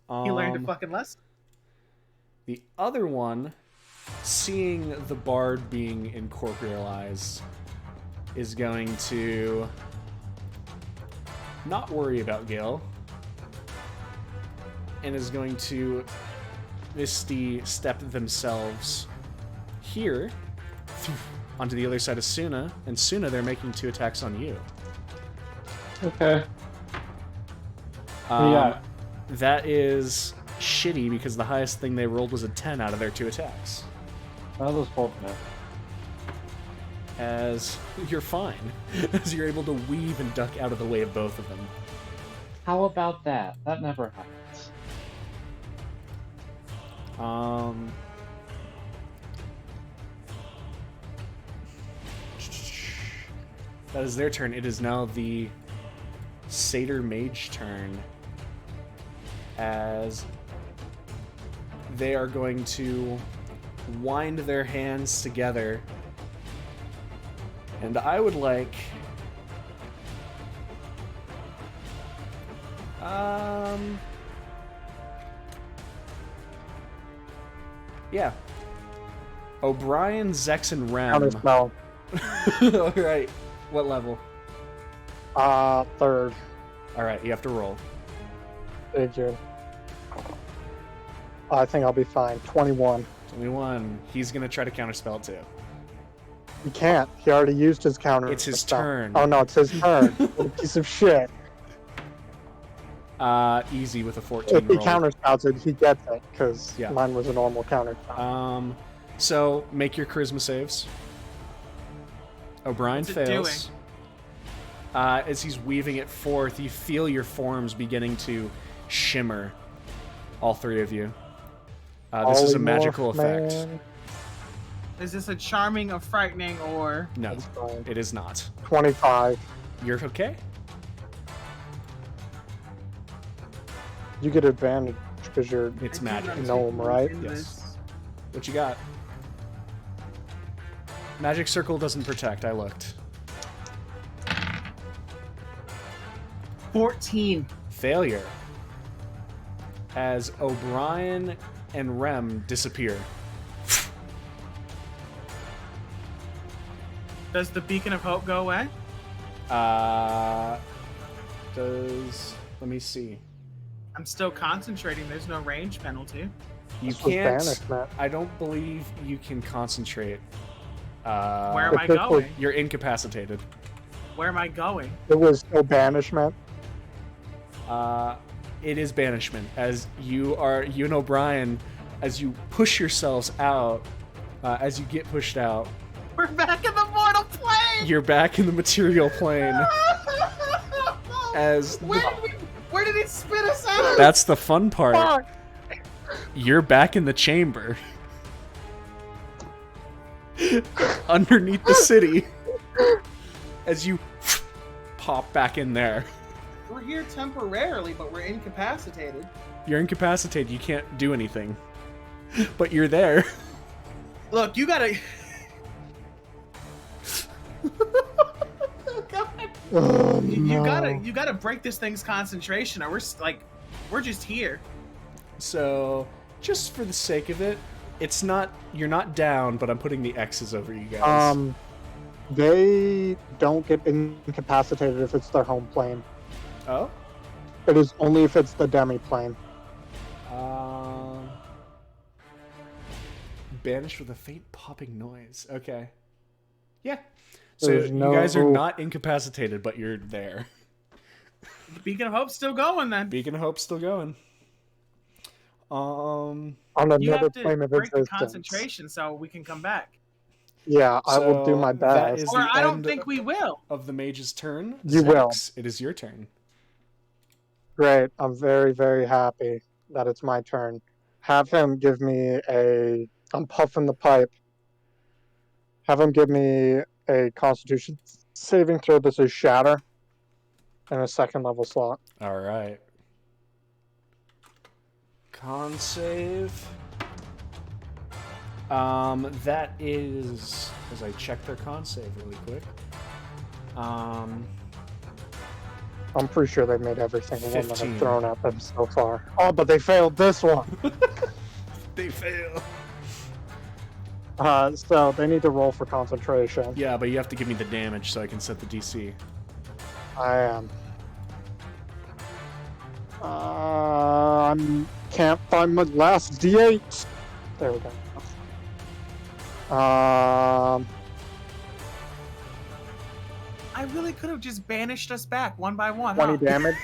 He learned a fucking lesson. The other one, seeing the bard being incorporealized, is going to not worry about Gale and is going to Misty Step themselves here onto the other side of Suna, and Suna, they're making 2 attacks on you. Okay. Yeah. That is shitty because the highest thing they rolled was a 10 out of their 2 attacks. That was fortunate. As you're fine, as you're able to weave and duck out of the way of both of them. How about that? That never happens. That is their turn. It is now the Satyr Mage turn, as they are going to wind their hands together, and I would like yeah, O'Brien, Zex, and Rem. Counterspell. All right, what level? 3rd. All right, you have to roll. Thank you. I think I'll be fine. 21. 21. He's gonna try to counterspell too. He can't. He already used his counter. It's his spell. turn. Oh no, it's his turn. What a piece of shit. Easy with a 14 If he roll. counterspells it, he gets it, because Yeah. mine was a normal counterspell. So make your charisma saves. O'Brien What's it fails. As he's weaving it forth, you feel your forms beginning to shimmer. All 3 of you. This is a magical effect. Man. Is this a charming, a frightening, or... No, That's fine. it is not. 25. You're okay? You get advantage because you're It's I do magic. not Gnome, take right? in Yes. this. What you got? Magic Circle doesn't protect, I looked. 14. Failure. As O'Brien and Rem disappear. Does the Beacon of Hope go away? Let me see. I'm still concentrating. There's no range penalty. You This was can't. banishment. I don't believe you can concentrate. Where am I If this was- going? You're incapacitated. Where am I going? It was no banishment. It is banishment, as you and O'Brien, as you push yourselves out, as you get pushed out, We're back in the mortal plane! you're back in the material plane. As Where did he spit us out? that's the fun part. You're back in the chamber. Underneath the city. As you pop back in there. We're here temporarily, but we're incapacitated. You're incapacitated, you can't do anything. But you're there. Look, you gotta... God. Oh, You no. gotta break this thing's concentration, or we're just here. So, just for the sake of it, it's not, you're not down, but I'm putting the X's over you guys. They don't get incapacitated if it's their home plane. Oh? It is only if it's the demi-plane. Banished with a faint popping noise. Okay. Yeah. So There's you guys are no- not incapacitated, but you're there. The Beacon of Hope's still going then. Beacon of Hope's still going. On You another have to plane of break the existence. concentration so we can come back. Yeah, I will do So my that best. is Or the I don't end think we will. of the mage's turn. You will. Zex, it is your turn. Great. I'm very, very happy that it's my turn. Have him give me a... I'm puffing the pipe. Have him give me a Constitution saving throw. This is Shatter. in a second level slot. All right. Con save. That is, as I check their con save really quick. I'm pretty sure they've made every single one that 15. I've thrown at them so far. Oh, but they failed this one. They fail. So they need to roll for concentration. Yeah, but you have to give me the damage so I can set the DC. I am. I can't find my last D8. There we go. I really could have just banished us back one by one. 20 huh? damage.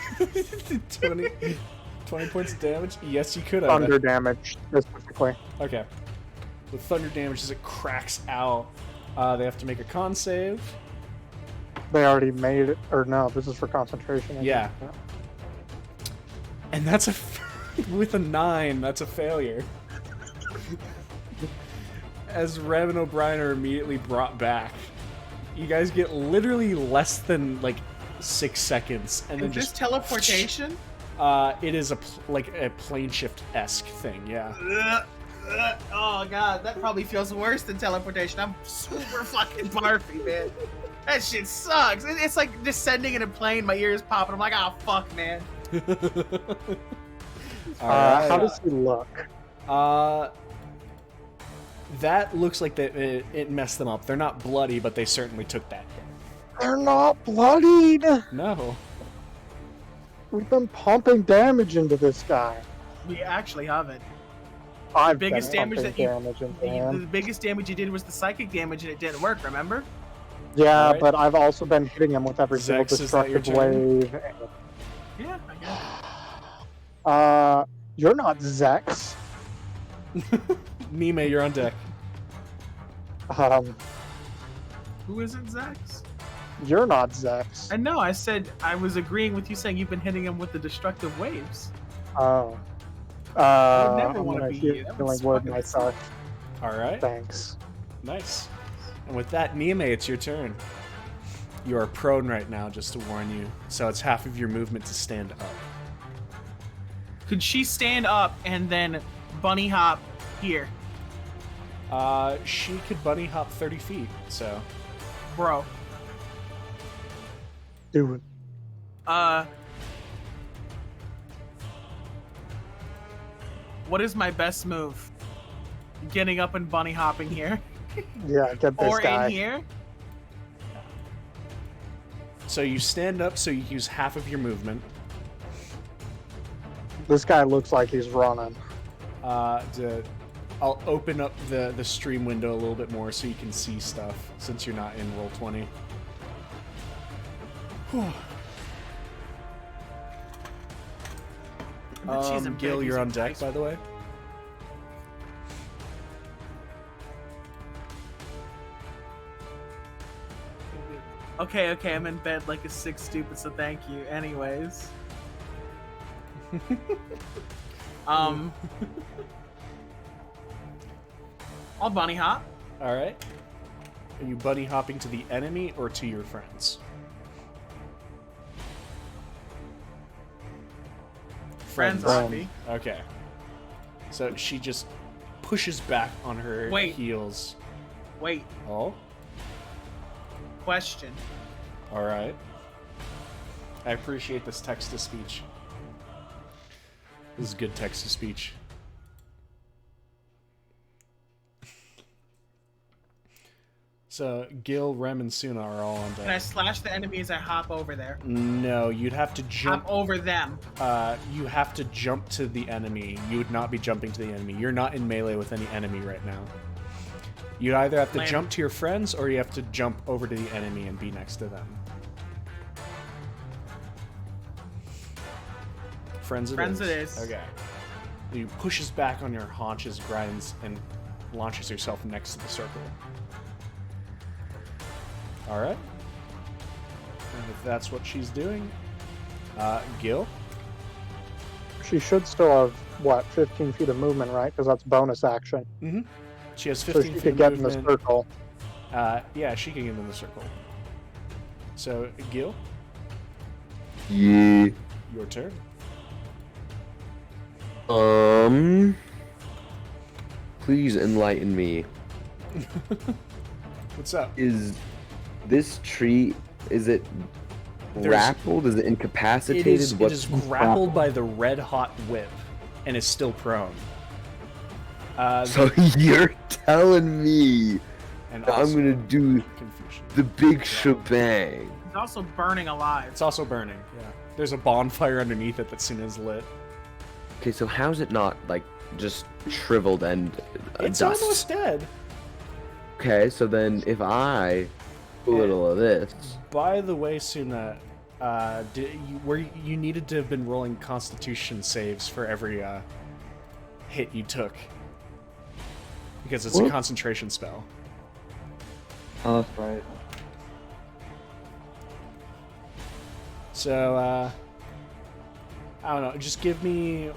20 points of damage? Yes, you could have. Thunder damage, specifically. Okay. With thunder damage, as it cracks out, they have to make a con save. They already made it. Or no, this is for concentration. Yeah. And that's with a 9, that's a failure. As Rem and O'Brien are immediately brought back, you guys get literally less than like 6 seconds, and then Is this just teleportation? it is like a plane shift-esque thing, yeah. Oh god, that probably feels worse than teleportation. I'm super fucking barfy, man. That shit sucks. It's like descending in a plane. My ears popping. I'm like, oh fuck, man. How does he look? That looks like that it messed them up. They're not bloody, but they certainly took that hit. They're not bloodied. No. We've been pumping damage into this guy. We actually haven't. I've biggest been damage pumping that you- damage into The him. biggest damage you did was the psychic damage, and it didn't work. Remember? Yeah, Alright. but I've also been hitting him with every single Zex, is that your destructive turn? wave. Yeah, I guess. You're not Zex. Mime, you're on deck. Who isn't Zax? You're not Zex. I know. I said I was agreeing with you, saying you've been hitting him with the destructive waves. Oh. I would never I'm wanna gonna be heal you. That healing would word fucking myself. Alright. Thanks. Nice. And with that, Mime, it's your turn. You are prone right now, just to warn you. So it's half of your movement to stand up. Could she stand up and then bunny hop here, She could bunny hop 30 feet, so... bro? Dude. What is my best move? Getting up and bunny hopping here, Yeah, get this or guy. in here? So you stand up, so you use half of your movement. This guy looks like he's running. I'll open up the stream window a little bit more so you can see stuff, since you're not in Roll20. She's a Gil, big you're on piece of deck, ice. by the way. Okay, I'm in bed like a sick stupid, so thank you. Anyways. I'll bunny hop. Alright. Are you bunny hopping to the enemy or to your friends? Friends, Friends. happy. Okay. So she just pushes back on her Wait. heels. Wait, Oh, question. alright. I appreciate this text-to-speech. This is good text-to-speech. So, Gil, Rem, and Suna are all on Can I deck. slash the enemy as I hop over there? No, you'd have to Hop jump. over them. You have to jump to the enemy. You would not be jumping to the enemy. You're not in melee with any enemy right now. You either have to Land. jump to your friends, or you have to jump over to the enemy and be next to them. Friends it Friends is. it is. Okay. You pushes back on your haunches, grinds, and launches herself next to the circle. Alright. And if that's what she's doing, Gil? She should still have, what, 15 feet of movement, right? Because that's bonus action. Mm-hmm. She has So 15 she feet could of get in the movement. circle. Yeah, she can get in the circle. So, Gil? Yeah. Your turn. Please enlighten me. What's up? Is this tree, is it grappled? Is it incapacitated? It is grappled by the red hot whip and is still prone. So you're telling me And that I'm also gonna do confusion. the big shebang? It's also burning alive. It's also burning. Yeah. There's a bonfire underneath it that soon is lit. Okay, so how's it not like just shriveled and It's dust? almost dead. Okay, so then if I do a little of this, By the way, Suna, you needed to have been rolling Constitution saves for every hit you took, because it's a What? concentration spell. Oh, that's right. So I don't know. Just give me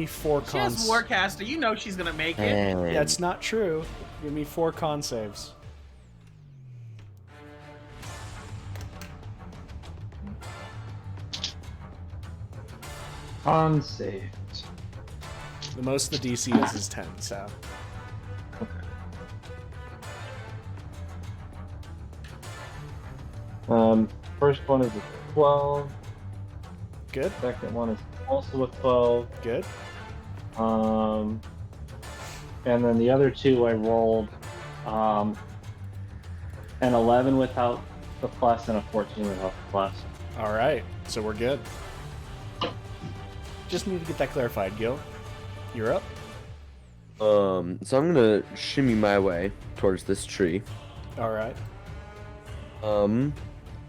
4 She has cons. Warcaster. You know she's gonna make it. and That's not true. Give me 4 con saves. On saved. The most the DC is 10. So First one is a 12. good. Second one is also a 12. Good. And then the other two I rolled an 11 without the plus and a 14 without the plus. All right. So we're good. Just need to get that clarified, Gil. You're up. so I'm gonna shimmy my way towards this tree. All right.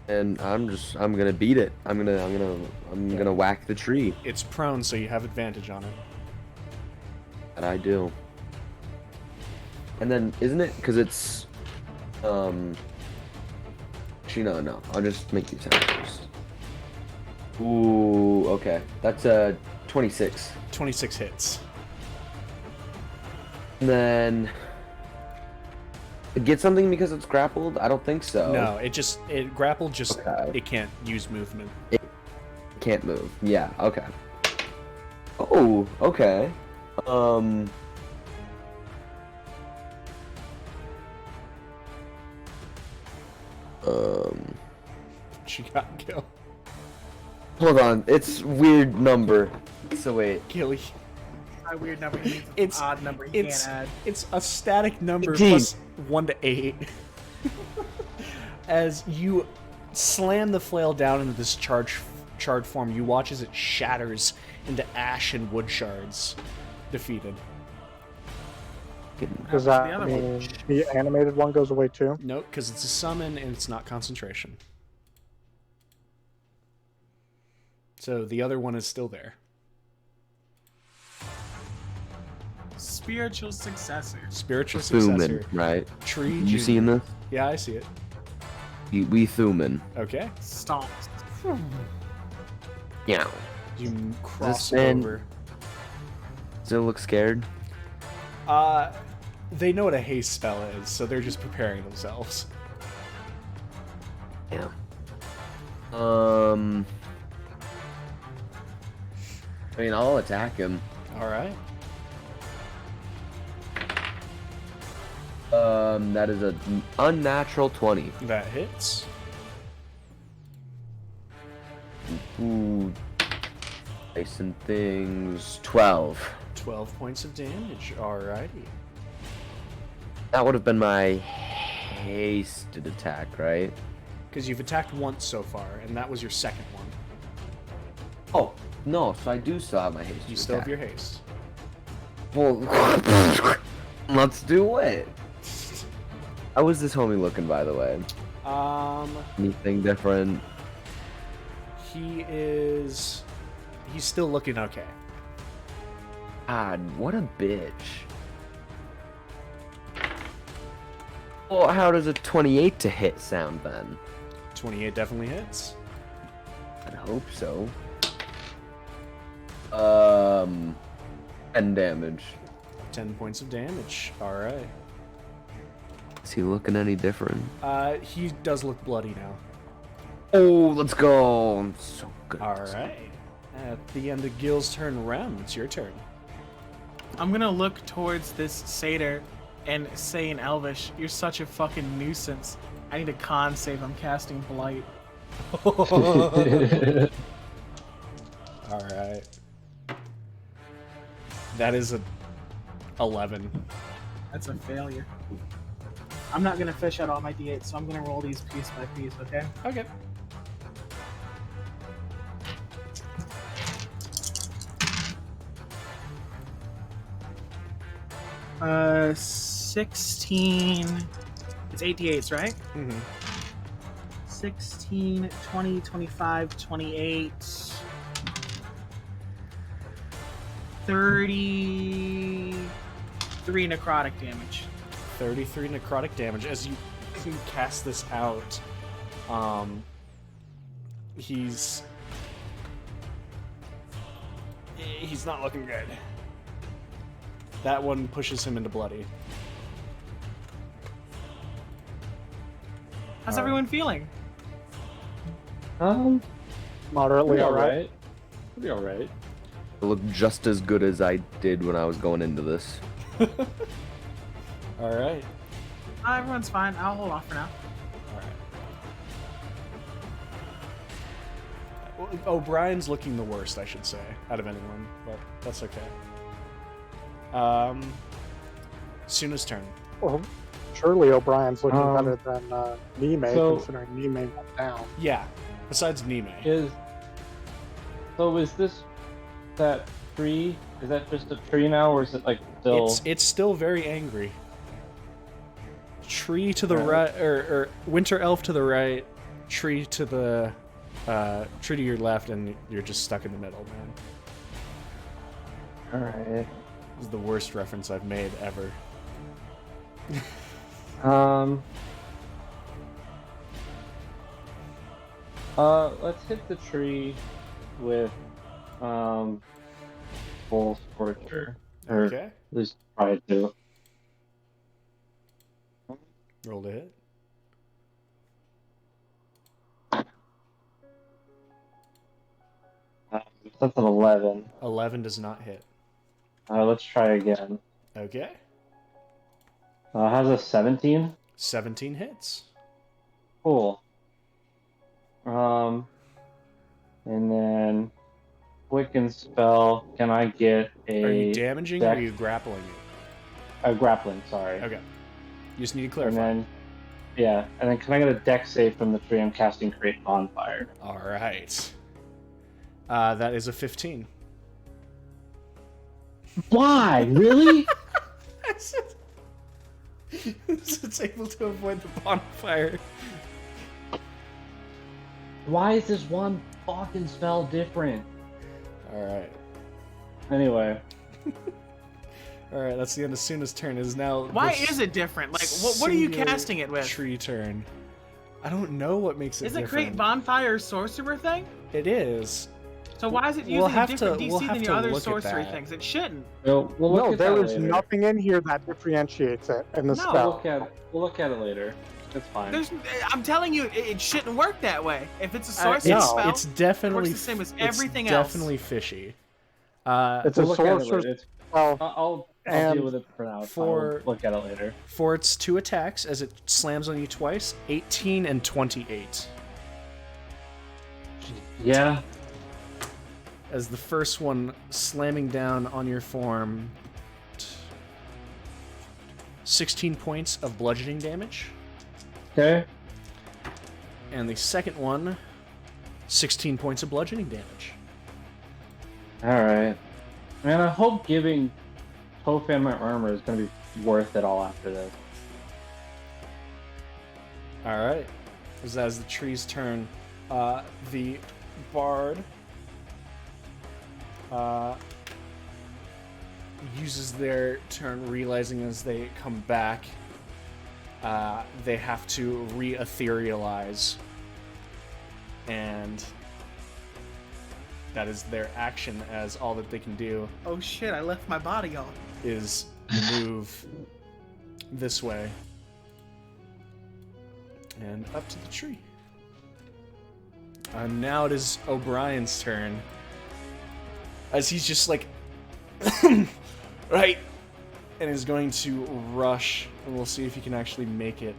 And I'm gonna beat it. I'm gonna whack the tree. It's prone, so you have advantage on it. That I do. And then isn't it because it's actually no. I'll just make these sound first. Ooh, okay. That's 26. 26 hits. And then get something because it's grappled? I don't think so. No, it grappled. Just Okay. it can't use movement. Can't move. Yeah, okay. Oh, okay. She got Gil. Hold on. It's weird number. So wait. Gilly. A weird number. He needs an It's odd number. He it's can't add. it's a static number 18. plus 1 to 8. As you slam the flail down into this charred form, you watch as it shatters into ash and wood shards. Defeated. Does the that other mean the animated one goes away too? Nope, because it's a summon and it's not concentration. So the other one is still there. Spiritual successor. Spiritual Thuman, successor. right? Tree. You Junior. seeing this? Yeah, I see it. We Thuman. Okay. Stomps. Yeah. You cross man- over. Still look scared? They know what a haste spell is, so they're just preparing themselves. Yeah. I mean, I'll attack him. All right. That is an unnatural 20. That hits. Ooh. Dice and things. 12. 12 points of damage. Alrighty. That would have been my hasted attack, right? Because you've attacked once so far, and that was your second one. Oh, no, so I do still have my haste. You still have your haste. Well, let's do it. How was this homie looking, by the way? Anything different? He's still looking okay. God, what a bitch. Well, how does a 28 to hit sound then? 28 definitely hits. I'd hope so. 10 damage. 10 points of damage. Alright. Is he looking any different? He does look bloody now. Oh, let's go. I'm so good. All right. At the end of Gil's turn, Rem, it's your turn. I'm gonna look towards this satyr and say in Elvish, "You're such a fucking nuisance. I need a con save. I'm casting Blight." All right. That is a 11. That's a failure. I'm not gonna fish out all my d8s, so I'm gonna roll these piece by piece. Okay. Okay. Uh, 16. It's 8 d8s, right? Mm-hmm. 16, 20, 25, 28, 33 necrotic damage. 33 necrotic damage. As you cast this out, he's not looking good. That one pushes him into bloody. How's everyone feeling? Moderately alright. Pretty alright. I look just as good as I did when I was going into this. All right. Everyone's fine. I'll hold off for now. All right. Well, O'Brien's looking the worst, I should say, out of anyone, but that's okay. Suna's turn. Well, surely O'Brien's looking better than Nime, so- considering Nime went down. Yeah, besides Nime. Is this that tree? Is that just a tree now, or is it like still? It's still very angry. Tree to the right, or winter elf to the right, tree to the tree to your left, and you're just stuck in the middle, man. Alright. This is the worst reference I've made ever. Let's hit the tree with full scorcher. Or Okay. at least try to. Roll to hit. That's an 11. 11 does not hit. Let's try again. Okay. How's a 17? 17 hits. Cool. And then Quicken spell. Can I get a? Are you damaging or are you grappling it? Grappling. Sorry. Okay. You just need to And clarify. then, yeah. And then can I get a dex save from the tree I'm casting? Create bonfire. All right. That is a 15. Why? Really? It's able to avoid the bonfire. Why is this one fucking spell different? All right. Anyway. All right, that's the end of Suna's turn. It is now. Why the is it different? Like, what are you singular casting it with? Tree turn. I don't know what makes it Is it different. create bonfire sorcerer thing? It is. So why is it We'll using a have different to- DC we'll have than to your other look at sorcery that. things? It shouldn't. We'll look No, at there that is later. nothing in here that differentiates it in the No. spell. We'll look at it later. It's fine. I'm telling you, it shouldn't work that way. If it's a It's, sorcery no. spell, it's definitely it works the same as it's everything else. definitely fishy. It's We'll a look at it sorcerer's later. spell. I'll And deal with it for now. It's fine. for- We'll look at it later. For its 2 attacks, as it slams on you twice, 18 and 28. Yeah. As the first one slamming down on your form, 16 points of bludgeoning damage. Okay. And the second one, 16 points of bludgeoning damage. Alright. Man, I hope giving Tofan my armor is going to be worth it all after this. Alright. As that is the tree's turn, the bard uses their turn, realizing as they come back, they have to re-etherealize. And that is their action, as all that they can do Oh shit! I left my body on. is move this way and up to the tree. Now it is O'Brien's turn. As he's just like, right, and is going to rush, and we'll see if he can actually make it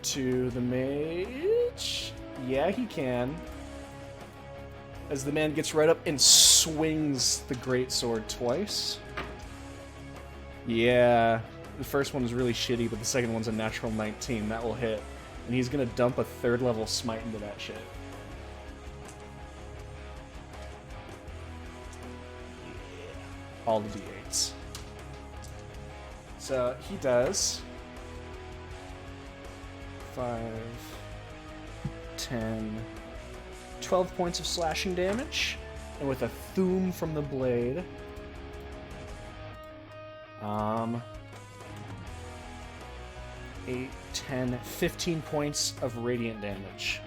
to the mage. Yeah, he can. As the man gets right up and swings the greatsword twice. Yeah, the first one is really shitty, but the second one's a natural 19. That will hit. And he's gonna dump a 3rd level smite into that shit. All the d8s. So he does 5, 10, 12 points of slashing damage, and with a thoom from the blade, 8, 10, 15 points of radiant damage.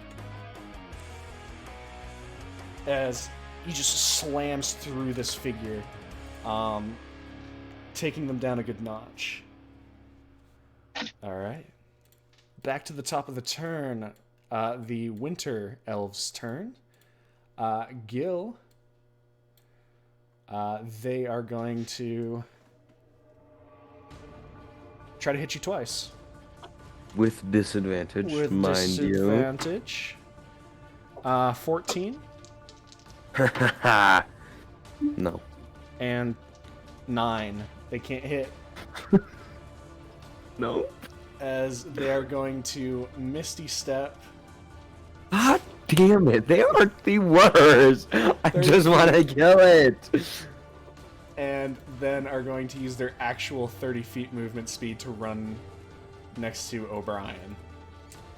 As he just slams through this figure, taking them down a good notch. Alright. Back to the top of the turn. The Winter Elves' turn. Gil. They are going to try to hit you twice. With disadvantage, With mind disadvantage. 14 you. No. and 9. They can't hit. No. As they are going to Misty Step. God damn it, they are the worst. I just want to kill it. And then are going to use their actual 30 feet movement speed to run next to O'Brien.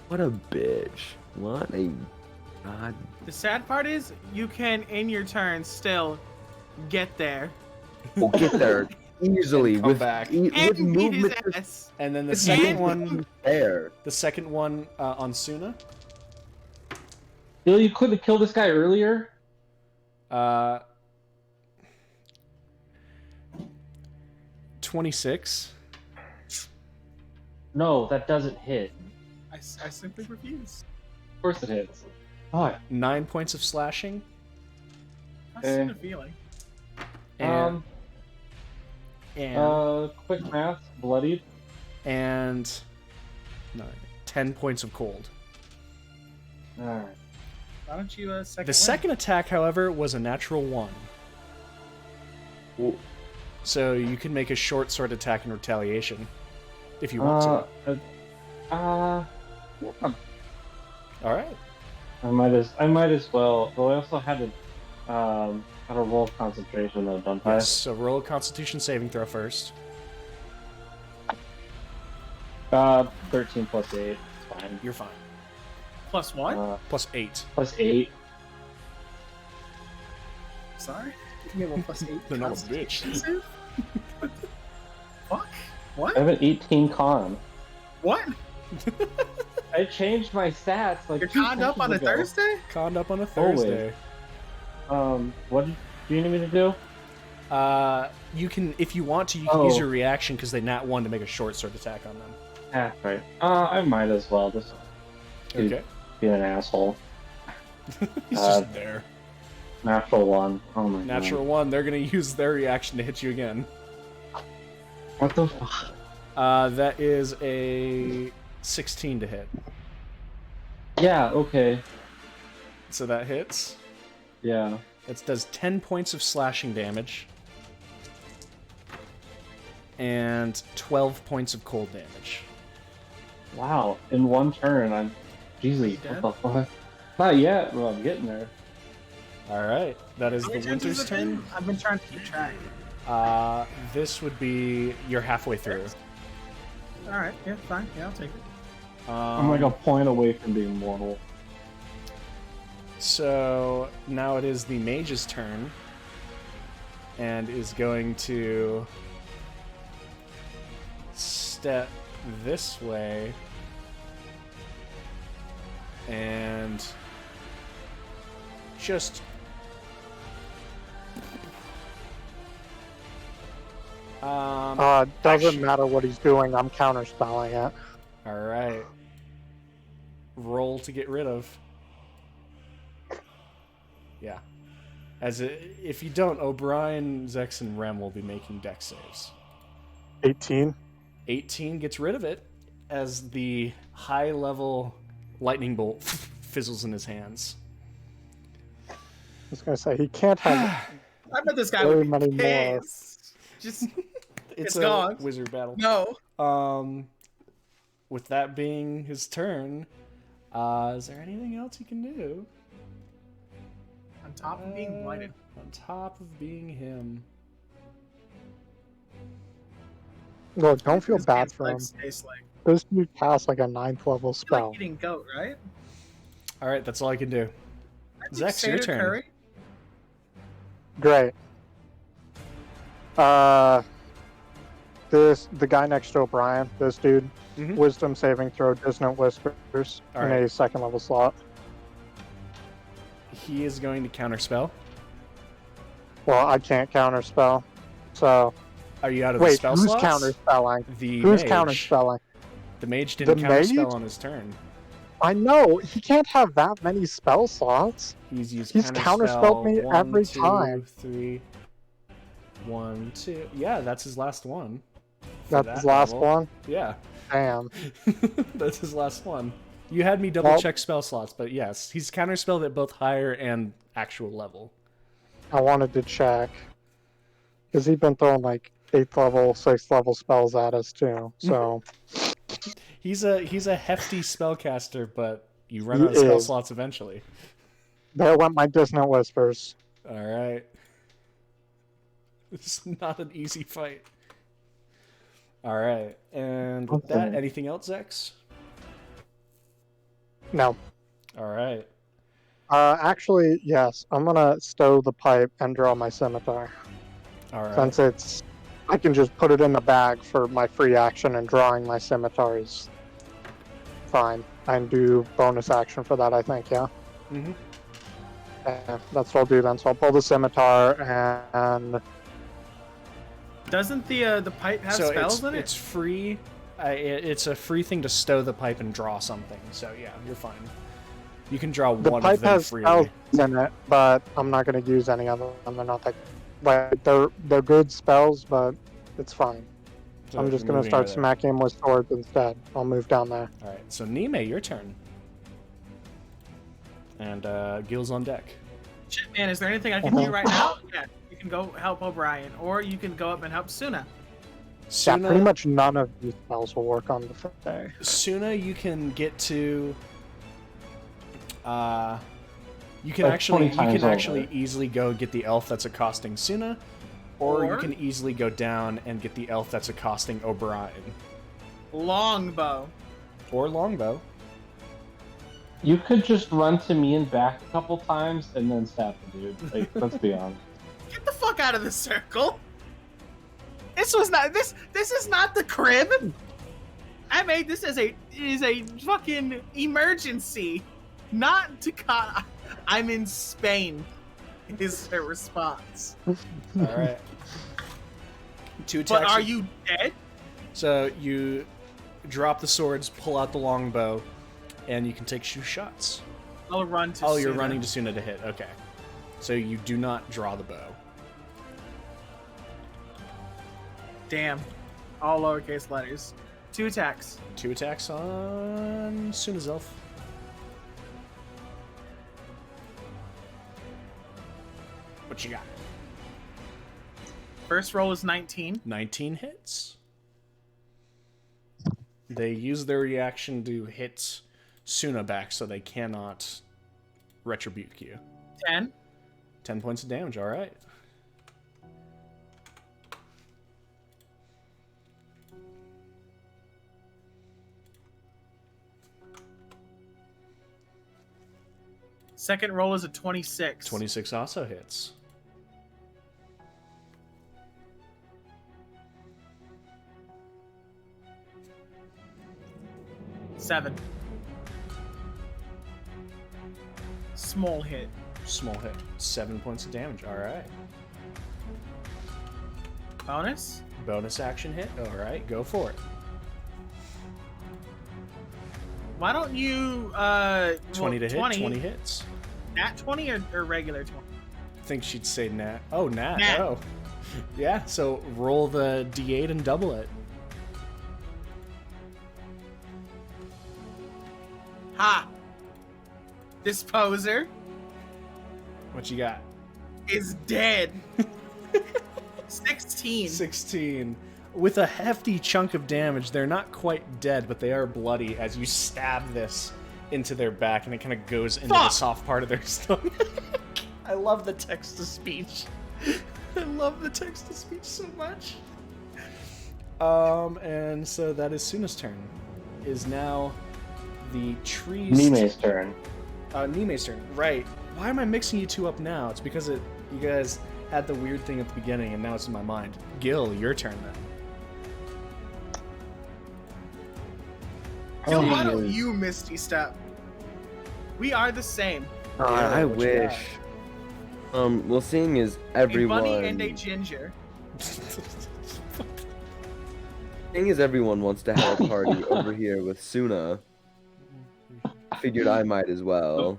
What a bitch. What a god. The sad part is, you can, in your turn, still get there. We'll get there easily Come with, back. with And beat his movement. ass. And then the It's second and- one, There. the second one on Suna. Bill, you couldn't have killed this guy earlier? 26. No, that doesn't hit. I simply refuse. Of course it hits. Oh, 9 points of slashing. I had a feeling. And, quick math, bloodied. and 10 points of cold. Alright. Why don't you second The win? second attack, however, was a natural 1. Ooh. So you can make a short sword attack in retaliation if you want to. All right. I might as well. Though I also had to roll concentration though, don't I? Yes. So roll a Constitution saving throw first. 13 plus 8. It's fine. You're fine. Plus what? Plus 8. Plus 8. Sorry? You have a plus 8. They're not a bitch. Constitution? What the fuck? What? I have an 18 con. What? I changed my stats like You're 2 conned up on a sessions ago. Thursday? Conned up on a Always. Thursday. What do you need me to do? You can, if you want to, you can use your reaction because they nat 1 to make a short sword attack on them. Ah, right. I might as well just Okay. be an asshole. He's just there. Natural 1. Oh my Natural 1. They're gonna use their reaction to hit you again. god. What the fuck? That is a 16 to hit. Yeah, okay. So that hits. Yeah. It does 10 points of slashing damage. And 12 points of cold damage. Wow. In one turn, I'm... Jesus, dead? what the fuck? Not yet, but I'm getting there. Alright, that is How the many turns has Winter's it been? turn. I've been trying to keep track. This would be... You're halfway through. Alright, yeah, fine. Yeah, I'll take it. I'm like a point away from being mortal. So now it is the mage's turn, and is going to step this way and just Doesn't actually- matter what he's doing, I'm counterspelling it. all right. Roll to get rid of. Yeah. If you don't, O'Brien, Zex, and Rem will be making dex saves. 18. 18 gets rid of it as the high-level lightning bolt fizzles in his hands. I was going to say, he can't have I bet this guy very would many be more. pissed. Just It's It's gone. wizard battle. no. With that being his turn, is there anything else he can do? On top of being blighted. On top of being him. Look, don't feel This bad man's for him. legs taste like, This dude casts like a 9th level I feel like spell. eating goat, right? All right, that's all I can do. I think Zex, your Seder turn. Curry. Great. The guy next to O'Brien, this dude, Mhm. wisdom saving throw, dissonant whispers All in right. a 2nd level slot. He is going to counterspell. Well, I can't counterspell. So Are you out of the wait, spell who's slots? counterspelling? The Who's mage. counterspelling? The mage didn't The counterspell mage? on his turn. I know he can't have that many spell slots. He's used He's counterspelled me one, every two, time. 3. 1, 2. Yeah, that's his last one. For That's that his last level. one. Yeah. Damn. That's his last one. You had me double check spell slots, but yes, he's counterspelled at both higher and actual level. I wanted to check because he's been throwing like 8th level, 6th level spells at us too. So He's a hefty spellcaster, but you run He out of spell is. slots eventually. there went my dissonant whispers. All right. It's not an easy fight. All right, and with that, Okay. anything else, Zex? No. All right. Actually, yes. I'm gonna stow the pipe and draw my scimitar. All right. Since I can just put it in the bag for my free action, and drawing my scimitar is fine. And do bonus action for that, I think, yeah? Mm-hmm. Yeah, that's what I'll do then. So I'll pull the scimitar and Doesn't the pipe have So spells in it? it's free. It's a free thing to stow the pipe and draw something. So yeah, you're fine. You can draw the one pipe of them has freely. spells in it, but I'm not gonna use any of them. They're not like they're good spells, but it's fine. So I'm just you're gonna moving start over there. smacking him with swords instead. I'll move down there. All right. So Nime, your turn. And Gil's on deck. Shit, man, is there anything I can do right now? Yeah, you can go help O'Brien, or you can go up and help Suna. Yeah, pretty much none of these spells will work on the Fae. Suna, you can get to. You can Like actually 20 times over. easily go get the elf that's accosting Suna, or you Or- can easily go down and get the elf that's accosting O'Brien Longbow. or Longbow. You could just run to me and back a couple times and then stab the dude. Like, let's be honest. Get the fuck out of the circle. This was not this is not the crib. I made this as a fucking emergency. Not to I'm in Spain. Is her response. All right. 2 attacks. But are you dead? So you drop the swords, pull out the longbow, and you can take 2 shots. I'll run to Oh, you're Suna. running to Suna to hit. Okay. So you do not draw the bow. Damn. All lowercase letters. 2 attacks. 2 attacks on Suna's elf. What you got? First roll is 19. 19 hits. They use their reaction to hit Suna back, so they cannot retribute you. 10. 10 points of damage, alright. Second roll is a 26. 26 also hits. Seven. Small hit. Small hit. 7 points of damage, alright. Bonus. Bonus action hit, alright, go for it. Why don't you 20 to hit, 20. 20 hits. Nat 20 or regular 20? I think she'd say Nat. Oh, Nat. Nat. Oh. Yeah, so roll the d8 and double it. Ha! This poser What you got? is dead. 16. 16. With a hefty chunk of damage, they're not quite dead, but they are bloody as you stab this into their back, and it kind of goes into the Fuck! soft part of their stomach. I love the text-to-speech. I love the text-to-speech so much. And so that is Suna's turn. Is now the trees... Nime's turn. Nime's turn, right. Why am I mixing you two up now? It's because you guys had the weird thing at the beginning, and now it's in my mind. Gil, your turn then. Gil, why don't you Misty Step? We are the same. I what you got? wish. Well, seeing as everyone, A bunny and a ginger. seeing as everyone wants to have a party over here with Suna, I figured I might as well.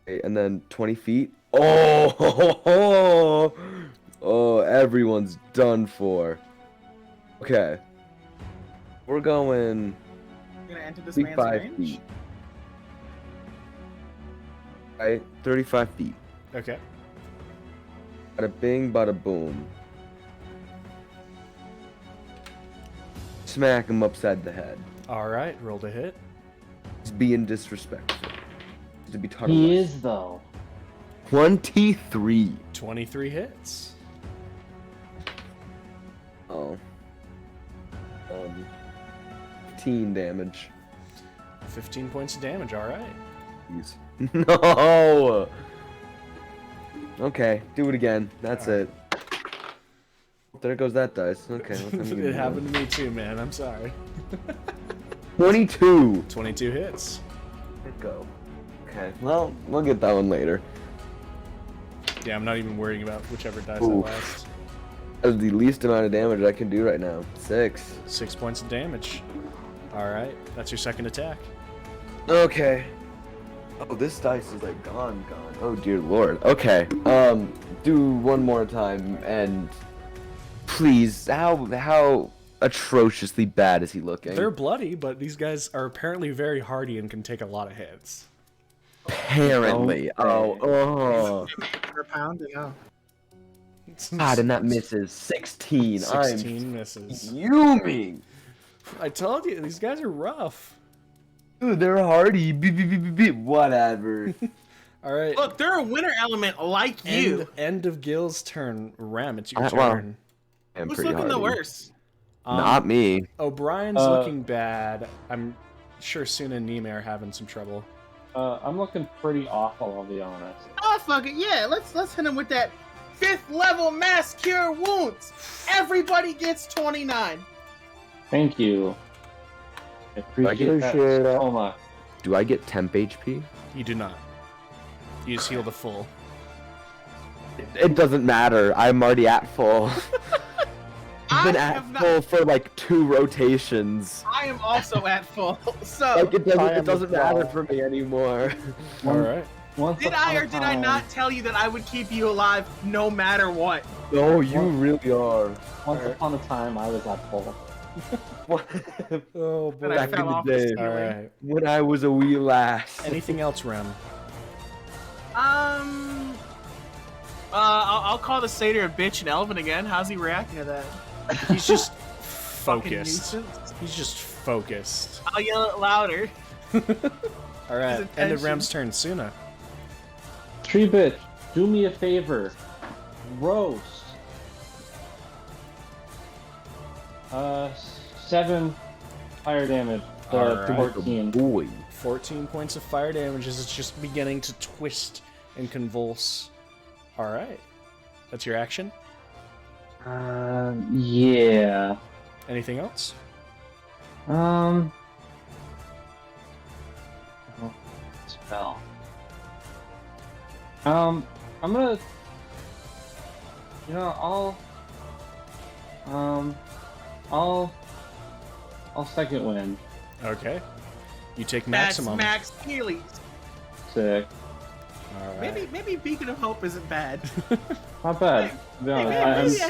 Okay, and then 20 feet. Oh, everyone's done for. Okay. We're going You're gonna enter this 35 man's range? feet. Right, 35 feet. Okay. Bada bing, bada boom. Smack him upside the head. Alright, roll to hit. He's being disrespectful. To be taught He a is, though. 23. 23 hits. Oh. 15 damage. 15 points of damage, alright. Jeez. No! Okay, do it again. That's Alright. it. There goes that dice. Okay. what time are you It gonna happened to me too, man. I'm sorry. do? 22. 22 hits. There we go. Okay, well, we'll get that one later. Yeah, I'm not even worrying about whichever dice Oof. I last. That's the least amount of damage I can do right now. 6. 6 points of damage. Alright, that's your second attack. Okay. Oh, this dice is like gone. Oh dear lord. Okay. Do one more time and please. How atrociously bad is he looking? They're bloody, but these guys are apparently very hardy and can take a lot of hits. apparently. Oh. Per pound, yeah. God, and that misses 16. 16 misses. I'm fuming. I told you, these guys are rough. Dude, they're hardy. Whatever. Alright. Look, they're a winter element like you. End of Gil's turn. Ram, it's your Well, turn. I'm Who's pretty looking the hardy. worst? Not me. O'Brien's looking bad. I'm sure Suna and Nime are having some trouble. I'm looking pretty awful, I'll be honest. Oh fuck it, yeah. Let's hit him with that 5th level mass cure wounds. Everybody gets 29. Thank you. I appreciate that Appreciate it. so much. Do I get temp HP? You do not. You just heal the full. It doesn't matter. I'm already at full. I've been I at have not- full for like 2 rotations. I am also at full. So, Like it I am doesn't as well. matter for me anymore. Alright. Once did I upon or a did I time- not tell you that I would keep you alive no matter what? No, you really are. Once upon a time, I was at full. Oh And boy. I Back in fell the off day. the ceiling. Alright. When I was a wee lass. Anything else, Rem? I'll call the satyr a bitch in Elven again. How's he reacting to that? He's just Fucking focused. nuisance. He's just focused. I'll yell it louder. Alright. His End of attention. Rem's turn. Suna. Tree bitch, do me a favor. Roast. 7 fire damage. Alright. 14. Boy. 14 points of fire damage as it's just beginning to twist and convulse. Alright. That's your action? Yeah. Anything else? Oh, spell. I'm gonna. You know, I'll second wind. Okay. You take That's maximum. Max Healy. Sick. All right. Maybe Beacon of Hope isn't bad. Not bad. To be honest,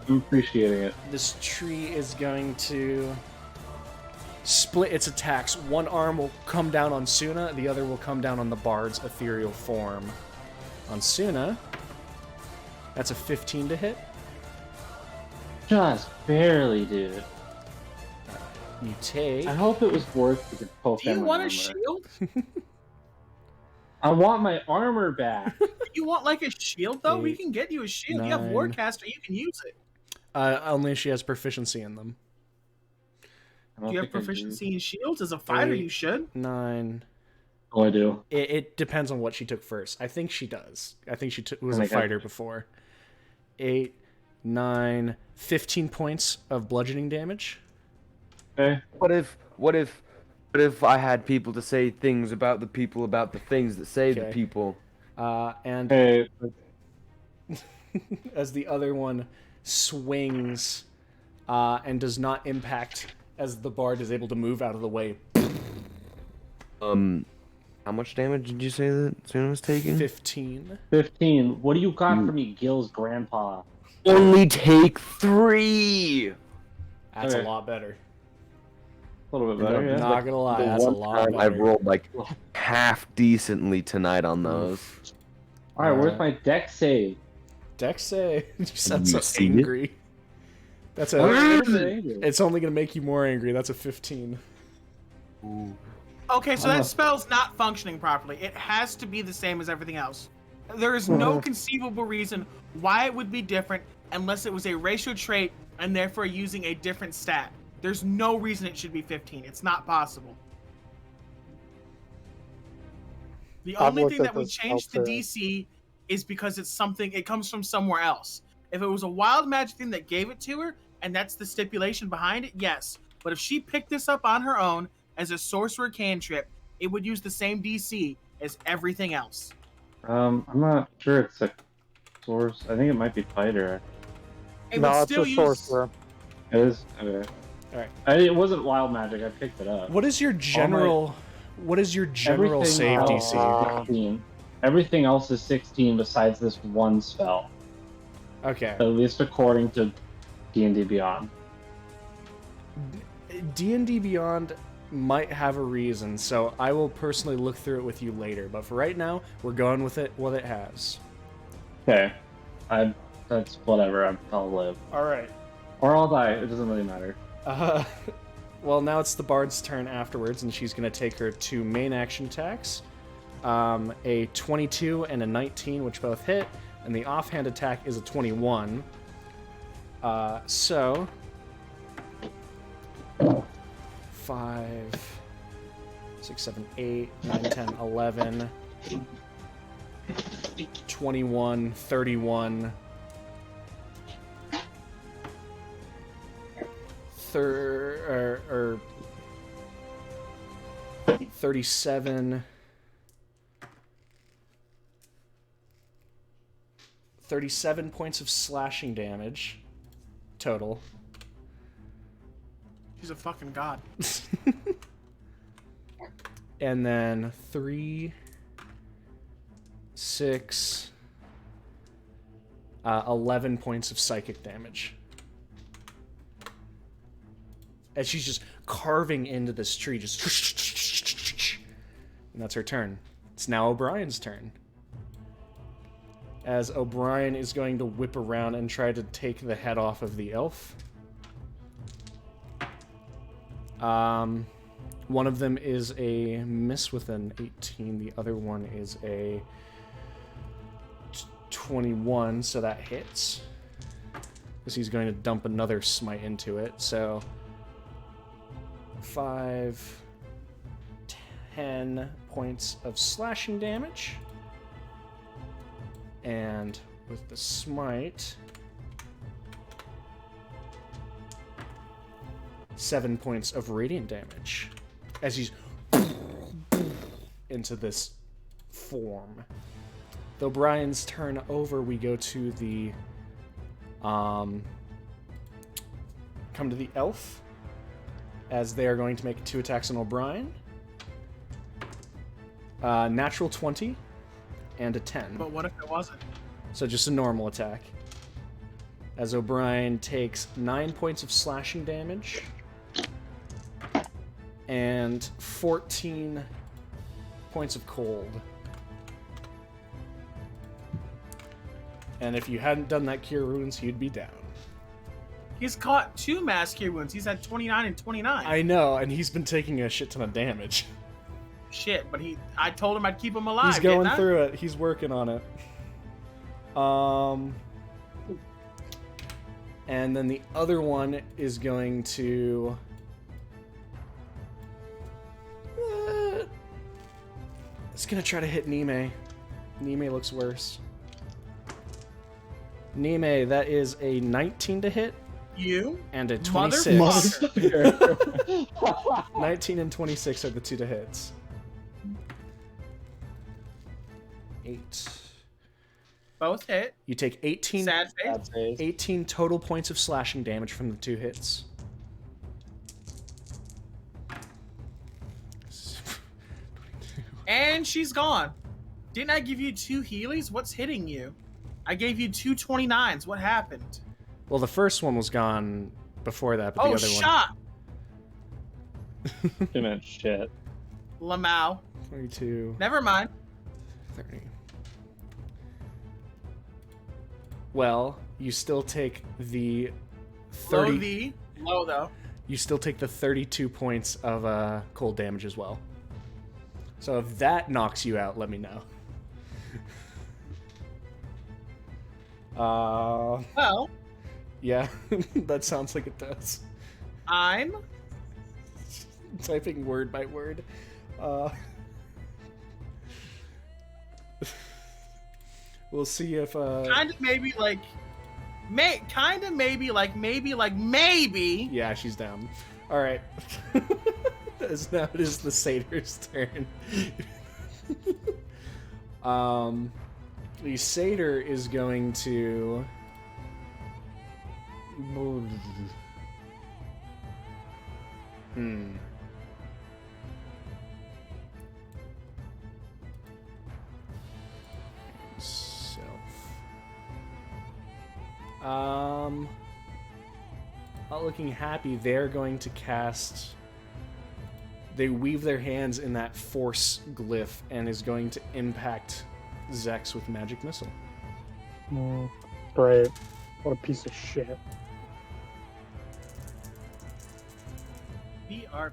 I'm appreciating it. This tree is going to split its attacks. One arm will come down on Suna, the other will come down on the bard's ethereal form. On Suna, that's a 15 to hit. Just barely, dude. You take... I hope it was worth to poke Do you at my want a armor. shield? I want my armor back. You want like a shield though? We 8, can get you a shield. You have 9. Warcaster, you can use it. only if she has proficiency in them. I don't Do you have think I do. proficiency in shields? As a fighter, 8, you should. 9... Oh, I do. It depends on what she took first. I think she does. I think she was a Okay. fighter before. 8, 9, 15 points of bludgeoning damage. Okay. What if I had people to say things about the people about the things that say the Okay. people? And Hey, as the other one swings and does not impact as the bard is able to move out of the way. How much damage did you say that Suna was taking? 15. 15. What do you got for me, Gil's grandpa? Only take 3. That's Okay. a lot better. A little bit better, yeah. Not gonna lie, The that's a one lot time I better. rolled like half decently tonight on those. Alright, where's my deck save? Dex save. You sound You so see it? angry. That's a. It's only gonna make you more angry. That's a 15. Okay, so Oh. that spell's not functioning properly. It has to be the same as everything else. There is no conceivable reason why it would be different unless it was a racial trait and therefore using a different stat. There's no reason it should be 15. It's not possible. The I've only looked thing at that would this change the spell too. DC is because it's something, it comes from somewhere else. If it was a wild magic thing that gave it to her, and that's the stipulation behind it, yes. But if she picked this up on her own as a sorcerer cantrip, it would use the same DC as everything else. I'm not sure it's a source. I think it might be fighter. It No, would it's still a use. sorcerer. It is? Okay. Alright. It wasn't wild magic. I picked it up. What is your general? What is your general Everything save else- DC? 16. Everything else is 16 besides this one spell. Okay. At least according to D&D Beyond. D&D Beyond might have a reason, so I will personally look through it with you later. But for right now, we're going with it what it has. Okay. That's whatever. I'll live. All right. Or I'll die. It doesn't really matter. Well, now it's the bard's turn afterwards, and she's going to take her 2 main action attacks. A 22 and a 19, which both hit, and the offhand attack is a 21. So 5, 6, 7, 8, 9, 10, 11, 21, 31, 37, 37 points of slashing damage total. He's a fucking god. And then 3, 6, 11 points of psychic damage. As she's just carving into this tree, just... And that's her turn. It's now O'Brien's turn. As O'Brien is going to whip around and try to take the head off of the elf. One of them is a miss with an 18. The other one is a 21, so that hits. Because he's going to dump another smite into it, so... 5, 10 points of slashing damage. And with the smite... 7 points of radiant damage. As he's into this form. Though Brian's turn over, we go to the come to the elf, as they are going to make 2 attacks on O'Brien. Natural 20 and a 10. But what if it wasn't? So just a normal attack. As O'Brien takes 9 points of slashing damage and 14 points of cold. And if you hadn't done that cure wounds, he'd be down. He's caught 2 mass cure wounds. He's had 29 and 29. I know, and he's been taking a shit ton of damage. Shit, but I told him I'd keep him alive. He's going didn't I? through it. He's working on it. And then the other one is going to... it's going to try to hit Nime. Nime looks worse. Nime, that is a 19 to hit. You? And a Motherfucker. 26. 19 and 26 are the 2 to hits. 8. Both hit. You take 18, Sad face. 18 total points of slashing damage from the 2 hits. And she's gone. Didn't I give you 2 Heelys? What's hitting you? I gave you 2 29s. What happened? Well, the first one was gone before that, but Oh, the other shot! Too much shit. Lamau. 22, Never mind. 30. Well, you still take the 30. Low V. Low, though. You still take the 32 points of cold damage as well. So if that knocks you out, let me know. Well, Yeah, that sounds like it does. I'm... Typing word by word. We'll see if kind of maybe like... maybe. Yeah, she's down. Alright. As now it is the satyr's turn. The satyr is going to... Not looking happy, they're going to cast... They weave their hands in that force glyph and is going to impact Zex with magic missile. Great. What a piece of shit. BRB.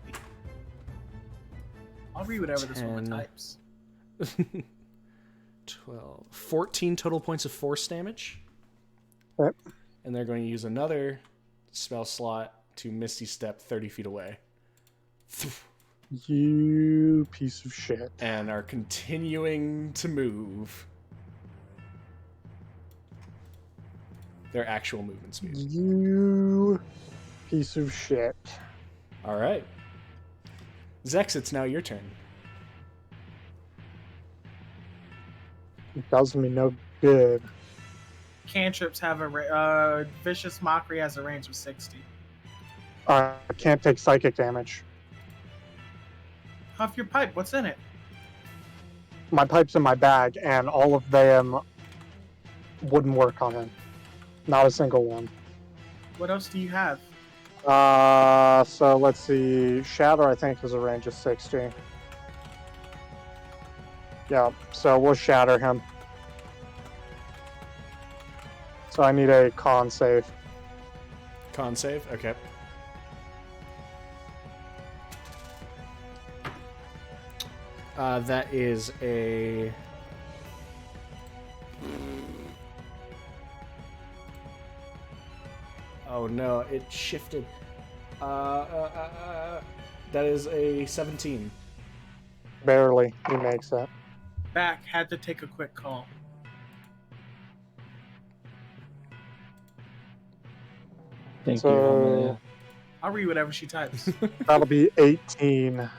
I'll read whatever this woman 10. types. 12. 14 total points of force damage. Yep. And they're going to use another spell slot to Misty Step 30 feet away. You piece of shit. And are continuing to move. Their actual movement speed. You piece of shit. Alright. Zex, it's now your turn. It does me no good. Cantrips have a... Vicious Mockery has a range of 60. I can't take psychic damage. Huff your pipe. What's in it? My pipe's in my bag, and all of them wouldn't work on him. Not a single one. What else do you have? So let's see. Shatter, I think, has a range of 60. Yeah, so we'll shatter him. So I need a con save. Con save? Okay. That is a... Oh no, it shifted. That is a 17. Barely. He makes that. Back. Had to take a quick call. Thank So- you, Amelia. I'll read whatever she types. That'll be 18.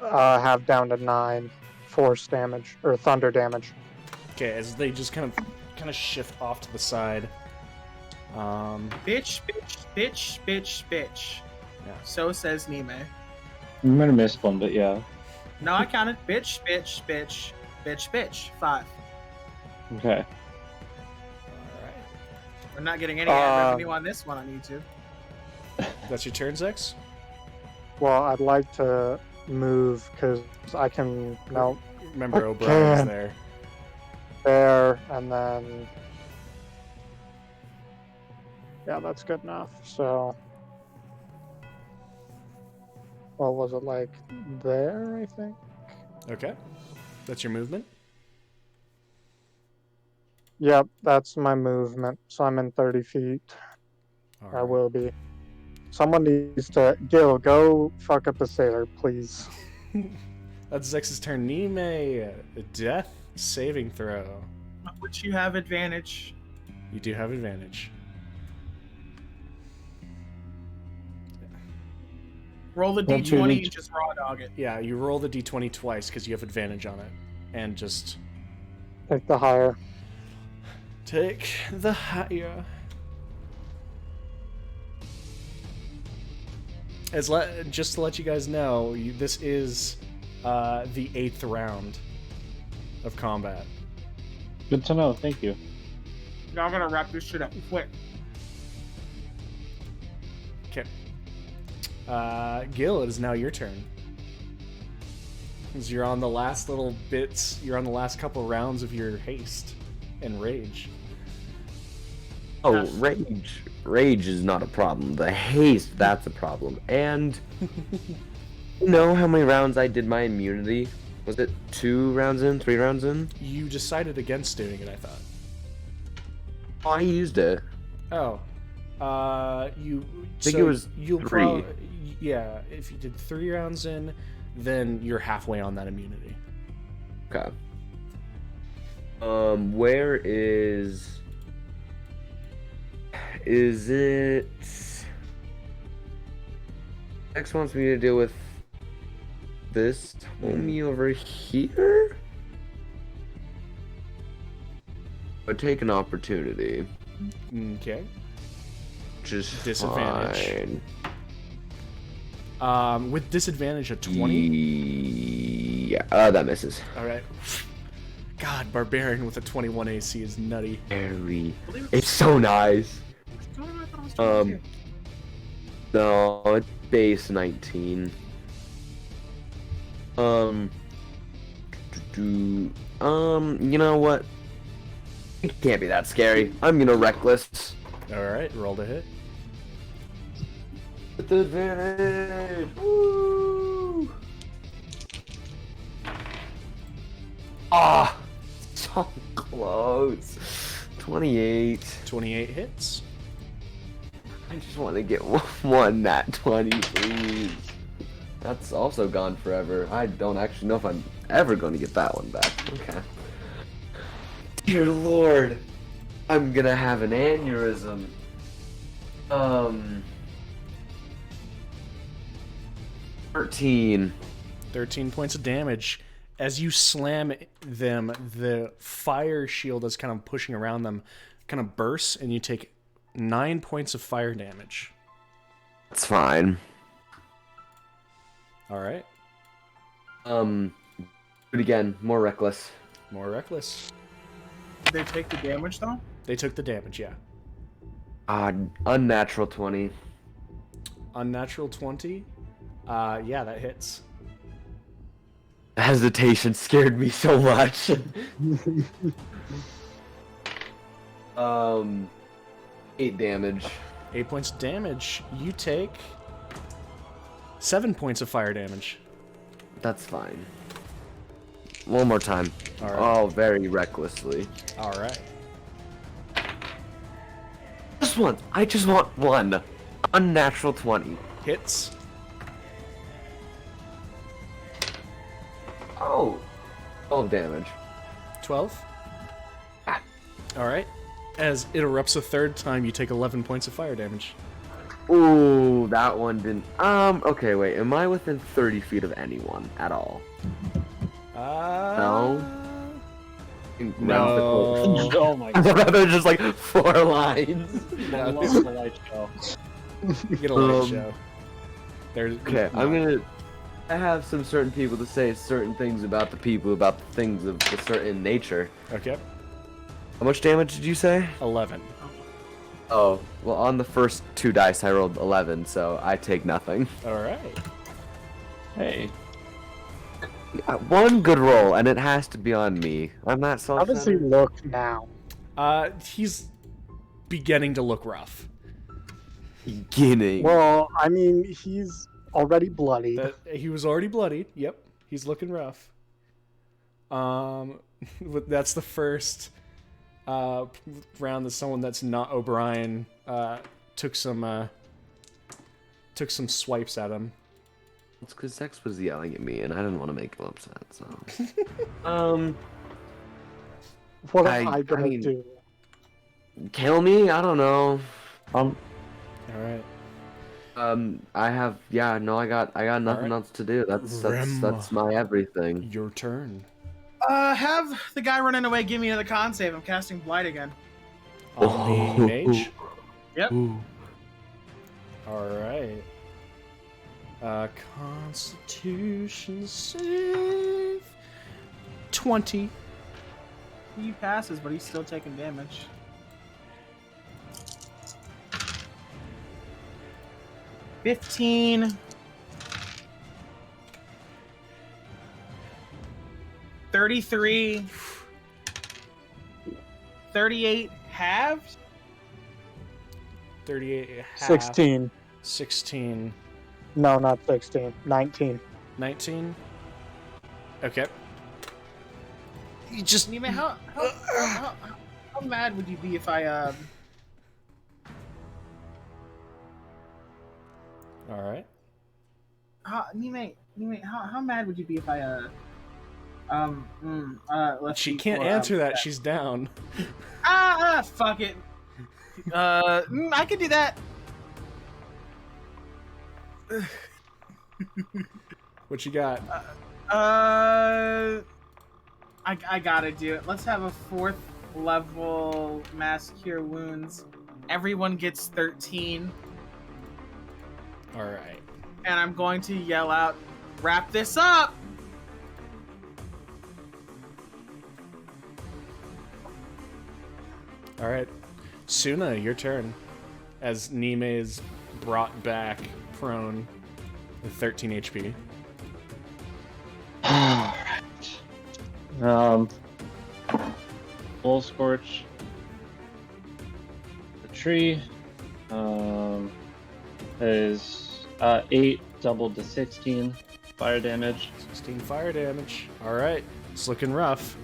Have down to 9 force damage, or thunder damage. Okay, as they just kind of shift off to the side. Bitch, bitch, bitch, bitch, bitch. Yeah. So says Nime. I'm gonna miss one, but yeah. No, I counted. Bitch, bitch, bitch, bitch, bitch. 5. Okay. Alright. We're not getting any ad revenue on this one on YouTube. That's your turn, Zex? Well, I'd like to move because I can now Remember, I O'Brien's can. there. there and then. Yeah, that's good enough. So. What was it like there, I think? Okay. That's your movement? Yep, that's my movement. So I'm in 30 feet. I Alright. will be. Someone needs to. Gil, go fuck up the sailor, please. That's Zex's turn. Nime, a death saving throw. Which you have advantage. You do have advantage. Roll the Don't you d20 need- and just raw dog it. Yeah, you roll the d20 twice because you have advantage on it. And just Take the higher. take the higher. Just to let you guys know, this is the 8th round of combat. Good to know. Thank you. Now I'm gonna wrap this shit up quick. Okay. Gil, it is now your turn. As you're on the last little bits, you're on the last couple rounds of your haste and rage. Oh, Yes. rage. Rage is not a problem. The haste, that's a problem. And you know how many rounds I did my immunity? Was it 2 rounds in? 3 rounds in? You decided against doing it, I thought. Oh, I used it. Oh. You. I think it was you'll 3. Yeah, if you did 3 rounds in, then you're halfway on that immunity. Okay. Where is it? X wants me to deal with this homie over here? But take an opportunity. Okay. Just Disadvantage. fine. With disadvantage of 20. Yeah, that misses. All right. God, barbarian with a 21 AC is nutty. Barely. It's so nice. No, it's base 19. You know what? It can't be that scary. I'm gonna reckless. All right, roll to hit. With advantage. Woo! Ah, so close. 28. 28 hits. I just want to get one nat 20, please. That's also gone forever. I don't actually know if I'm ever going to get that one back. Okay. Dear Lord, I'm gonna have an aneurysm. 13. 13 points of damage. As you slam them, the fire shield is kind of pushing around them, kind of bursts, and you take 9 points of fire damage. That's fine. All right. Do it again. More reckless. More reckless. Did they take the damage though? They took the damage, yeah. Unnatural 20. Unnatural 20. Yeah, that hits. Hesitation scared me so much. 8 damage. 8 points of damage. You take 7 points of fire damage. That's fine. One more time. All right. Oh, very recklessly. All right. Just one. I just want one. Unnatural 20. Hits. Oh. 12 damage. 12. Ah. All right. As it erupts a third time, you take 11 points of fire damage. Ooh, that one didn't. Okay, wait. Am I within 30 feet of anyone at all? No. No. Oh my god. They're just like 4 lines. I love the light show. Get a light Um, show. There's Okay, I'm gonna I have some certain people to say certain things about the people, about the things of a certain nature. Okay. How much damage did you say? 11. Oh, well, on the first 2 dice I rolled 11, so I take nothing. All right. Hey. One good roll, and it has to be on me. I'm not so. How does he look now? He's beginning to look rough. Beginning. Well, I mean, he's already bloodied. He was already bloodied. Yep, he's looking rough. That's the first round that someone that's not O'Brien took some swipes at him. It's because Zex was yelling at me, and I didn't want to make him upset. So. What am I gonna do? Kill me? I don't know. All right. I have. Yeah. No. I got nothing else to do. That's my everything. Your turn. Have the guy running away give me another con save. I'm casting Blight again. On the mage. Yep. All right. Constitution save 20. He passes, but he's still taking damage. $15. 33. 38 halves. 38 half. 16. 16. No, not 16. 19. 19. Okay. You just Nime, how mad would you be if I All right. Nime, how mad would you be if I let's She see, can't answer that. She's down. Fuck it. I could do that. What you got? I gotta do it. Let's have a 4th level mass cure wounds. Everyone gets 13. All right. And I'm going to yell out, "Wrap this up!" All right. Suna, your turn. As Nime is brought back prone with 13 HP. Full scorch. The tree. Is 8 doubled to 16 fire damage. 16 fire damage. All right. It's looking rough.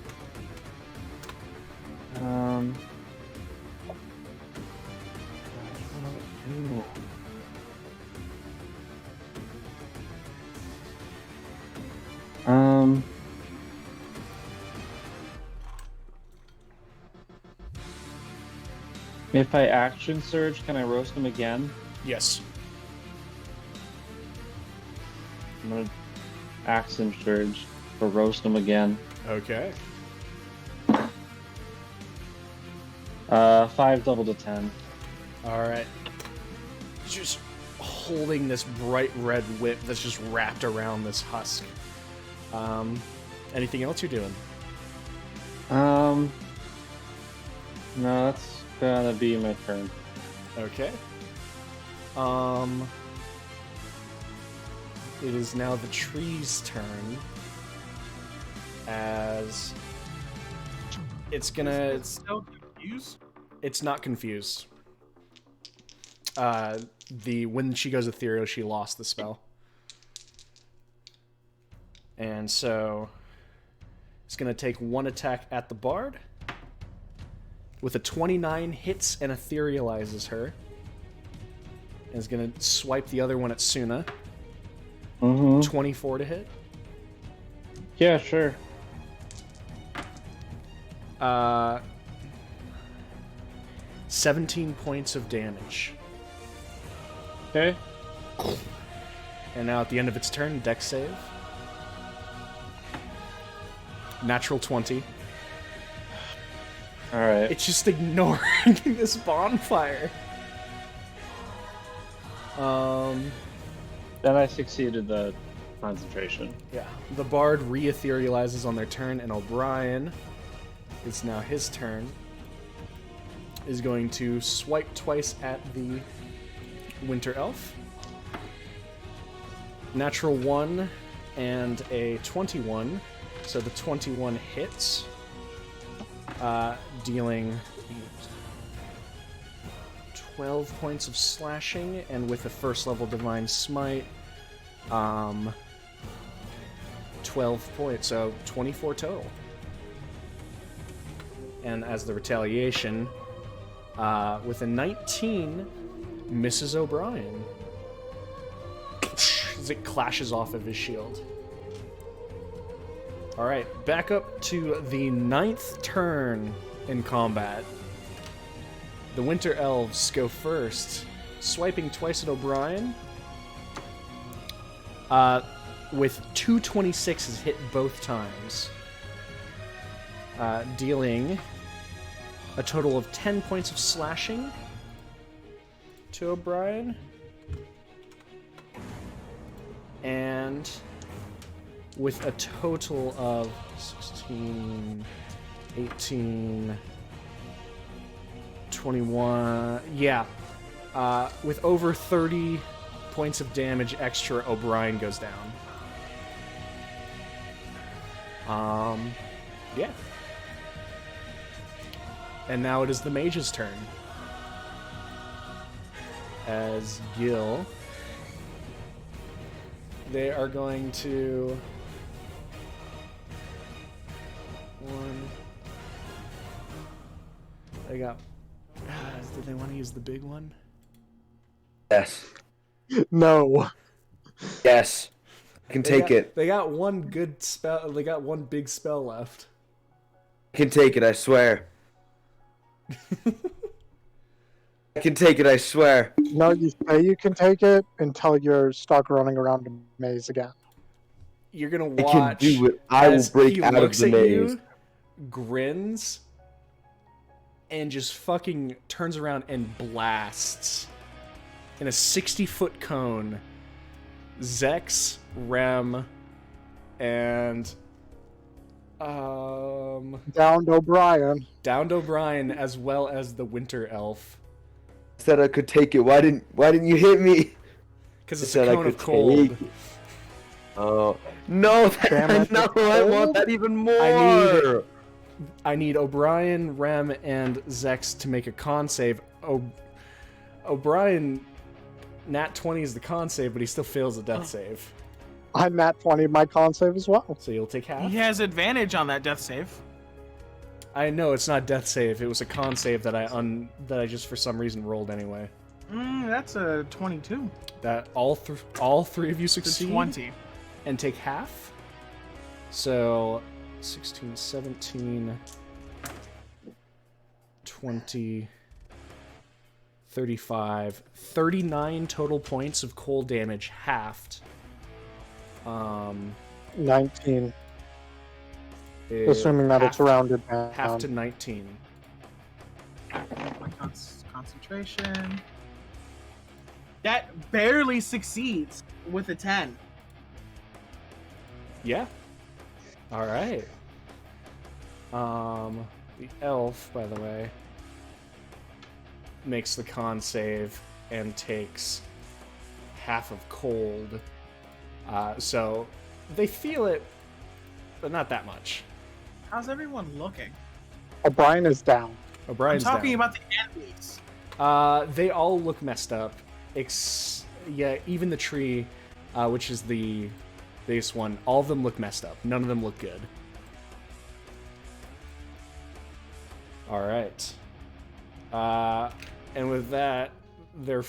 If I action surge, can I roast him again? Yes. I'm gonna action surge for roast him again. Okay. 5 double to 10. All right. Just holding this bright red whip that's just wrapped around this husk. Anything else you're doing? No, that's gonna be my turn. Okay. It is now the tree's turn. As it's gonna. It's still confused. It's not confused. When she goes ethereal, she lost the spell, and so it's gonna take one attack at the bard. With a 29, hits and etherealizes her. And is gonna swipe the other one at Suna. 24 to hit. Yeah, sure. 17 points of damage. Okay. And now at the end of its turn, dex save. Natural 20. Alright. It's just ignoring this bonfire. Then I succeeded the concentration. Yeah. The Bard re-etherealizes on their turn, and O'Brien, it's now his turn, is going to swipe twice at the Winter Elf. Natural 1 and a 21. So the 21 hits, dealing 12 points of slashing, and with a first level Divine Smite, 12 points, so 24 total. And as the retaliation, with a 19, misses O'Brien. As it clashes off of his shield. Alright, back up to the 9th turn in combat. The Winter Elves go first, swiping twice at O'Brien. With 226s hit both times. Dealing a total of 10 points of slashing to O'Brien. And with a total of 16, 18, 21... Yeah. With over 30 points of damage extra, O'Brien goes down. Yeah. And now it is the mage's turn. As Gil... They are going to... They got... Did they want to use the big one? Yes. No. Yes. I can take it. They got one good spell. They got one big spell left. I can take it, I swear. I can take it, I swear. No, you say you can take it until you're stuck running around a maze again. You're gonna I watch. can do it. I will as break he out of looks the at maze. you, grins, and just fucking turns around and blasts in a 60-foot cone. Zex, Rem, and Downed O'Brien. downed O'Brien, as well as the Winter Elf, I said I could take it. Why didn't you hit me? because I it's a said I cone could of cold. take it. Oh no! Damn it, No, it's I want cold? that even more. I need O'Brien, Rem, and Zex to make a con save. O'Brien, nat 20 is the con save, but he still fails a death save. I'm at 20 my con save as well. So you'll take half. He has advantage on that death save. I know it's not death save. It was a con save that I just for some reason rolled anyway. That's a 22. That all three of you It's a succeed 20. and take half. So 16, 17, 20, 35, 39 total points of cold damage halved. 19. Is Assuming that it's half- rounded down. half to 19. Concentration. That barely succeeds with a 10. Yeah. All right. The elf, by the way, makes the con save and takes half of cold. So they feel it, but not that much. How's everyone looking? O'Brien is down. O'Brien's I'm talking down. about the enemies. They all look messed up. Yeah, even the tree, which is the biggest one, all of them look messed up. None of them look good. All right. And with that, they're...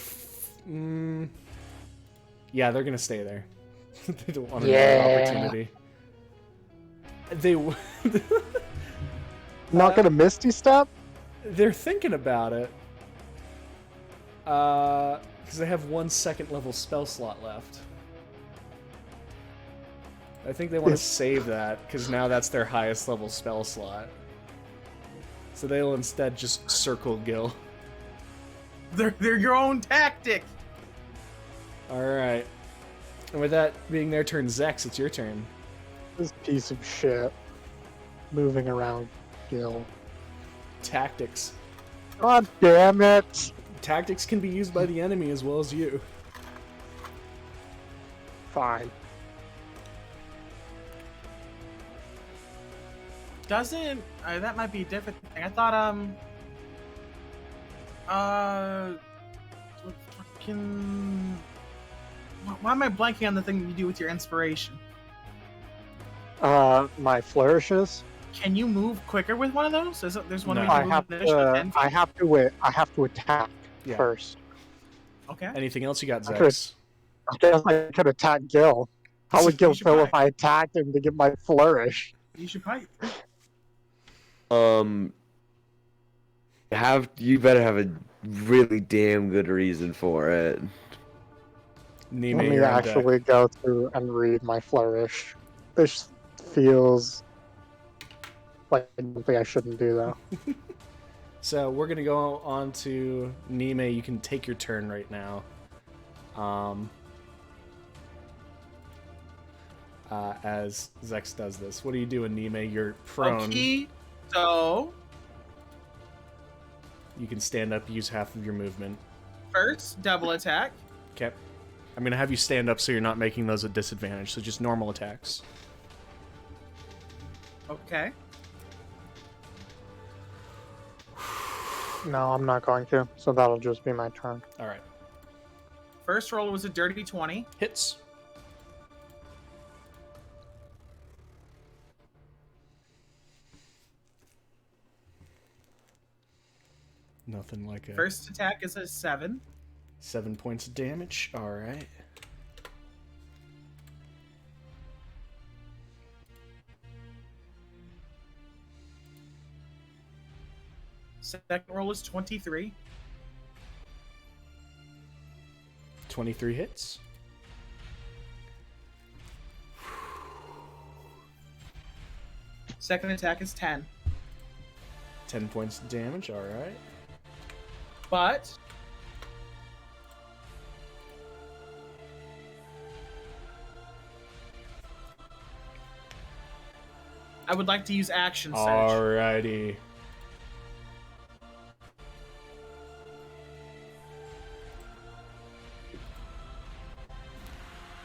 yeah, they're going to stay there. They don't want another opportunity. They... Not gonna Misty Step? They're thinking about it. Because they have one second level spell slot left. I think they want to save that, because now that's their highest level spell slot. So they'll instead just circle Gil. They're your own tactic. Alright. And with that being their turn, Zex, it's your turn. This piece of shit. Moving around Gil. Tactics. God damn it! Tactics can be used by the enemy as well as you. Fine. Doesn't that might be a different thing. I thought fucking why am I blanking on the thing you do with your inspiration? My flourishes. Can you move quicker with one of those? There's one No. where you I can have move an additional 10 feet? I have to attack Yeah. first. Okay. Anything else you got, I could- Zex? I guess I could attack Gil. How would Gil You should feel if probably- I attacked him to get my flourish? You should pipe. You better have a really damn good reason for it. Nime, Let me you're on deck. actually go through and read my flourish. This feels like something I shouldn't do, though. So we're gonna go on to Nime. You can take your turn right now. As Zex does this, what are you doing, Nime? You're prone. Okay. So You can stand up, use half of your movement. first double attack. Okay. I'm gonna have you stand up so you're not making those at disadvantage. So just normal attacks. Okay. No, I'm not going to, so that'll just be my turn. All right. First roll was a dirty 20. Hits. Nothing like a First attack is a 7. 7 points of damage. All right. Second roll is 23. 23 hits. Second attack is 10. 10 points of damage. All right. But I would like to use action surge. Alrighty.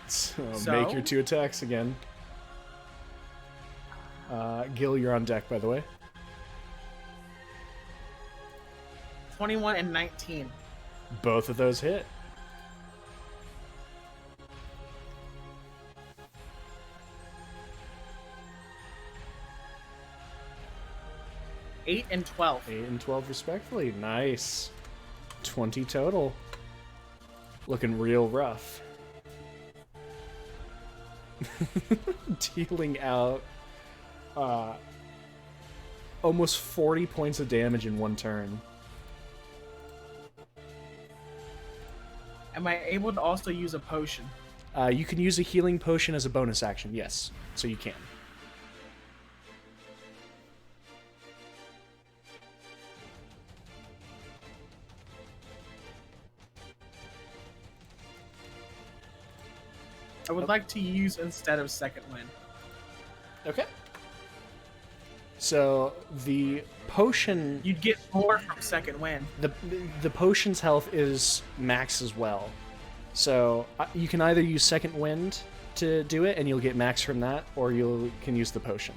So make your 2 attacks again. Gil, you're on deck, by the way. 21 and 19. Both of those hit. Eight and 12. 8 and 12 respectfully. Nice. 20 total. Looking real rough. Dealing out almost 40 points of damage in one turn. Am I able to also use a potion? You can use a healing potion as a bonus action, yes. So you can. I would like to use instead of second wind. Okay. So the potion, You'd get more from second wind. the potion's health is max as well. So you can either use second wind to do it, and you'll get max from that, or you can use the potion.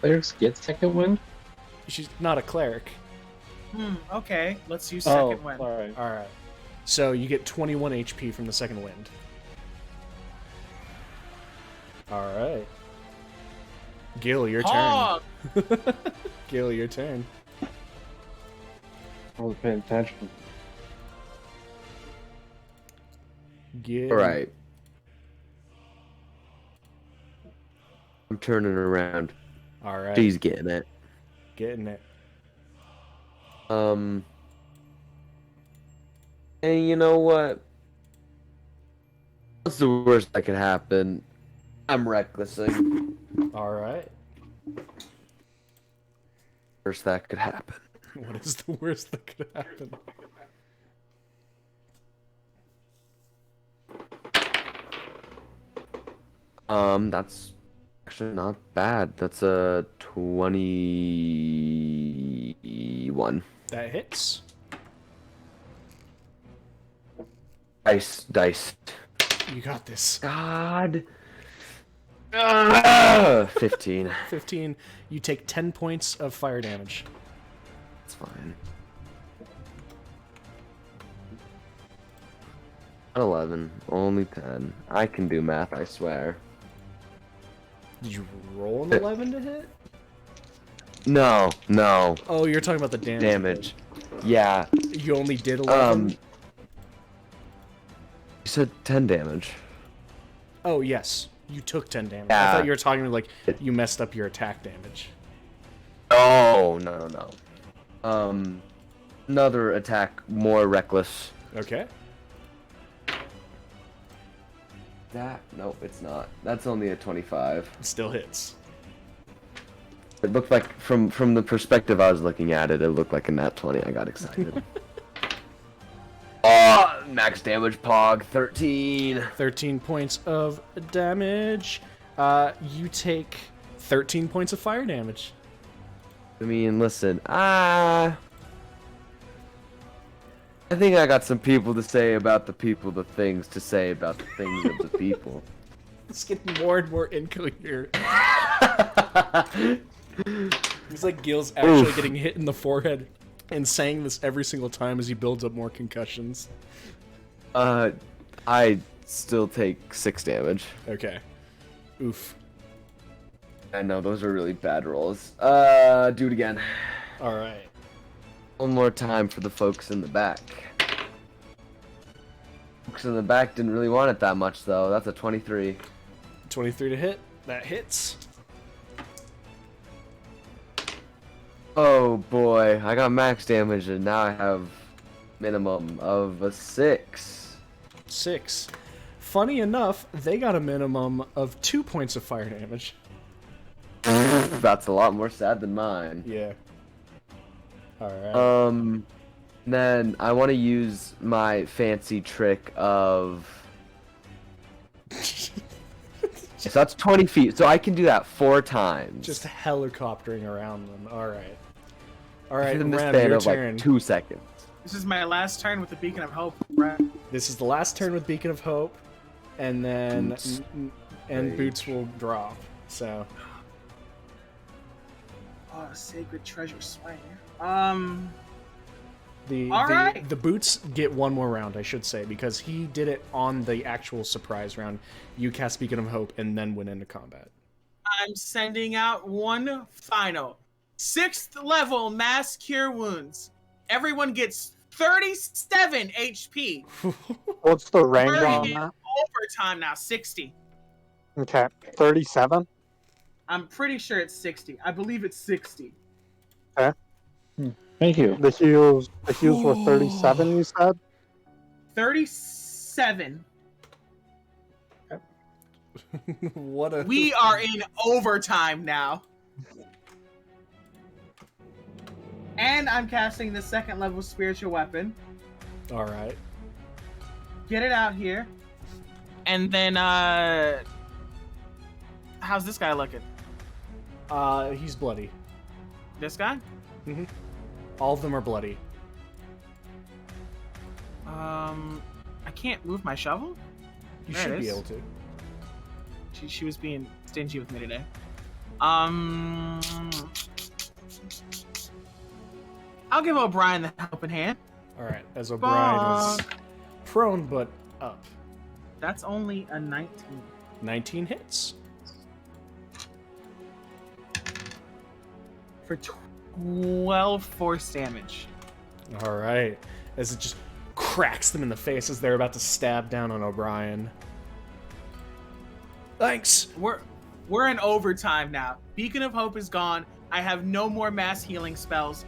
Clerics get second wind? She's not a cleric. Okay. Let's use Oh, second wind. alright. All right. So you get 21 HP from the second wind. All right. Gil, your turn. Hog! Gil, your turn. I was paying attention. Gil. Alright. I'm turning around. All right. She's getting it. Getting it. And you know what? What's the worst that could happen? I'm recklessing. All right. Worst that could happen. What is the worst that could happen? That's actually not bad. That's a 21. That hits. Dice. You got this. God. 15. 15. You take 10 points of fire damage. That's fine. 11. Only 10. I can do math, I swear. Did you roll an 11 to hit? No. Oh, you're talking about the damage. Yeah. You only did 11? You said 10 damage. Oh, yes. You took 10 damage. I Yeah. thought you were talking like you messed up your attack damage. Oh, no. Another attack, more reckless. Okay. Nope, it's not. That's only a 25. It still hits. It looked like, from the perspective I was looking at it, it looked like a nat 20. I got excited. Oh, max damage, Pog, 13. 13 points of damage. You take 13 points of fire damage. I mean, listen, I think I got some people to say about the people, the things to say about the things of the people. It's getting more and more incoherent. It's like Gil's actually getting hit in the forehead and saying this every single time as he builds up more concussions. I still take 6 damage. Okay. Oof. I know, those are really bad rolls. Do it again. Alright. One more time for the folks in the back. Folks in the back didn't really want it that much, though. That's a 23. 23 to hit. That hits. Oh boy, I got max damage and now I have minimum of a 6. 6. Funny enough, they got a minimum of 2 points of fire damage. That's a lot more sad than mine. Yeah. Alright. Then I want to use my fancy trick of... So that's 20 feet, so I can do that 4 times. Just helicoptering around them. Alright. Alright, in the Ram, span your of turn. like 2 seconds. This is my last turn with the Beacon of Hope. Right. This is the last turn with Beacon of Hope, and then Boots. and Boots will drop. So Oh, sacred treasure swing. the Alright. the Boots get one more round, I should say, because he did it on the actual surprise round. You cast Beacon of Hope and then went into combat. I'm sending out one final 6th level mass cure wounds. Everyone gets 37 HP. What's the range We're on in that? overtime now, 60. Okay, 37. I'm pretty sure it's 60. I believe it's 60. Thank you. The heals were 37. You said. 37. What a We are in overtime now. And I'm casting the 2nd level spiritual weapon. Alright. Get it out here. And then, how's this guy looking? He's bloody. This guy? All of them are bloody. I can't move my shovel? You There should it be is. able to. She was being stingy with me today. I'll give O'Brien the helping hand. Alright, as O'Brien is prone but up. That's only a 19. 19 hits. For 12 force damage. Alright. As it just cracks them in the face as they're about to stab down on O'Brien. Thanks! We're in overtime now. Beacon of Hope is gone. I have no more mass healing spells.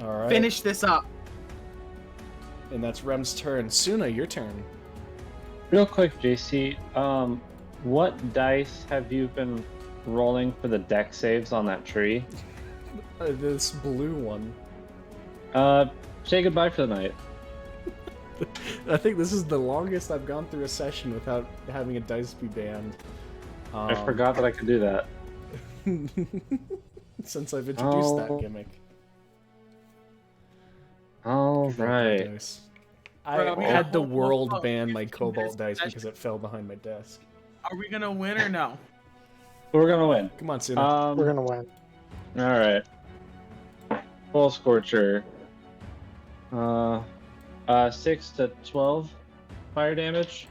Alright. Finish this up. And that's Rem's turn. Suna, your turn. Real quick, JC, what dice have you been rolling for the deck saves on that tree? This blue one. Say goodbye for the night. I think this is the longest I've gone through a session without having a dice be banned. I forgot that I could do that. Since I've introduced that Oh. gimmick. All Cobalt right. dice. I Bro, we had the got- world whoa, ban my 15 cobalt minutes dice session. because it fell behind my desk. Are we gonna win or no? We're gonna win. Come on, Suna. We're gonna win. All right. Full Scorcher. 6 to 12 fire damage.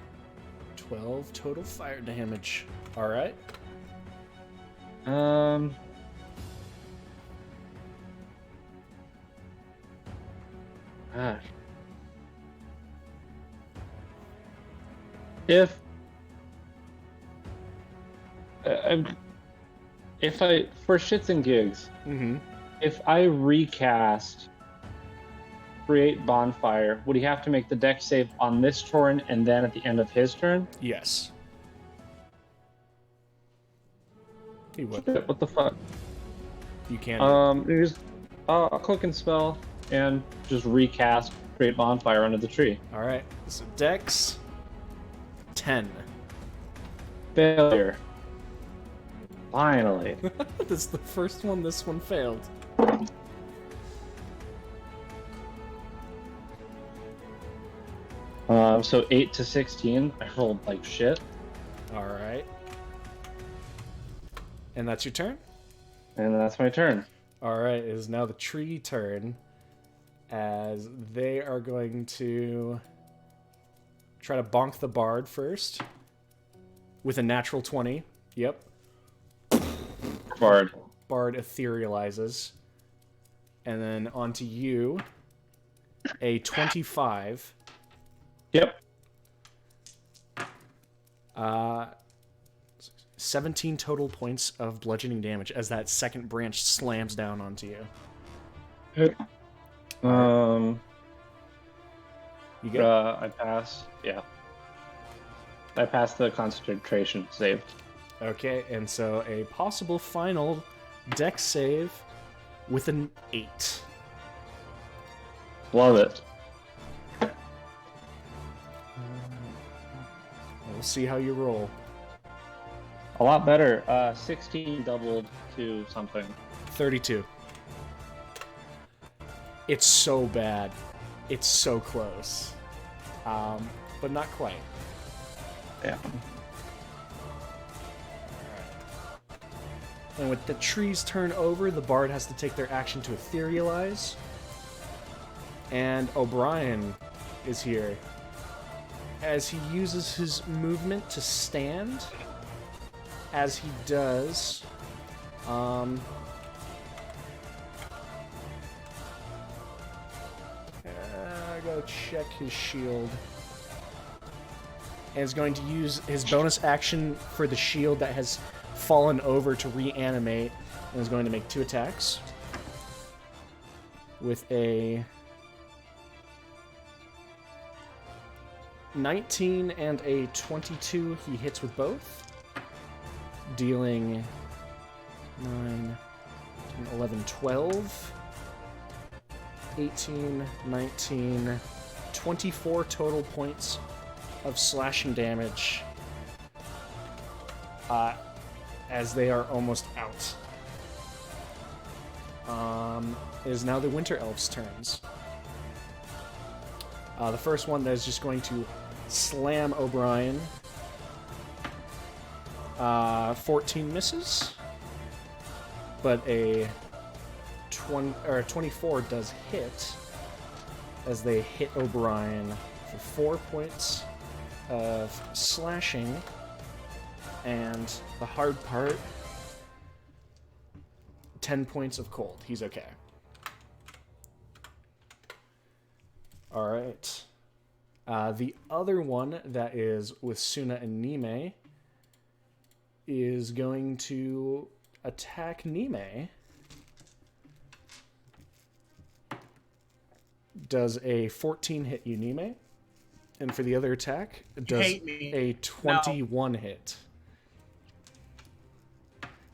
12 total fire damage. Alright. Gosh. If for shits and gigs, Mm-hmm. if I recast create bonfire, would he have to make the dex save on this turn and then at the end of his turn? Yes. He would. Shit, what the fuck? You can. You just I'll click and spell and just recast create bonfire under the tree. Alright. So Dex 10. Failure. Finally. This is the first one this one failed. So 8 to 16. I rolled like shit. Alright. And that's your turn? And that's my turn. Alright, it is now the tree turn. As they are going to try to bonk the bard first. With a natural 20. Yep. Bard. Bard etherealizes. And then onto you. A 25. Yep. 17 total points of bludgeoning damage as that second branch slams down onto you. You get I pass. Yeah. I passed the concentration save. okay, and so a possible final dex save with an 8. Love it. We'll see how you roll. A lot better. 16 doubled to something. 32. It's so bad. It's so close. But not quite. Yeah. And with the trees turn over, the bard has to take their action to etherealize. And O'Brien is here. As he uses his movement to stand. As he does, go check his shield. And is going to use his bonus action for the shield that has fallen over to reanimate, and is going to make 2 attacks. With a 19 and a 22, he hits with both. Dealing 9, 10, 11, 12, 18, 19, 24 total points of slashing damage as they are almost out. It is now the Winter Elves' turns. The first one that is just going to slam O'Brien. 14 misses, but a 24 does hit as they hit O'Brien for 4 points of slashing, and the hard part, 10 points of cold. He's okay. All right. The other one that is with Suna and Nime is going to attack Nime. Does a 14 hit you, Nime? And for the other attack, does hate me. a 21 hit.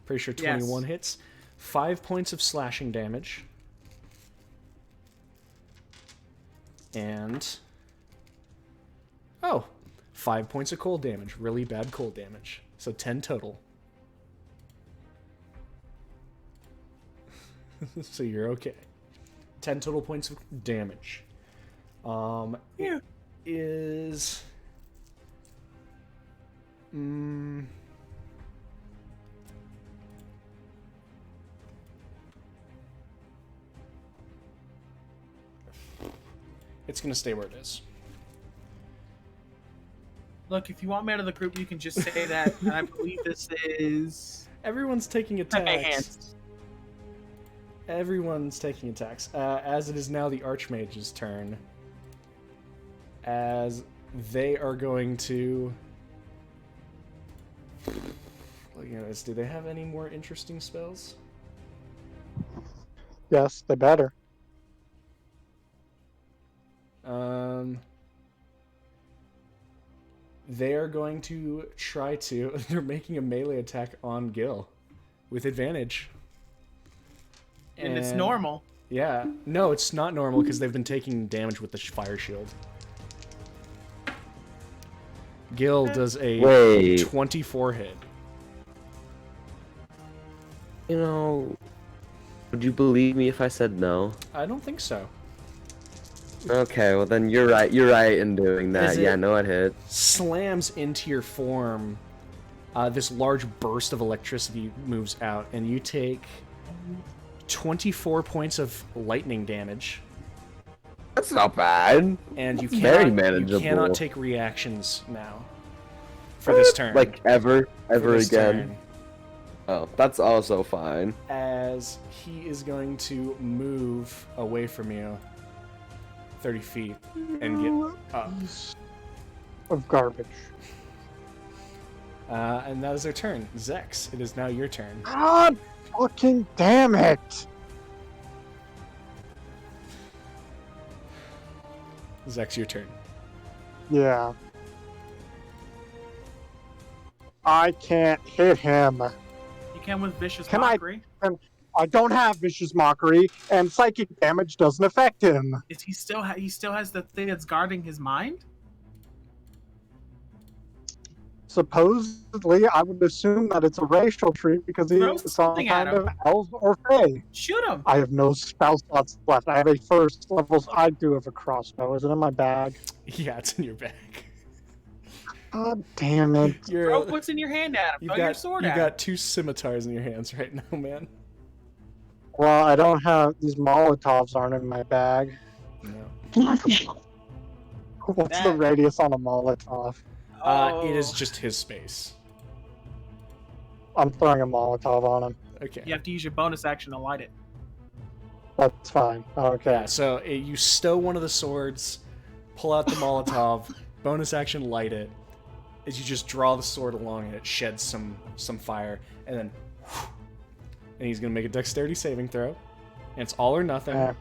Pretty sure 21 Yes. hits. 5 points of slashing damage. And Oh, 5 points of cold damage. Really bad cold damage. So 10 total. So you're okay. 10 total points of damage. Yeah. It is... It's gonna stay where it is. Look, if you want me out of the group, you can just say that. And I believe this is Everyone's taking my attacks. hands. Everyone's taking attacks. As it is now the Archmage's turn. As they are going to... Looking at this, do they have any more interesting spells? Yes, they better. They are going to try to... They're making a melee attack on Gil. With advantage. And it's normal. Yeah. No, it's not normal because they've been taking damage with the fire shield. Gil does a Wait. 24 hit. You know, would you believe me if I said no? I don't think so. Okay, well then you're right. You're right in doing that. Is Yeah, it- no, it hit. Slams into your form. This large burst of electricity moves out, and you take 24 points of lightning damage. That's not bad. And you That's cannot, very manageable. you cannot take reactions now. For this turn. Like ever For this again. turn, Oh, that's also fine. as he is going to move away from you 30 feet and get up. Of garbage. And that is their turn. Zex, it is now your turn. God fucking damn it! Zex, your turn. Yeah. I can't hit him. You can with vicious Can I- mockery. I don't have vicious mockery, and psychic damage doesn't affect him. Is he still he still has the thing that's guarding his mind? Supposedly, I would assume that it's a racial trait because Throw he's some something at kind him. of elf or fae. Shoot him. I have no spell slots left. I have a first level. I do have a crossbow. Is it in my bag? Yeah, it's in your bag. God damn it. Throw what's in your hand at him. You Throw your got, sword you at got 2 scimitars in your hands right now, man. Well, I don't have these Molotovs aren't in my bag. No. What's the That- radius on a Molotov? him. It is Oh. just his space. I'm throwing a Molotov on him. Okay. You have to use your bonus action to light it. That's fine. Okay. Yeah, so you stow one of the swords, pull out the Molotov, bonus action light it. As you just draw the sword along and it sheds some fire, and then and he's gonna make a dexterity saving throw. And it's all or nothing. Yeah.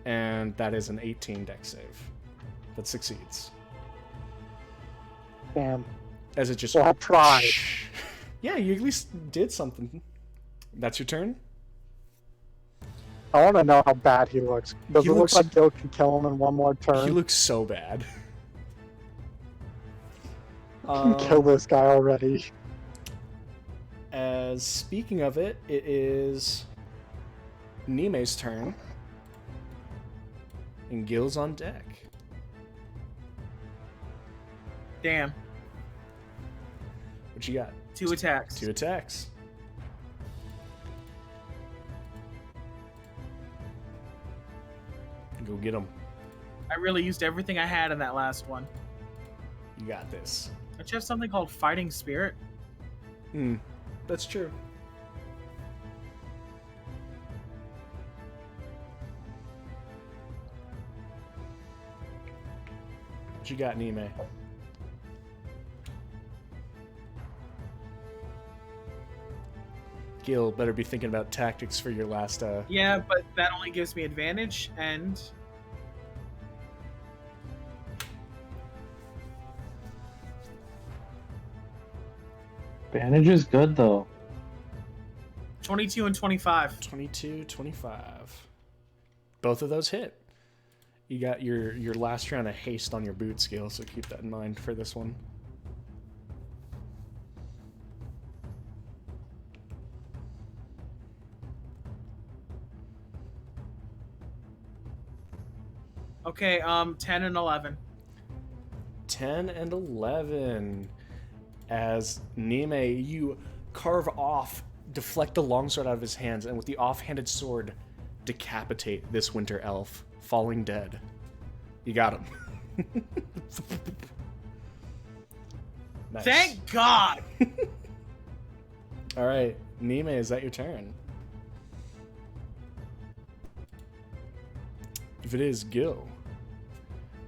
And that is an 18 dex save. That succeeds. Damn. As it just Well, I tried. Yeah, you at least did something. That's your turn? I want to know how bad he looks. Does He it looks- look like Gil can kill him in one more turn? He looks so bad. Can kill this guy already. As speaking of it, it is Nime's turn. And Gil's on deck. Damn. What you got? 2 attacks. 2 attacks. Go get him. I really used everything I had in that last one. You got this. Don't you have something called Fighting Spirit? That's true. What you got, Nime? Gil, better be thinking about tactics for your last, Yeah, but that only gives me advantage, and Advantage is good though. 22 and 25. 22, 25. Both of those hit. You got your last round of haste on your boot skill, so keep that in mind for this one. Okay, 10 and 11. 10 and 11. As Nime, you carve off, deflect the longsword out of his hands, and with the offhanded sword, decapitate this winter elf, falling dead. You got him. Nice. Thank God! All right, Nime, is that your turn? If it is, Gil.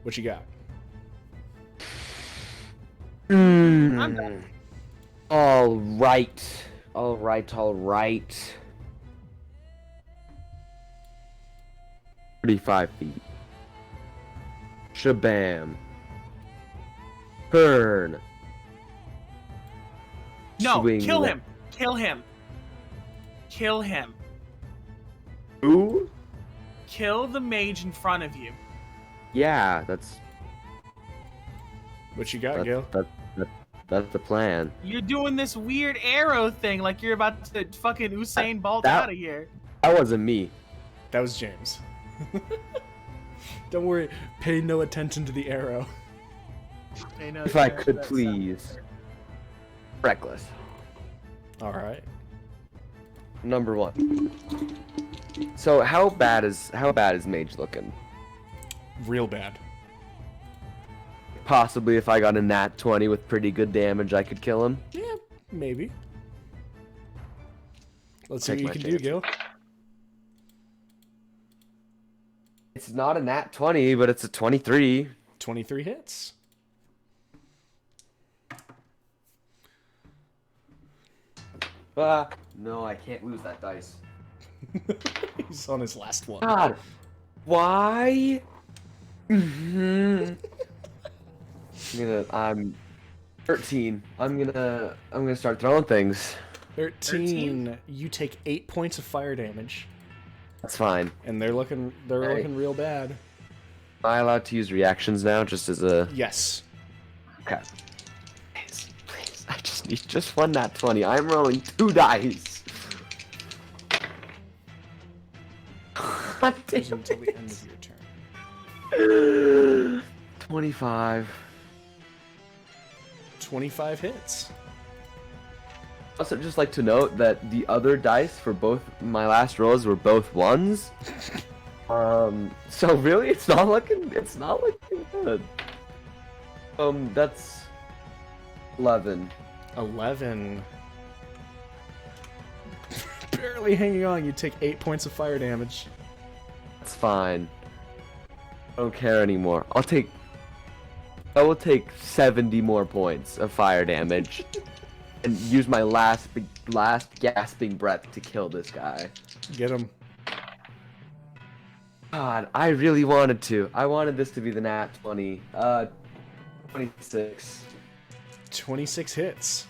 What you got? I'm done. All right. 35 feet. Shabam. Turn. No, Swing kill left. him! Kill him! Kill him! Who? Kill the mage in front of you. Yeah, that's What you got, Gil? that's the plan. You're doing this weird arrow thing like you're about to fucking Usain Bolt that- out of here. That wasn't me. That was James. Don't worry, pay no attention to the arrow. I know, If I that- could that please. Reckless. All right. Number 1. So how bad is Mage looking? Real bad. Possibly if I got a nat 20 with pretty good damage, I could kill him. Yeah, maybe. Let's see Take what you my can do, chances. Gil. It's not a nat 20, but it's a 23. 23 hits. No, I can't lose that dice. He's on his last one. God, why? I'm 13. I'm gonna start throwing things. 13. You take 8 points of fire damage, That's fine. and they're looking real bad. Am I allowed to use reactions now, just as a? Yes. Okay. Please. I just need just one nat 20. I'm rolling 2 dice. God Goes damn until the it. end of your turn. 25. 25 hits. Also, just like to note that the other dice for both my last rolls were both 1s. So really, it's not looking good. That's 11. 11. Barely hanging on. You take 8 points of fire damage. That's fine. I don't care anymore. I will take 70 more points of fire damage and use my last gasping breath to kill this guy. Get him. God, I really wanted to. I wanted this to be the nat 20. 26. 26 hits.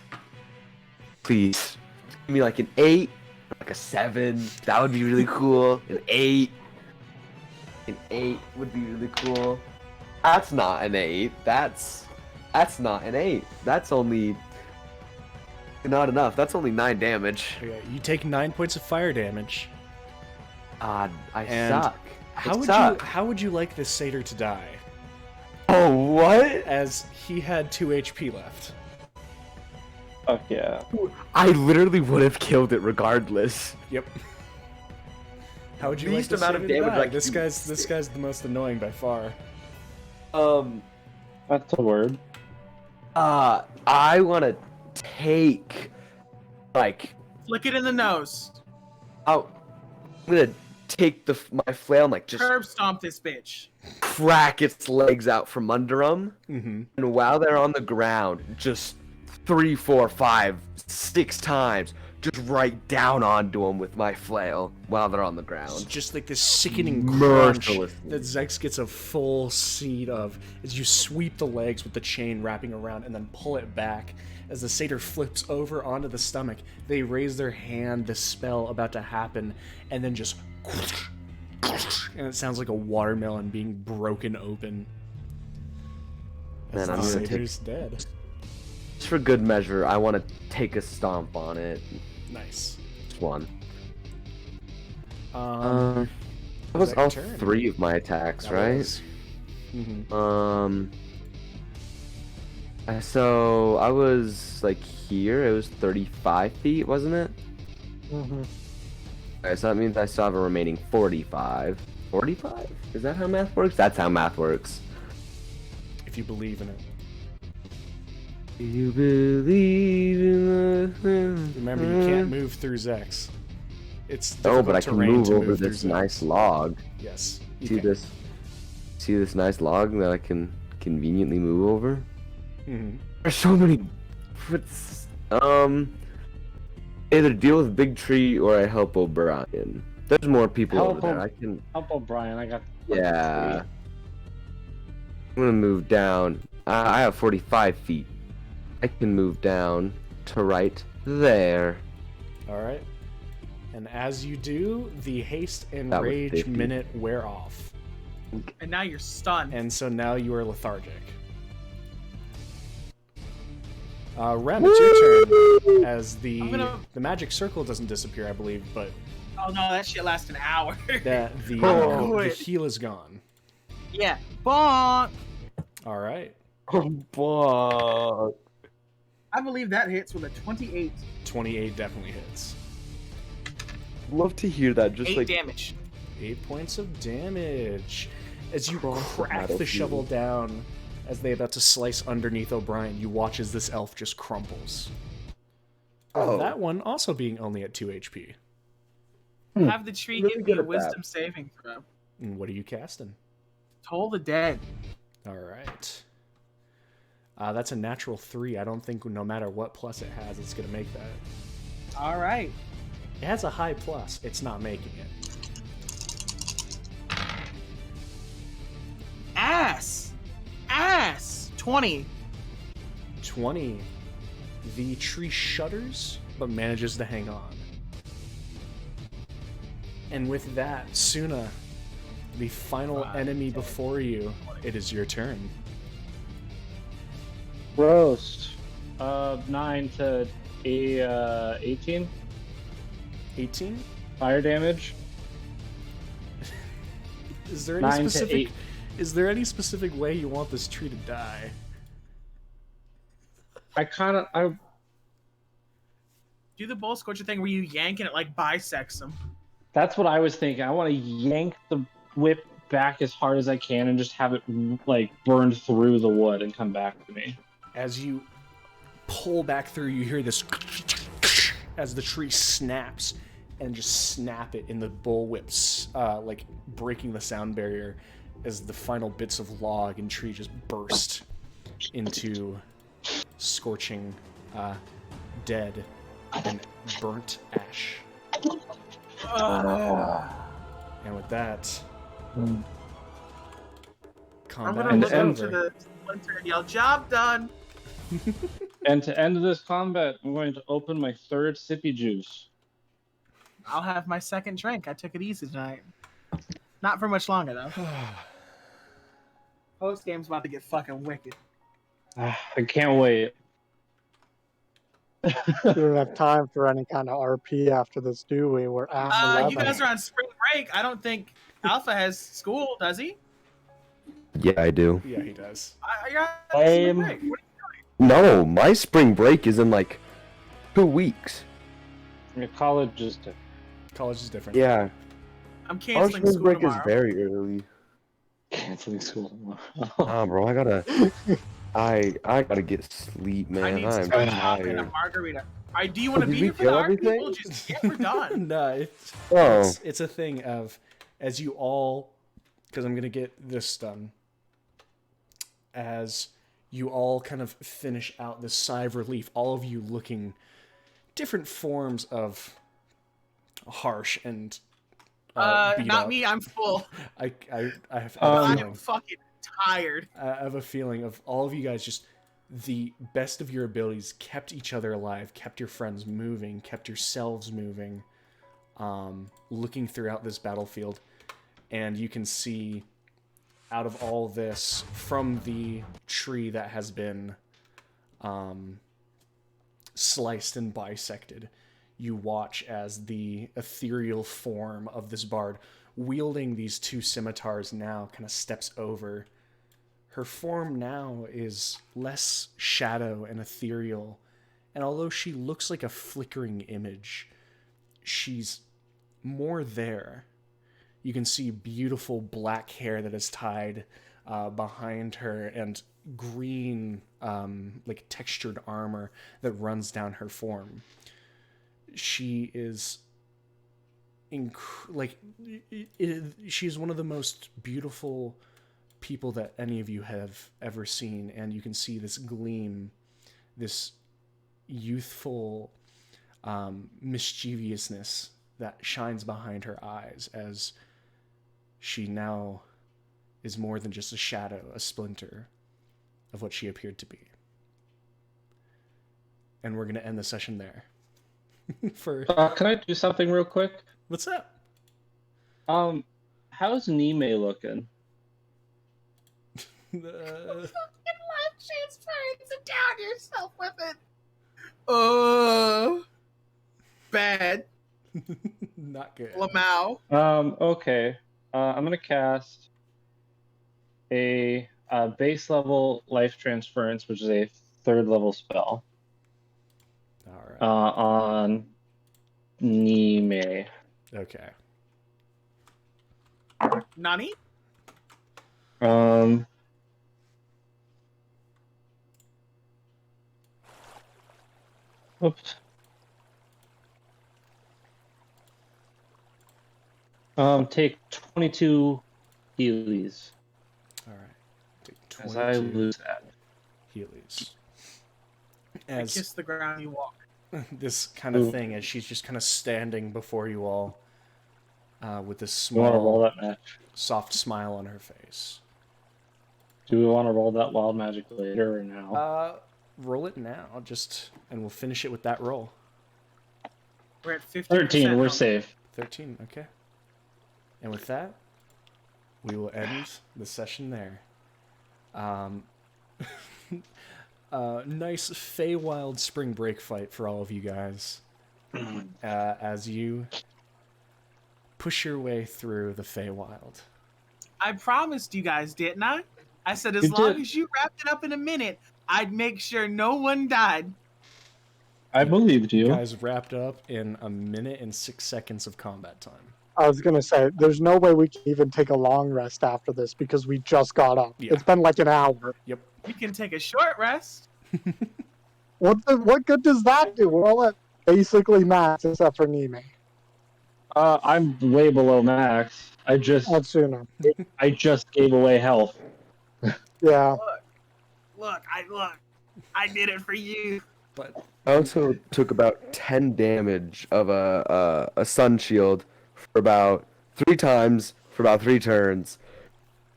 Please. Give me like an 8, like a 7. That would be really cool. An 8. An 8 would be really cool. That's not an 8. That's not an 8. That's only not enough. That's only 9 damage. Okay, you take 9 points of fire damage. God, I And suck. How would you like this satyr to die? Oh, what? As he had 2 HP left. Fuck yeah. I literally would have killed it regardless. Yep. How would you Least like this amount of satyr to damage die? I can This guy's the most annoying by far. That's a word. I want to take, like, Flick it in the nose. I'm gonna take my flail and like just Curb stomp this bitch. crack its legs out from under them, Mm-hmm. and while they're on the ground, just 3, 4, 5, 6 times, just right down onto them with my flail while they're on the It's ground. just like this sickening crunch Mercilessly. that Zex gets a full seed of as you sweep the legs with the chain wrapping around and then pull it back. As the satyr flips over onto the stomach, they raise their hand, the spell about to happen, and then just and it sounds like a watermelon being broken open. As Man, I'm the gonna take- satyr's dead. Just for good measure, I want to take a stomp on it. Nice. Just one. Um, That was that all your turn? 3 of my attacks, that right? was- Mhm. So I was like here. It was 35 feet, wasn't it? Mm-hmm. Okay, so that means I still have a remaining 45. 45? Is that how math works? That's how math works. If you believe in it. Do you believe in the... Remember, you can't move through Zex. It's No, difficult but I can terrain move to over move through this Zex. nice log. Yes. you See can. this? See this nice log that I can conveniently move over? Mhm. There's so many. Either deal with Big Tree or I help O'Brien. There's more people Help over there. him. I can. Help O'Brien. I got. Yeah. I'm gonna move down. I have 45 feet. I can move down to right there. All right. And as you do, the haste and That was rage 50. minute wear off. And now you're stunned. And so now you are lethargic. Rem, it's your turn. As the magic circle doesn't disappear, I believe, but Oh no, that shit lasts an hour. that the Good. heal is gone. Yeah. Bonk. All right. Fuck. I believe that hits with a 28. 28 definitely hits. Love to hear that. Just 8 like damage. 8 points of damage. As you Across the crack the battlefield. shovel down, as they about to slice underneath O'Brien, you watch as this elf just crumples. Oh. That one also being only at 2 HP. Have the tree Really give good me a at that. wisdom saving throw. And what are you casting? Toll the dead. All right. That's a natural 3. I don't think no matter what plus it has, it's going to make that. All right. It has a high plus. It's not making it. Ass. 20. 20. The tree shudders, but manages to hang on. And with that, Suna, the final enemy before you, it is your turn. Roast. 9 to 18 18? fire damage. Is there 9 any to specific 8. Is there any specific way you want this tree to die? I Do the bull scorcher thing where you yank and it like bisects them. That's what I was thinking. I want to yank the whip back as hard as I can and just have it like burned through the wood and come back to me. As you pull back through, you hear this as the tree snaps, and just snap it in the bullwhips, like breaking the sound barrier as the final bits of log and tree just burst into scorching, dead and burnt ash. And with that, I'm combat gonna is look And- into over. the splinter and yell, "Job done!" And to end this combat, I'm going to open my third sippy juice. I'll have my second drink. I took it easy tonight. Not for much longer though. Post game's about to get fucking wicked. I can't wait. We don't have time for any kind of RP after this, do we? We're at 11. You guys are on spring break. I don't think Alpha has school, does he? Yeah, I do. Yeah, he does. You're on spring break. What No, my spring break is in like 2 weeks. Your college is different. College is different. Yeah, I'm our canceling spring school break tomorrow. is very early. Canceling school. Bro, I gotta, I gotta get sleep, I man. need I'm some coffee and a tired. margarita. Do you want to did be we here for the kill RP? everything? We'll just get we're done. No, Oh, it's a thing of, as you all, because I'm going to get this done, as you all kind of finish out this sigh of relief, all of you looking different forms of harsh and beat Not up. me. I'm full. I have a I'm feeling. fucking tired. I have a feeling of all of you guys just the best of your abilities kept each other alive, kept your friends moving, kept yourselves moving, looking throughout this battlefield. and you can see out of all this from the tree that has been sliced and bisected, you watch as the ethereal form of this bard wielding these two scimitars now kind of steps over. Her form now is less shadow and ethereal, and although she looks like a flickering image, she's more there. You can see beautiful black hair that is tied behind her, and green, like textured armor that runs down her form. She is she's one of the most beautiful people that any of you have ever seen, and you can see this gleam, this youthful mischievousness that shines behind her eyes as she now is more than just a shadow, a splinter of what she appeared to be. And we're going to end the session there. Can I do something real quick? What's up? How's Nime looking? Fucking life transference and down yourself with it. Oh, bad. Not good. Lamau. Okay. I'm gonna cast a base level life transference, which is a 3rd level spell. All right. On Nime. Okay. Nani? Oops. Take 22 Heelys. All right. Take As I 22 lose that. Heelys. I As kiss the ground you walk. this kind of thing, as she's just kind of standing before you all with this Do we want to roll small, that match? soft smile on her face. Do we want to roll that wild magic later or now? Roll it now, and we'll finish it with that roll. We're at 50%. 13, we're now. safe. 13, okay. And with that, we will end the session there. Nice Feywild spring break fight for all of you guys. As you push your way through the Feywild. I promised you guys, didn't I? I said as You long did. as you wrapped it up in a minute, I'd make sure no one died. I believed You you. guys wrapped up in 1 minute and 6 seconds of combat time. I was gonna say, there's no way we can even take a long rest after this because we just got up. Yeah. It's been like an hour. Yep. We can take a short rest. What good does that do? We're all at basically max except for Nime. I'm way below max. I just Atsuna. gave away health. Yeah. Look, I did it for you. But I also took about 10 damage of a sun shield for about 3 times for about 3 turns.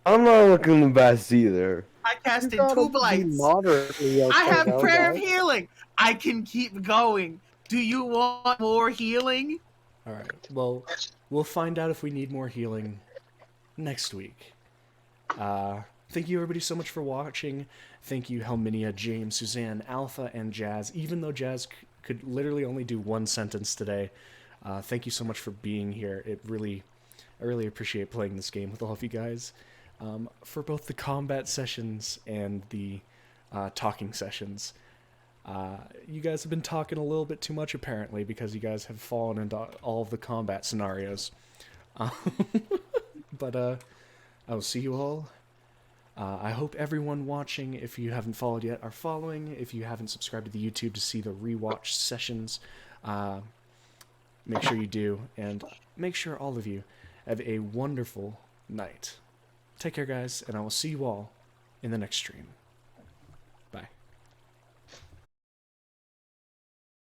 I'm not looking the best either. I casted You gotta 2 be blights. moderately okay, I have though, prayer of guys. healing. I can keep going. Do you want more healing? all right. Well, we'll find out if we need more healing next week. Thank you everybody so much for watching. Thank you Helminia, James, Suzanne, Alpha, and Jazz. Even though Jazz could literally only do 1 sentence today, thank you so much for being here. I really appreciate playing this game with all of you guys. For both the combat sessions and the talking sessions. You guys have been talking a little bit too much apparently because you guys have fallen into all of the combat scenarios. But I will see you all. I hope everyone watching, if you haven't followed yet, are following. If you haven't subscribed to the YouTube to see the rewatch sessions, make sure you do. And make sure all of you have a wonderful night. Take care, guys, and I will see you all in the next stream.